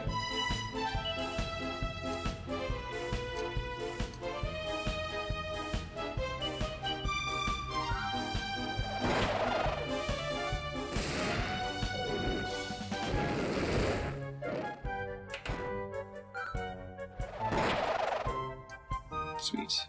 Sweet.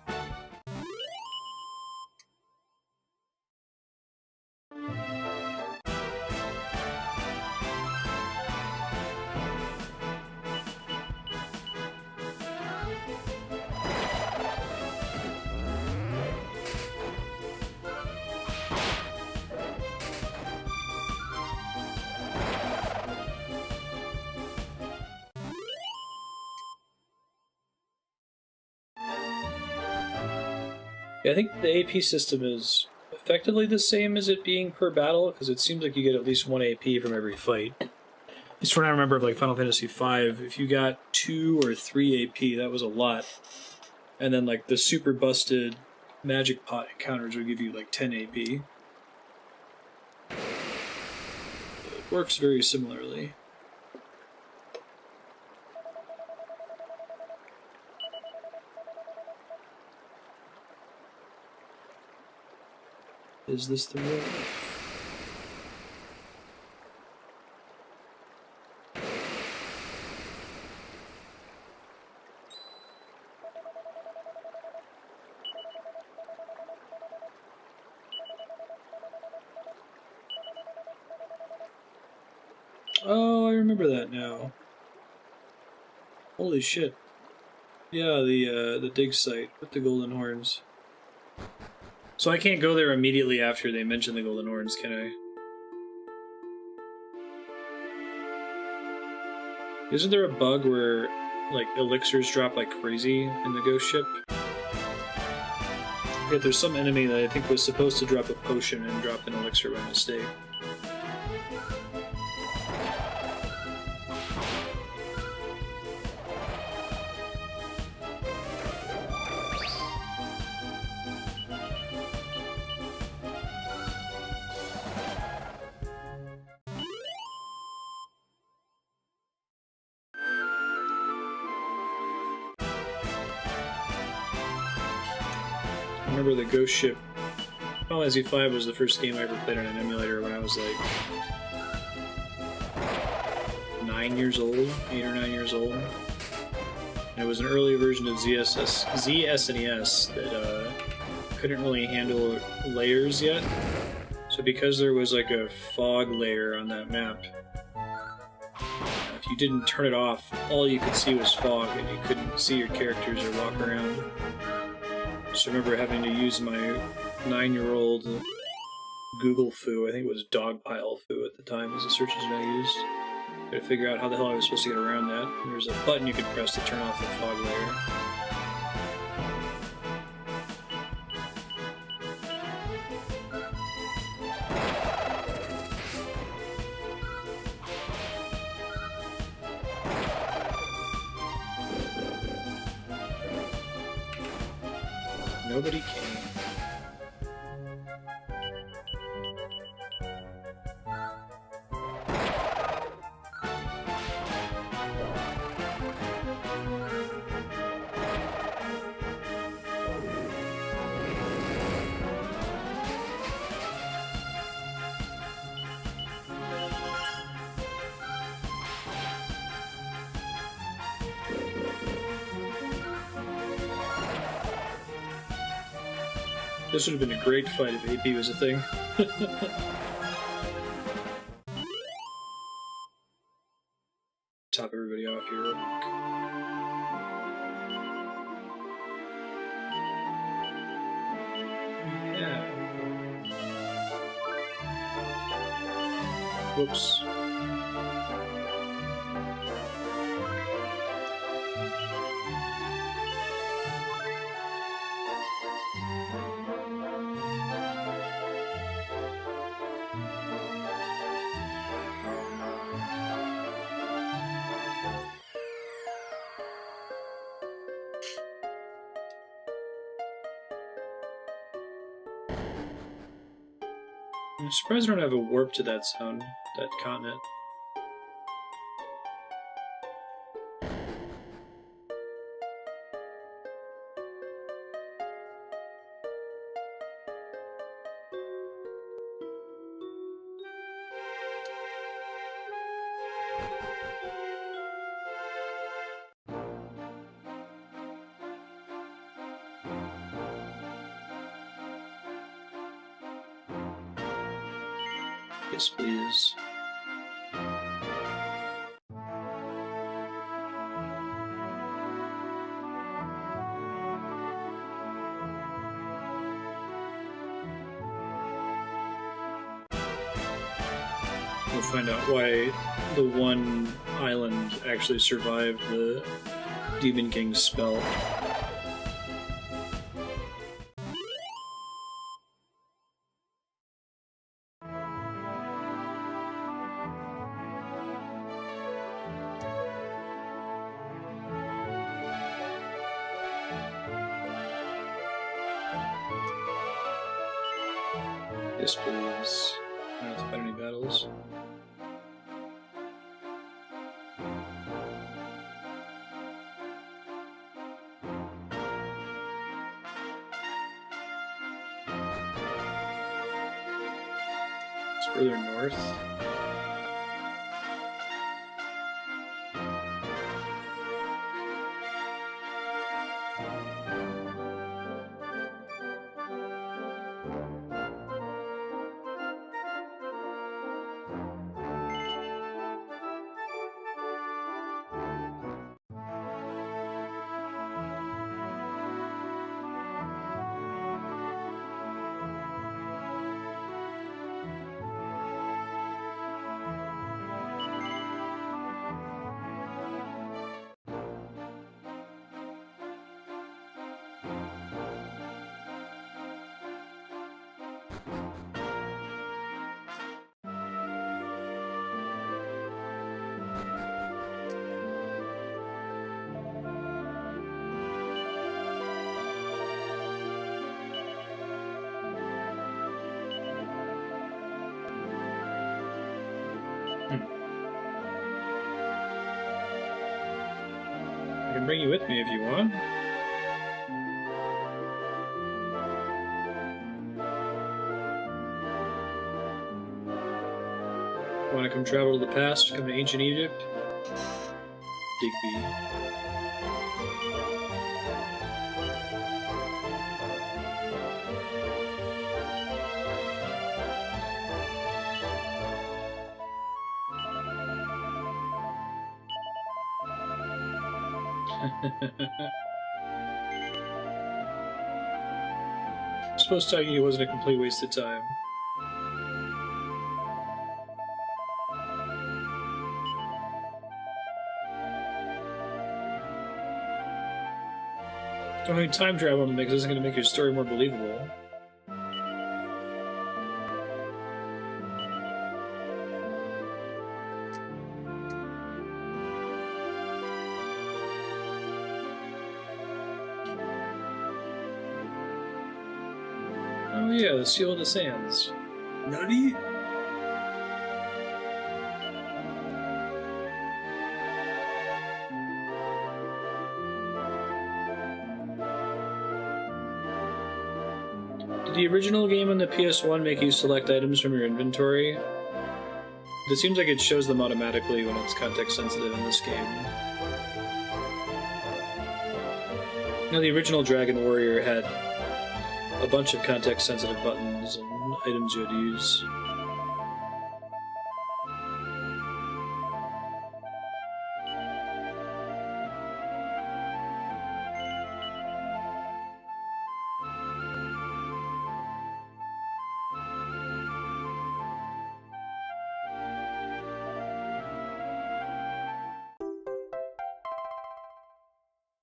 Yeah, I think the AP system is effectively the same as it being per battle, because it seems like you get at least 1 AP from every fight. At least when I remember of like Final Fantasy V, if you got 2 or 3 AP, that was a lot. And then like the super busted magic pot encounters would give you like 10 AP. It works very similarly. Is this the road? Oh, I remember that now. Holy shit. Yeah, the dig site with the golden horns. So I can't go there immediately after they mention the golden horns, can I? Isn't there a bug where, like, elixirs drop like crazy in the ghost ship? Yeah, there's some enemy that I think was supposed to drop a potion and dropped an elixir by mistake. I remember the ghost ship. Final Fantasy V was the first game I ever played on an emulator when I was like 9 years old, 8 or 9 years old. And it was an early version of ZSNES that couldn't really handle layers yet. So because there was like a fog layer on that map, if you didn't turn it off, all you could see was fog and you couldn't see your characters or walk around. So I remember having to use my 9-year-old Google foo, I think it was Dogpile foo at the time, was the search engine I used. I had to figure out how the hell I was supposed to get around that. There's a button you could press to turn off the fog layer. Nobody came. This would have been a great fight if AP was a thing. Top everybody off here real quick. Yeah. Whoops. I'm surprised I don't have a warp to that sound, that continent. Yes, please. We'll find out why the one island actually survived the Demon King's spell. Yes, please. I don't have to fight any battles. It's further north. I can bring you with me if you want. Want to come travel to the past, come to ancient Egypt? Digby. I'm supposed to tell you it wasn't a complete waste of time. Don't have any time travel in the mix. This isn't going to make your story more believable. Oh yeah, the Seal of the Sands. Nutty? Did the original game on the PS1 make you select items from your inventory? It seems like it shows them automatically when it's context sensitive in this game. Now, the original Dragon Warrior had a bunch of context sensitive buttons and items you had to use.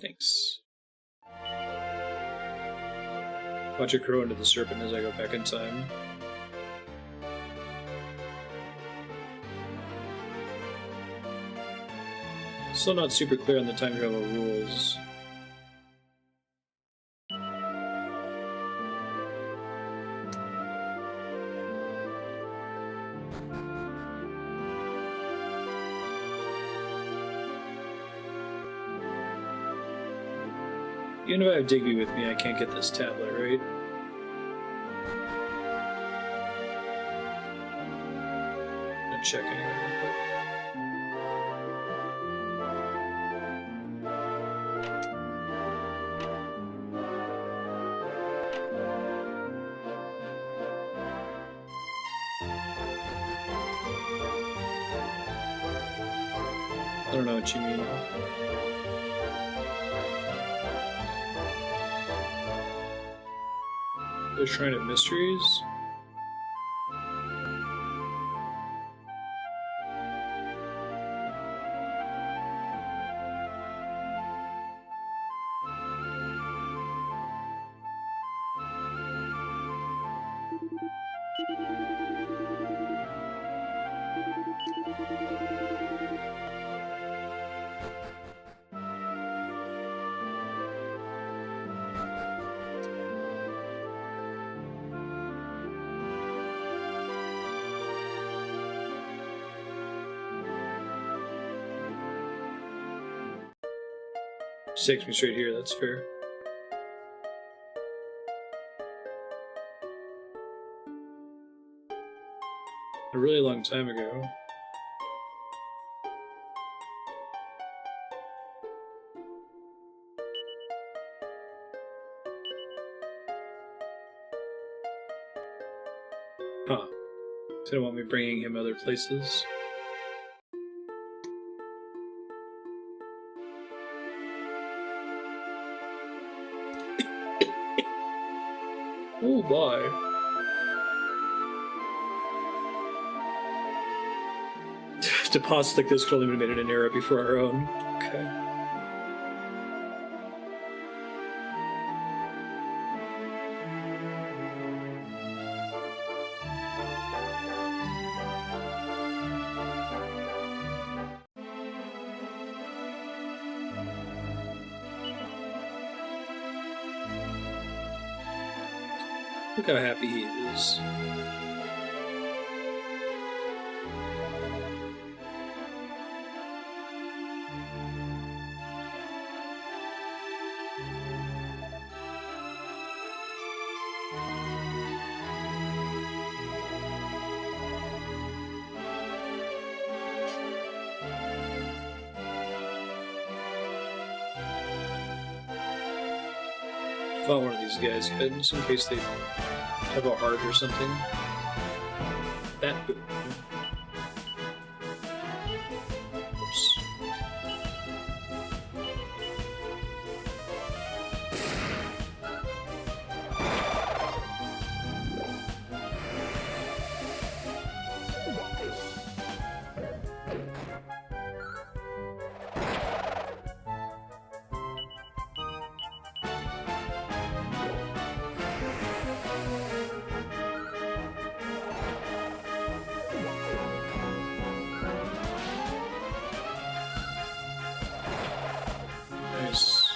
Thanks. Watch it grow into the serpent as I go back in time. Still not super clear on the time travel rules. Even if I have Digby with me, I can't get this tablet, right? I'll check anyway real quick. I don't know what you mean. The Shrine of Mysteries? Just takes me straight here, that's fair. A really long time ago. Huh. So they don't want me bringing him other places. Oh boy. Deposits like this could only have been made in an era before our own. Okay. Look how happy he is. I thought one of these guys could, just in case they have a heart or something. That boot. Oops. Nice.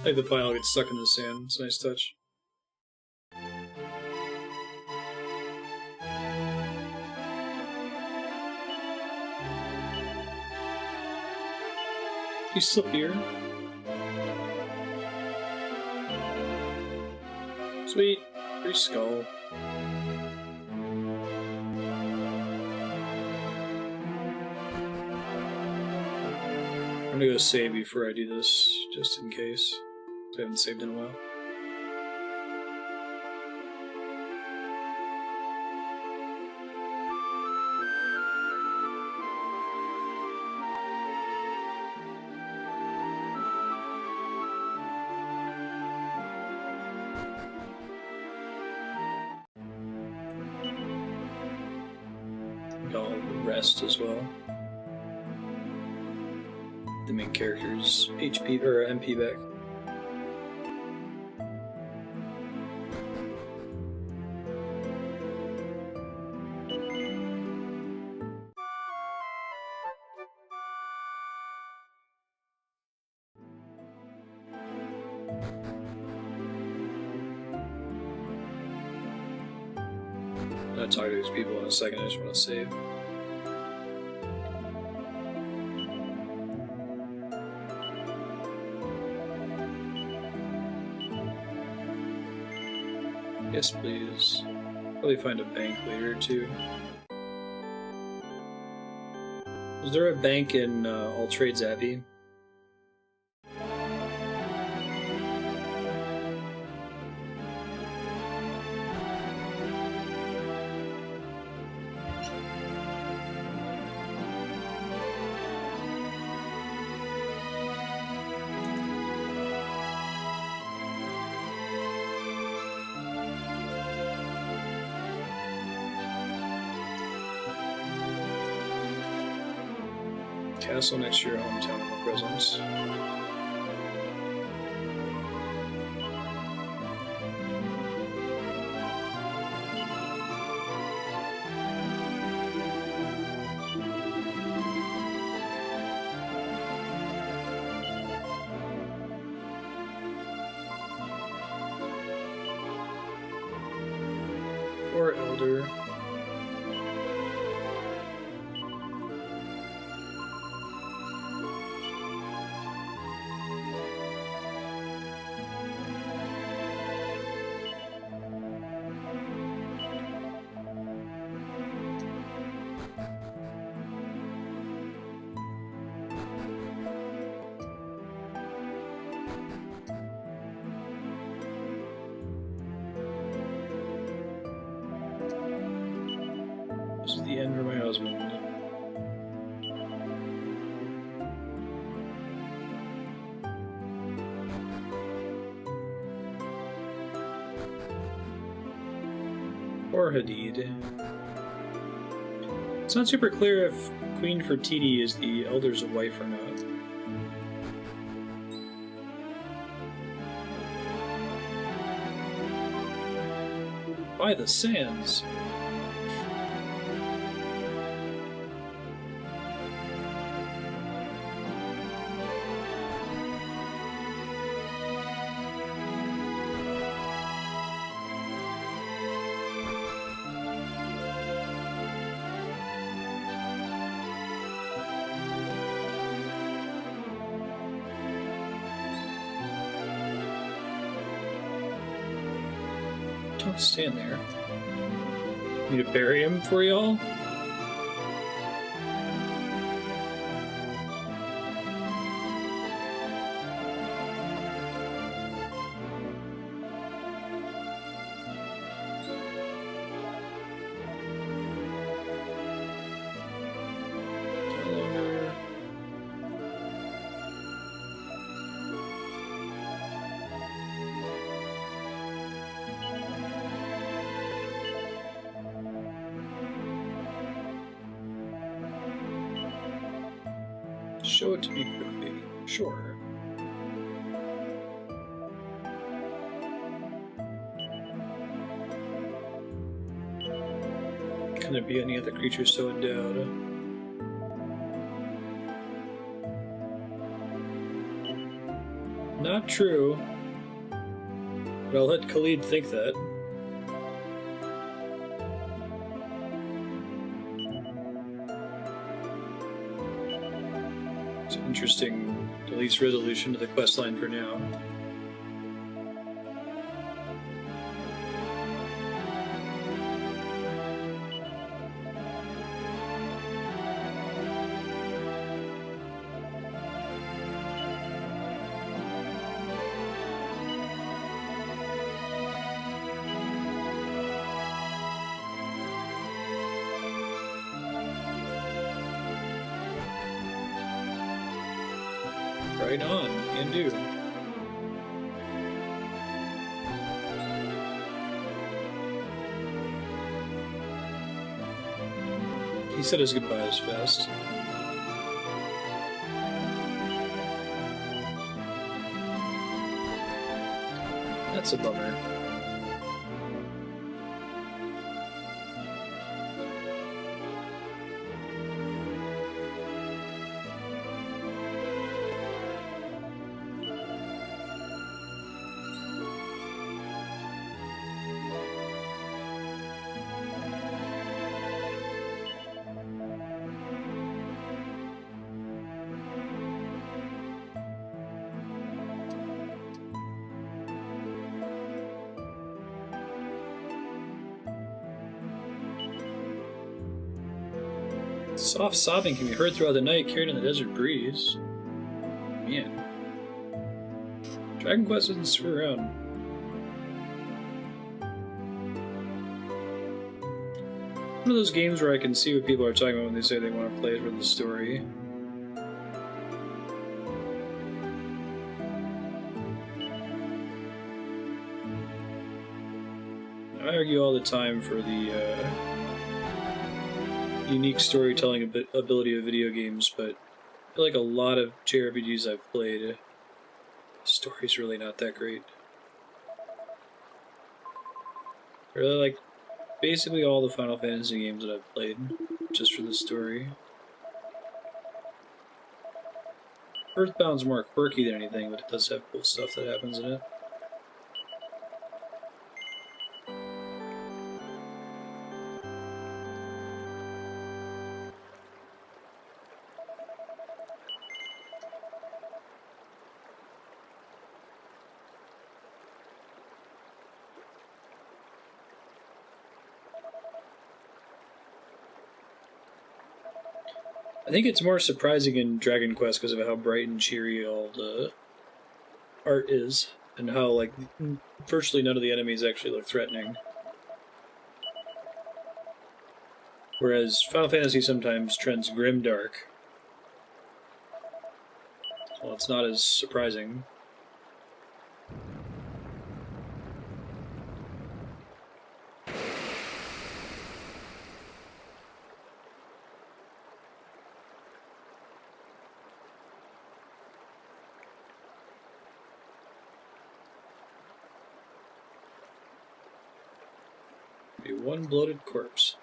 I think the pile gets stuck in the sand. It's a nice touch. He's still here. Sweet. Free skull. I'm gonna go save before I do this, just in case. I haven't saved in a while. I'll rest as well. The main character's HP or MP back. I'll talk to these people in a second, I just want to save. Yes, please. Probably find a bank later, too. Was there a bank in All Trades Abbey? Castle next to your hometown of a presence. Or elder. the end for my husband. Or Hadid. It's not super clear if Queen Fertiti is the Elder's wife or not. By the sands. Don't stand there. Need to bury him for y'all? Show it to me quickly. Sure. Can there be any other creature so endowed? Not true. But I'll let Khalid think that. Interesting, at least resolution to the questline for now. Right on, can do. He said his goodbyes fast. That's a bummer. Soft sobbing can be heard throughout the night, carried in the desert breeze. Man. Dragon Quest doesn't screw around. One of those games where I can see what people are talking about when they say they want to play it for the story. I argue all the time for the unique storytelling ability of video games, but I feel like a lot of JRPGs I've played, the story's really not that great. I really like basically all the Final Fantasy games that I've played, just for the story. Earthbound's more quirky than anything, but it does have cool stuff that happens in it. I think it's more surprising in Dragon Quest because of how bright and cheery all the art is, and how, like, virtually none of the enemies actually look threatening. Whereas Final Fantasy sometimes trends grimdark. Well, it's not as surprising. Be one bloated corpse.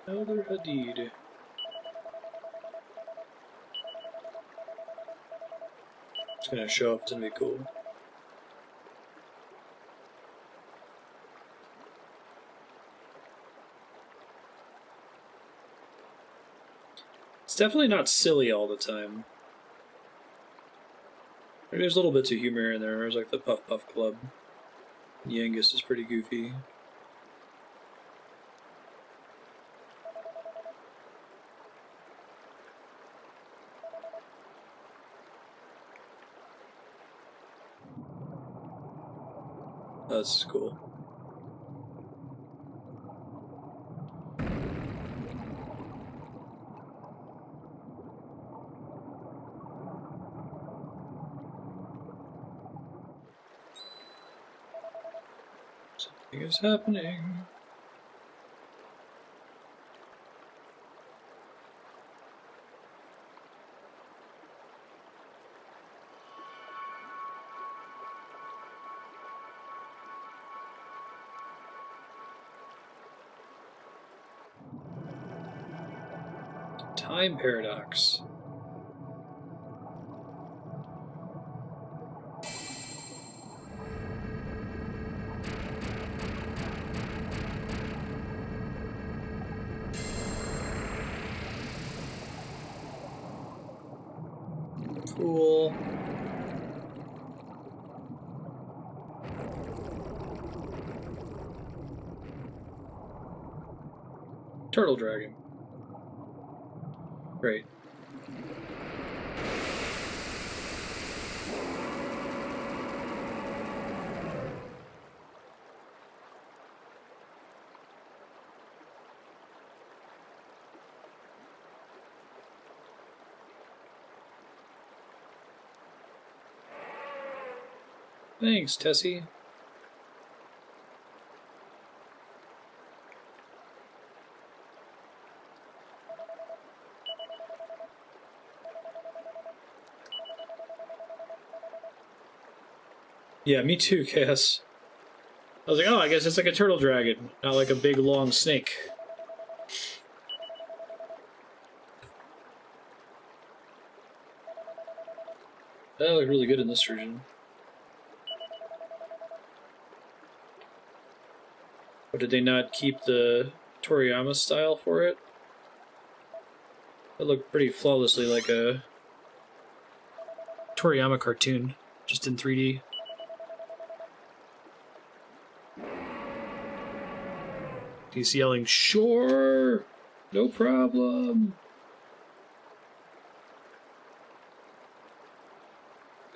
Elder Hadid. It's gonna show up, it's gonna be cool. It's definitely not silly all the time. There's little bits of humor in there. There's like the Puff Puff Club. Yangus is pretty goofy. Oh, this is cool. Something is happening. Time paradox. Cool. Turtle dragon. Great. Thanks, Tessie. Yeah, me too, Cass. I was like, oh, I guess it's like a turtle dragon, not like a big long snake. That looked really good in this version. But did they not keep the Toriyama style for it? It looked pretty flawlessly like a Toriyama cartoon, just in 3D. He's yelling, "Sure! No problem!"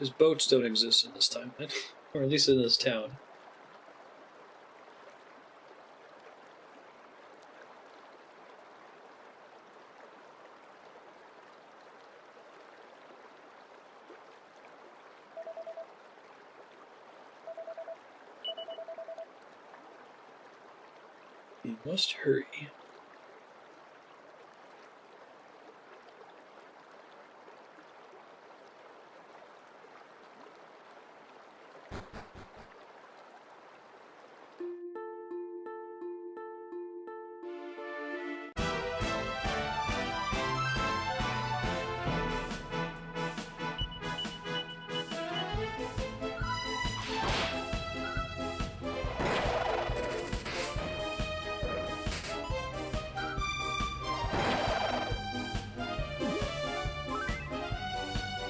His boats don't exist in this time, or at least in this town. He must hurry.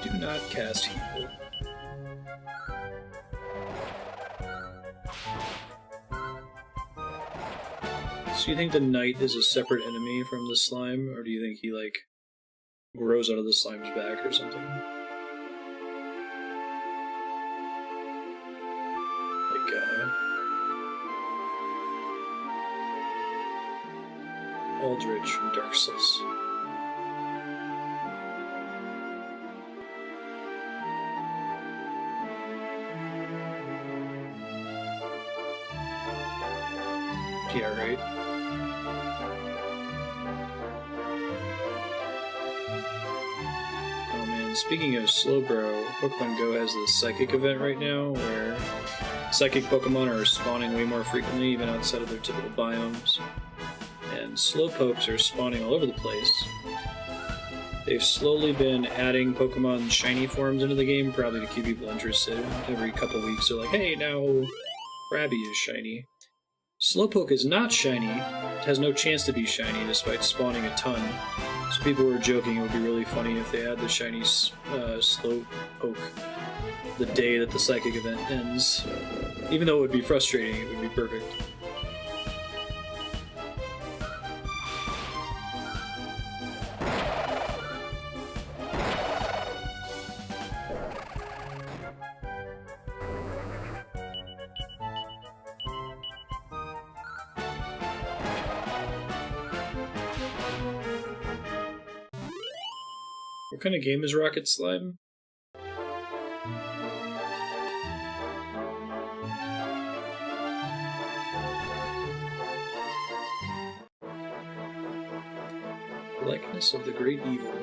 Do not cast evil. So you think the knight is a separate enemy from the slime, or do you think he, like, grows out of the slime's back or something? Aldrich from Dark Souls. Yeah, right. Oh man, speaking of Slowbro, Pokemon Go has the Psychic event right now, where Psychic Pokemon are spawning way more frequently, even outside of their typical biomes. And Slowpokes are spawning all over the place. They've slowly been adding Pokemon shiny forms into the game, probably to keep people interested. Every couple weeks they're like, hey, now Krabby is shiny. Slowpoke is not shiny. It has no chance to be shiny, despite spawning a ton. So people were joking it would be really funny if they had the shiny Slowpoke the day that the Psychic event ends. Even though it would be frustrating, it would be perfect. What kind of game is Rocket Slime? Likeness of the Great Evil.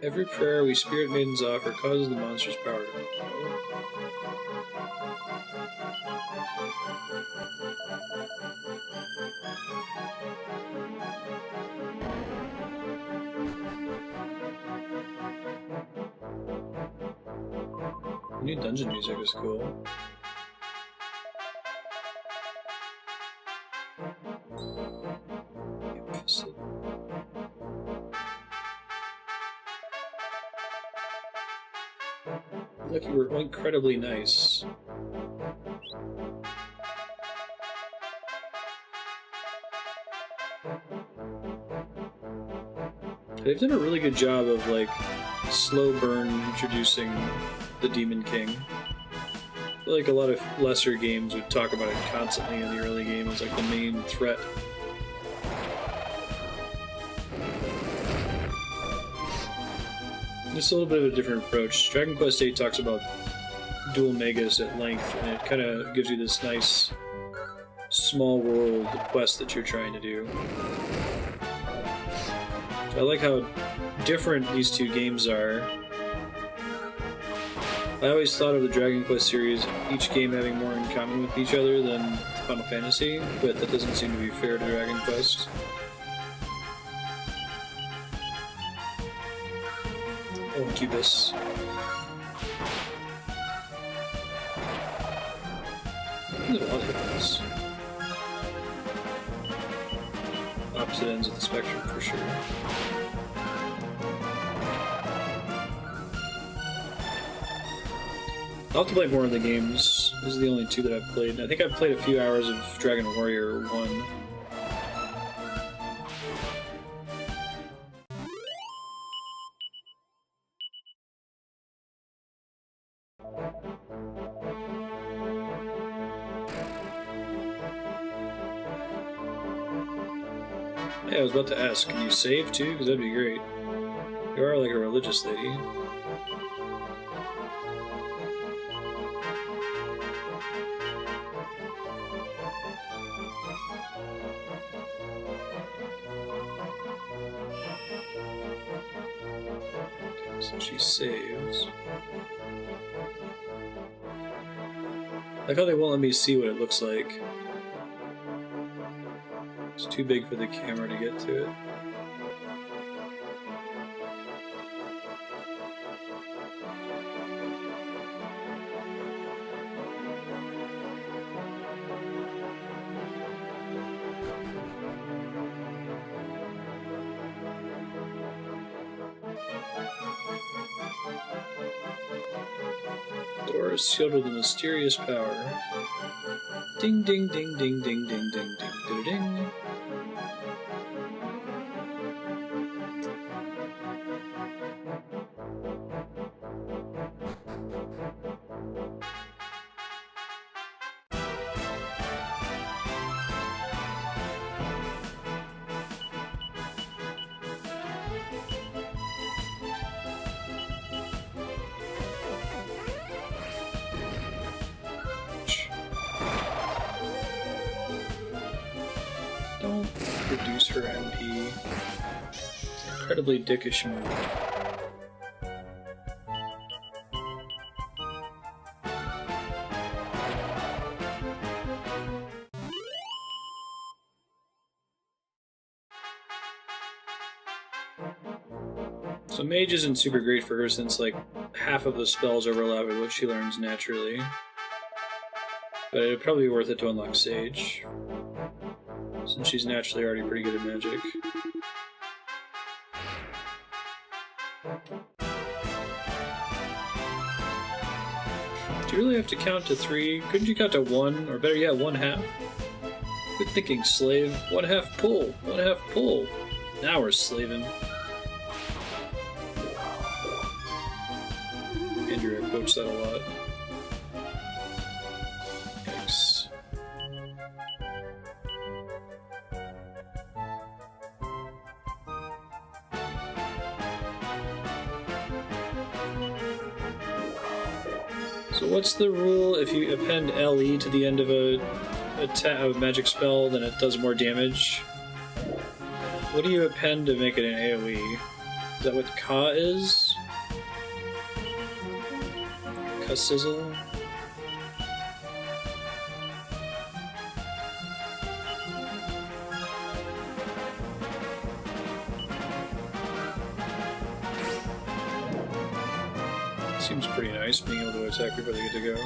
Every prayer we spirit maidens offer causes the monster's power to grow. The new dungeon music is cool. Look, you were incredibly nice. They've done a really good job of, like, slow burn introducing the Demon King. I feel like a lot of lesser games would talk about it constantly in the early game as, like, the main threat. It's a little bit of a different approach. Dragon Quest VIII talks about dual megas at length, and it kind of gives you this nice small world quest that you're trying to do. So I like how different these two games are. I always thought of the Dragon Quest series, each game having more in common with each other than Final Fantasy, but that doesn't seem to be fair to Dragon Quest. Oh, Cubus. There's a lot of things. Opposite ends of the spectrum, for sure. I'll have to play more of the games. These are the only two that I've played. I think I've played a few hours of Dragon Warrior 1. Yeah, I was about to ask, can you save too? Because that'd be great. You are like a religious lady. Okay, so she saves. I like how they won't let me see what it looks like. It's too big for the camera to get to it. is sealed with a mysterious power. Ding ding ding ding ding ding ding ding ding ding. Don't reduce her MP. Incredibly dickish move. So mage isn't super great for her since like half of the spells overlap with what she learns naturally. But it'd probably be worth it to unlock Sage, since she's naturally already pretty good at magic. Do you really have to count to 3? Couldn't you count to 1? Or better yet, 1/2? Good thinking, slave. 1/2 pull. 1/2 pull. Now we're slaving. Andrea quotes that a lot. Yikes. So what's the rule? If you append LE to the end of a magic spell, then it does more damage? What do you append to make it an AoE? Is that what Ka is? Ka Sizzle? Seems pretty nice being able to attack before they get to go.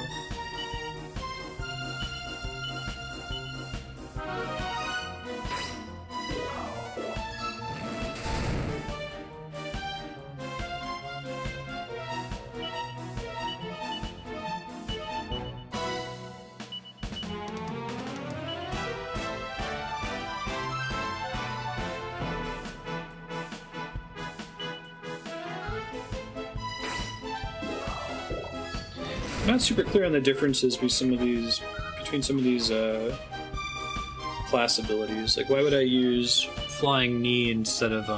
I'm not super clear on the differences between some of these class abilities. Like, why would I use Flying Knee instead of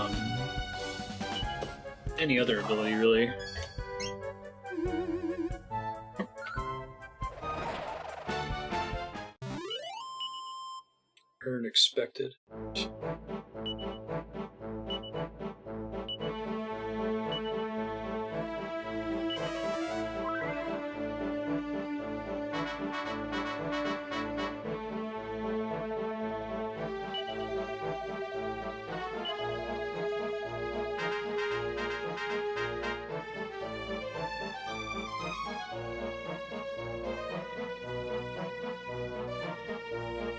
any other ability, really? Earn expected.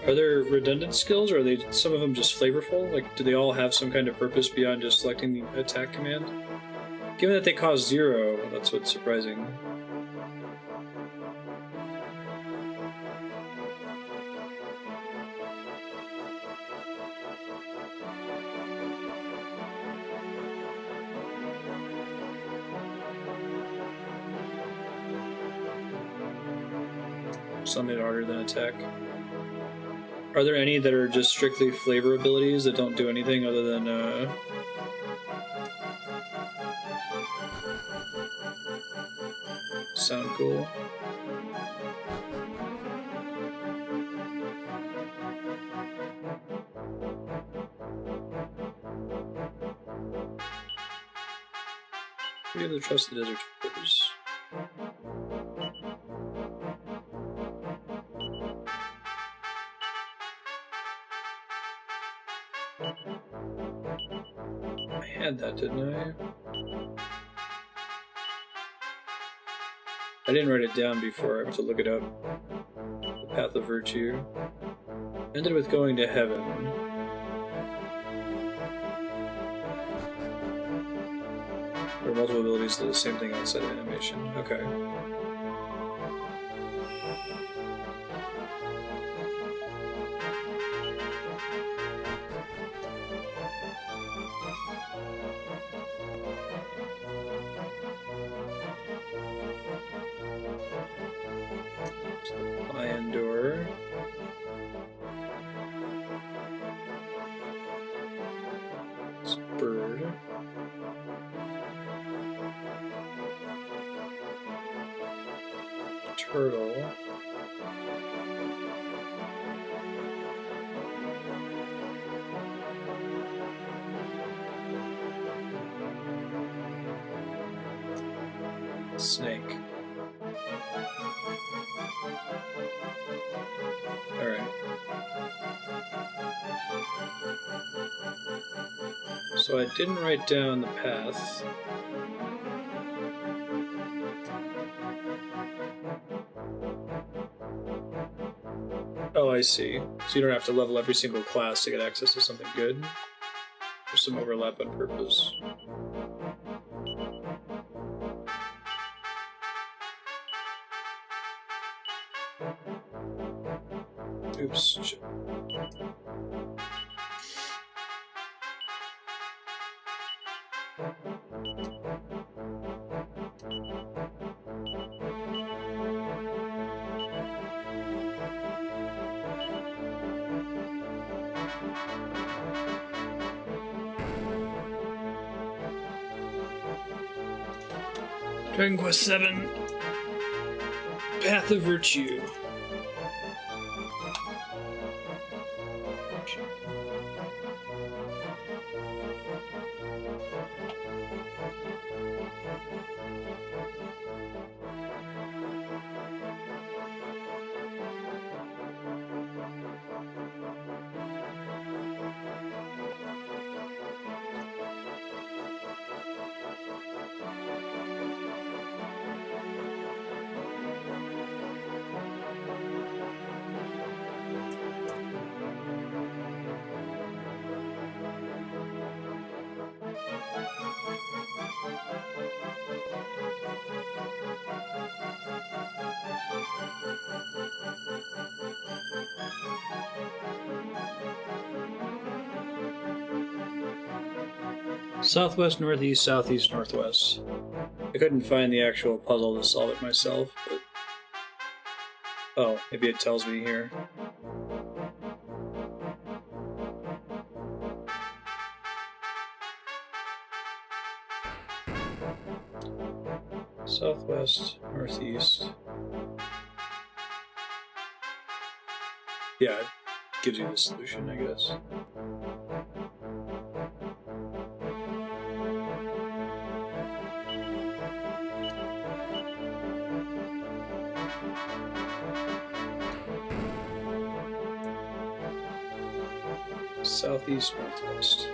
Are there redundant skills, or are they some of them just flavorful? Like, do they all have some kind of purpose beyond just selecting the attack command? Given that they cost 0, that's what's surprising. Some made harder than attack. Are there any that are just strictly flavor abilities that don't do anything other than sound cool? We have to trust the desert troopers. I had that, didn't I? I didn't write it down before, I have to look it up. The Path of Virtue. Ended with going to heaven. There are multiple abilities that do the same thing outside of animation. Okay. bird. Turtle. Snake. Alright. So I didn't write down the path. Oh, I see. So you don't have to level every single class to get access to something good. There's some overlap on purpose. Oops. Shit. Dragon Quest VII, Path of Virtue. Southwest, northeast, southeast, northwest. I couldn't find the actual puzzle to solve it myself, but... Oh, maybe it tells me here. Southwest, northeast. Yeah, it gives you the solution, I guess. Southeast, northwest.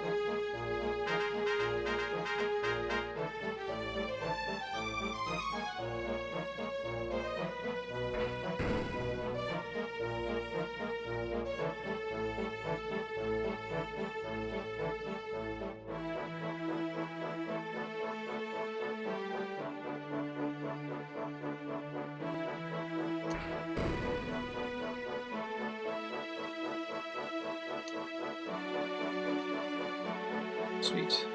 Sweet.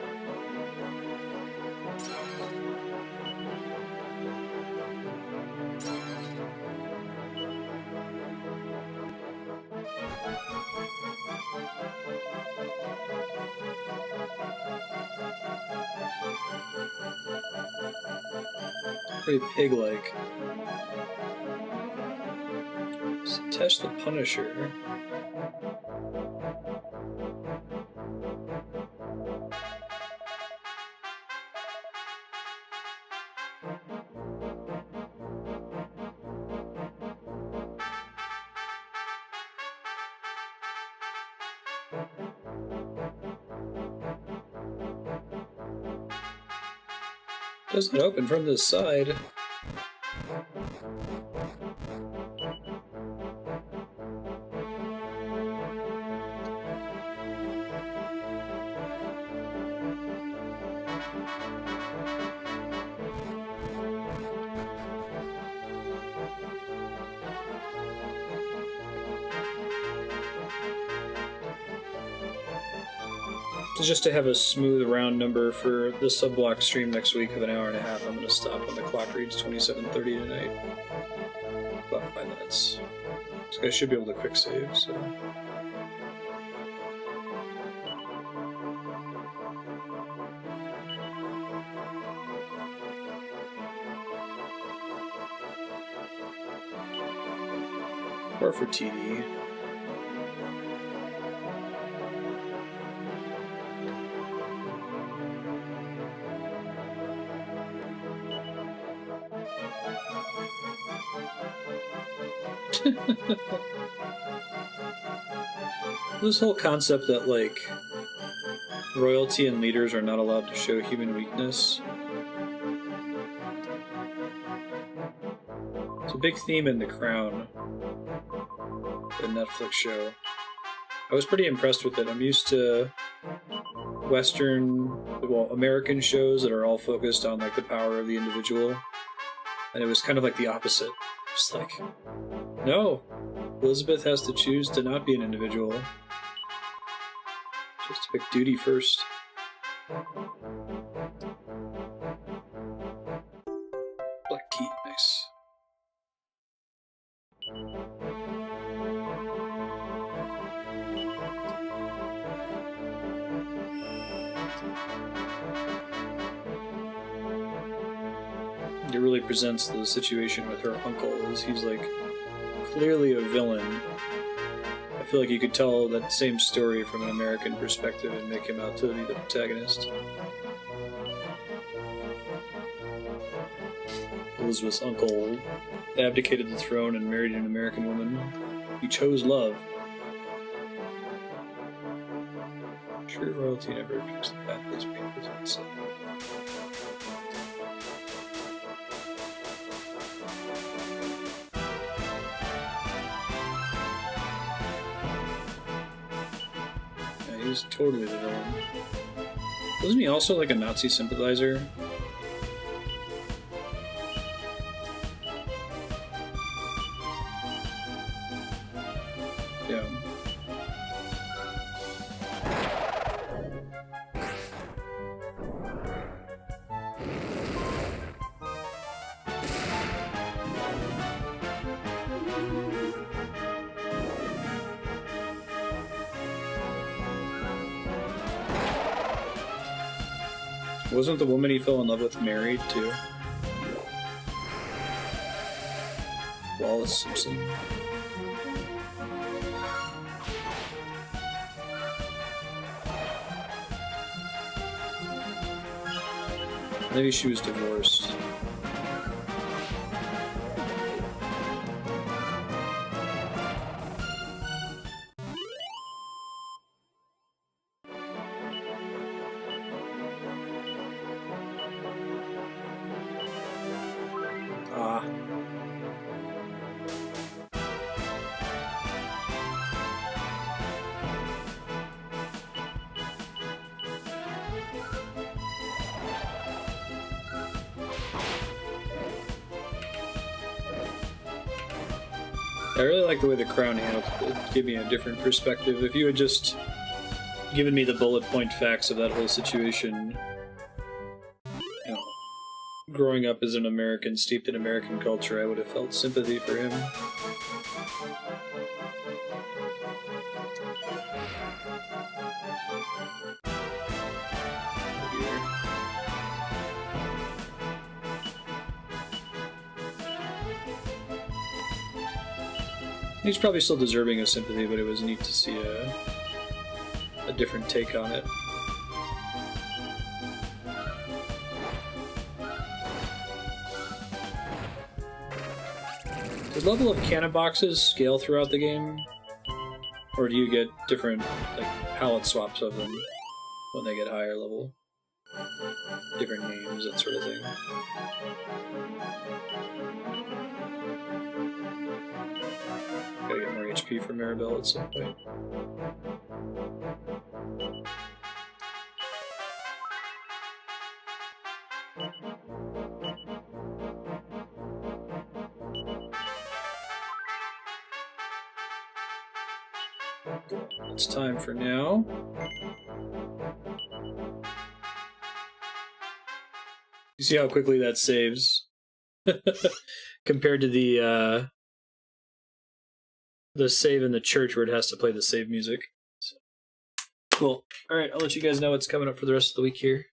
Pretty pig-like. So test the Punisher. Doesn't open from this side. Just to have a smooth round number for the sub-block stream next week of an hour and a half, I'm going to stop when the clock reads 27:30 tonight. About 5 minutes. So I should be able to quick save, so... Or for TD. This whole concept that, like, royalty and leaders are not allowed to show human weakness. It's a big theme in The Crown, the Netflix show. I was pretty impressed with it. I'm used to American shows that are all focused on, like, the power of the individual. And it was kind of like the opposite. Just like, no, Elizabeth has to choose to not be an individual. Just to pick duty first. Black key, nice. It really presents the situation with her uncle, as he's, like, clearly a villain. I feel like you could tell that same story from an American perspective and make him out to be the protagonist. Elizabeth's uncle abdicated the throne and married an American woman. He chose love. Sure, royalty never picks the path these people didn't. He's totally the villain. Wasn't he also like a Nazi sympathizer? Yeah. Wasn't the woman he fell in love with married too? Wallace Simpson. Maybe she was divorced. I really like the way The Crown handled it. It gave me a different perspective. If you had just given me the bullet point facts of that whole situation, you know, growing up as an American, steeped in American culture, I would have felt sympathy for him. He's probably still deserving of sympathy, but it was neat to see a different take on it. Does the level of cannon boxes scale throughout the game? Or do you get different, like, palette swaps of them when they get higher level? Different names, that sort of thing. Gotta get more HP for Maribel at some point. It's time for now. You see how quickly that saves compared to the save in the church where it has to play the save music. So. Cool. All right, I'll let you guys know what's coming up for the rest of the week here.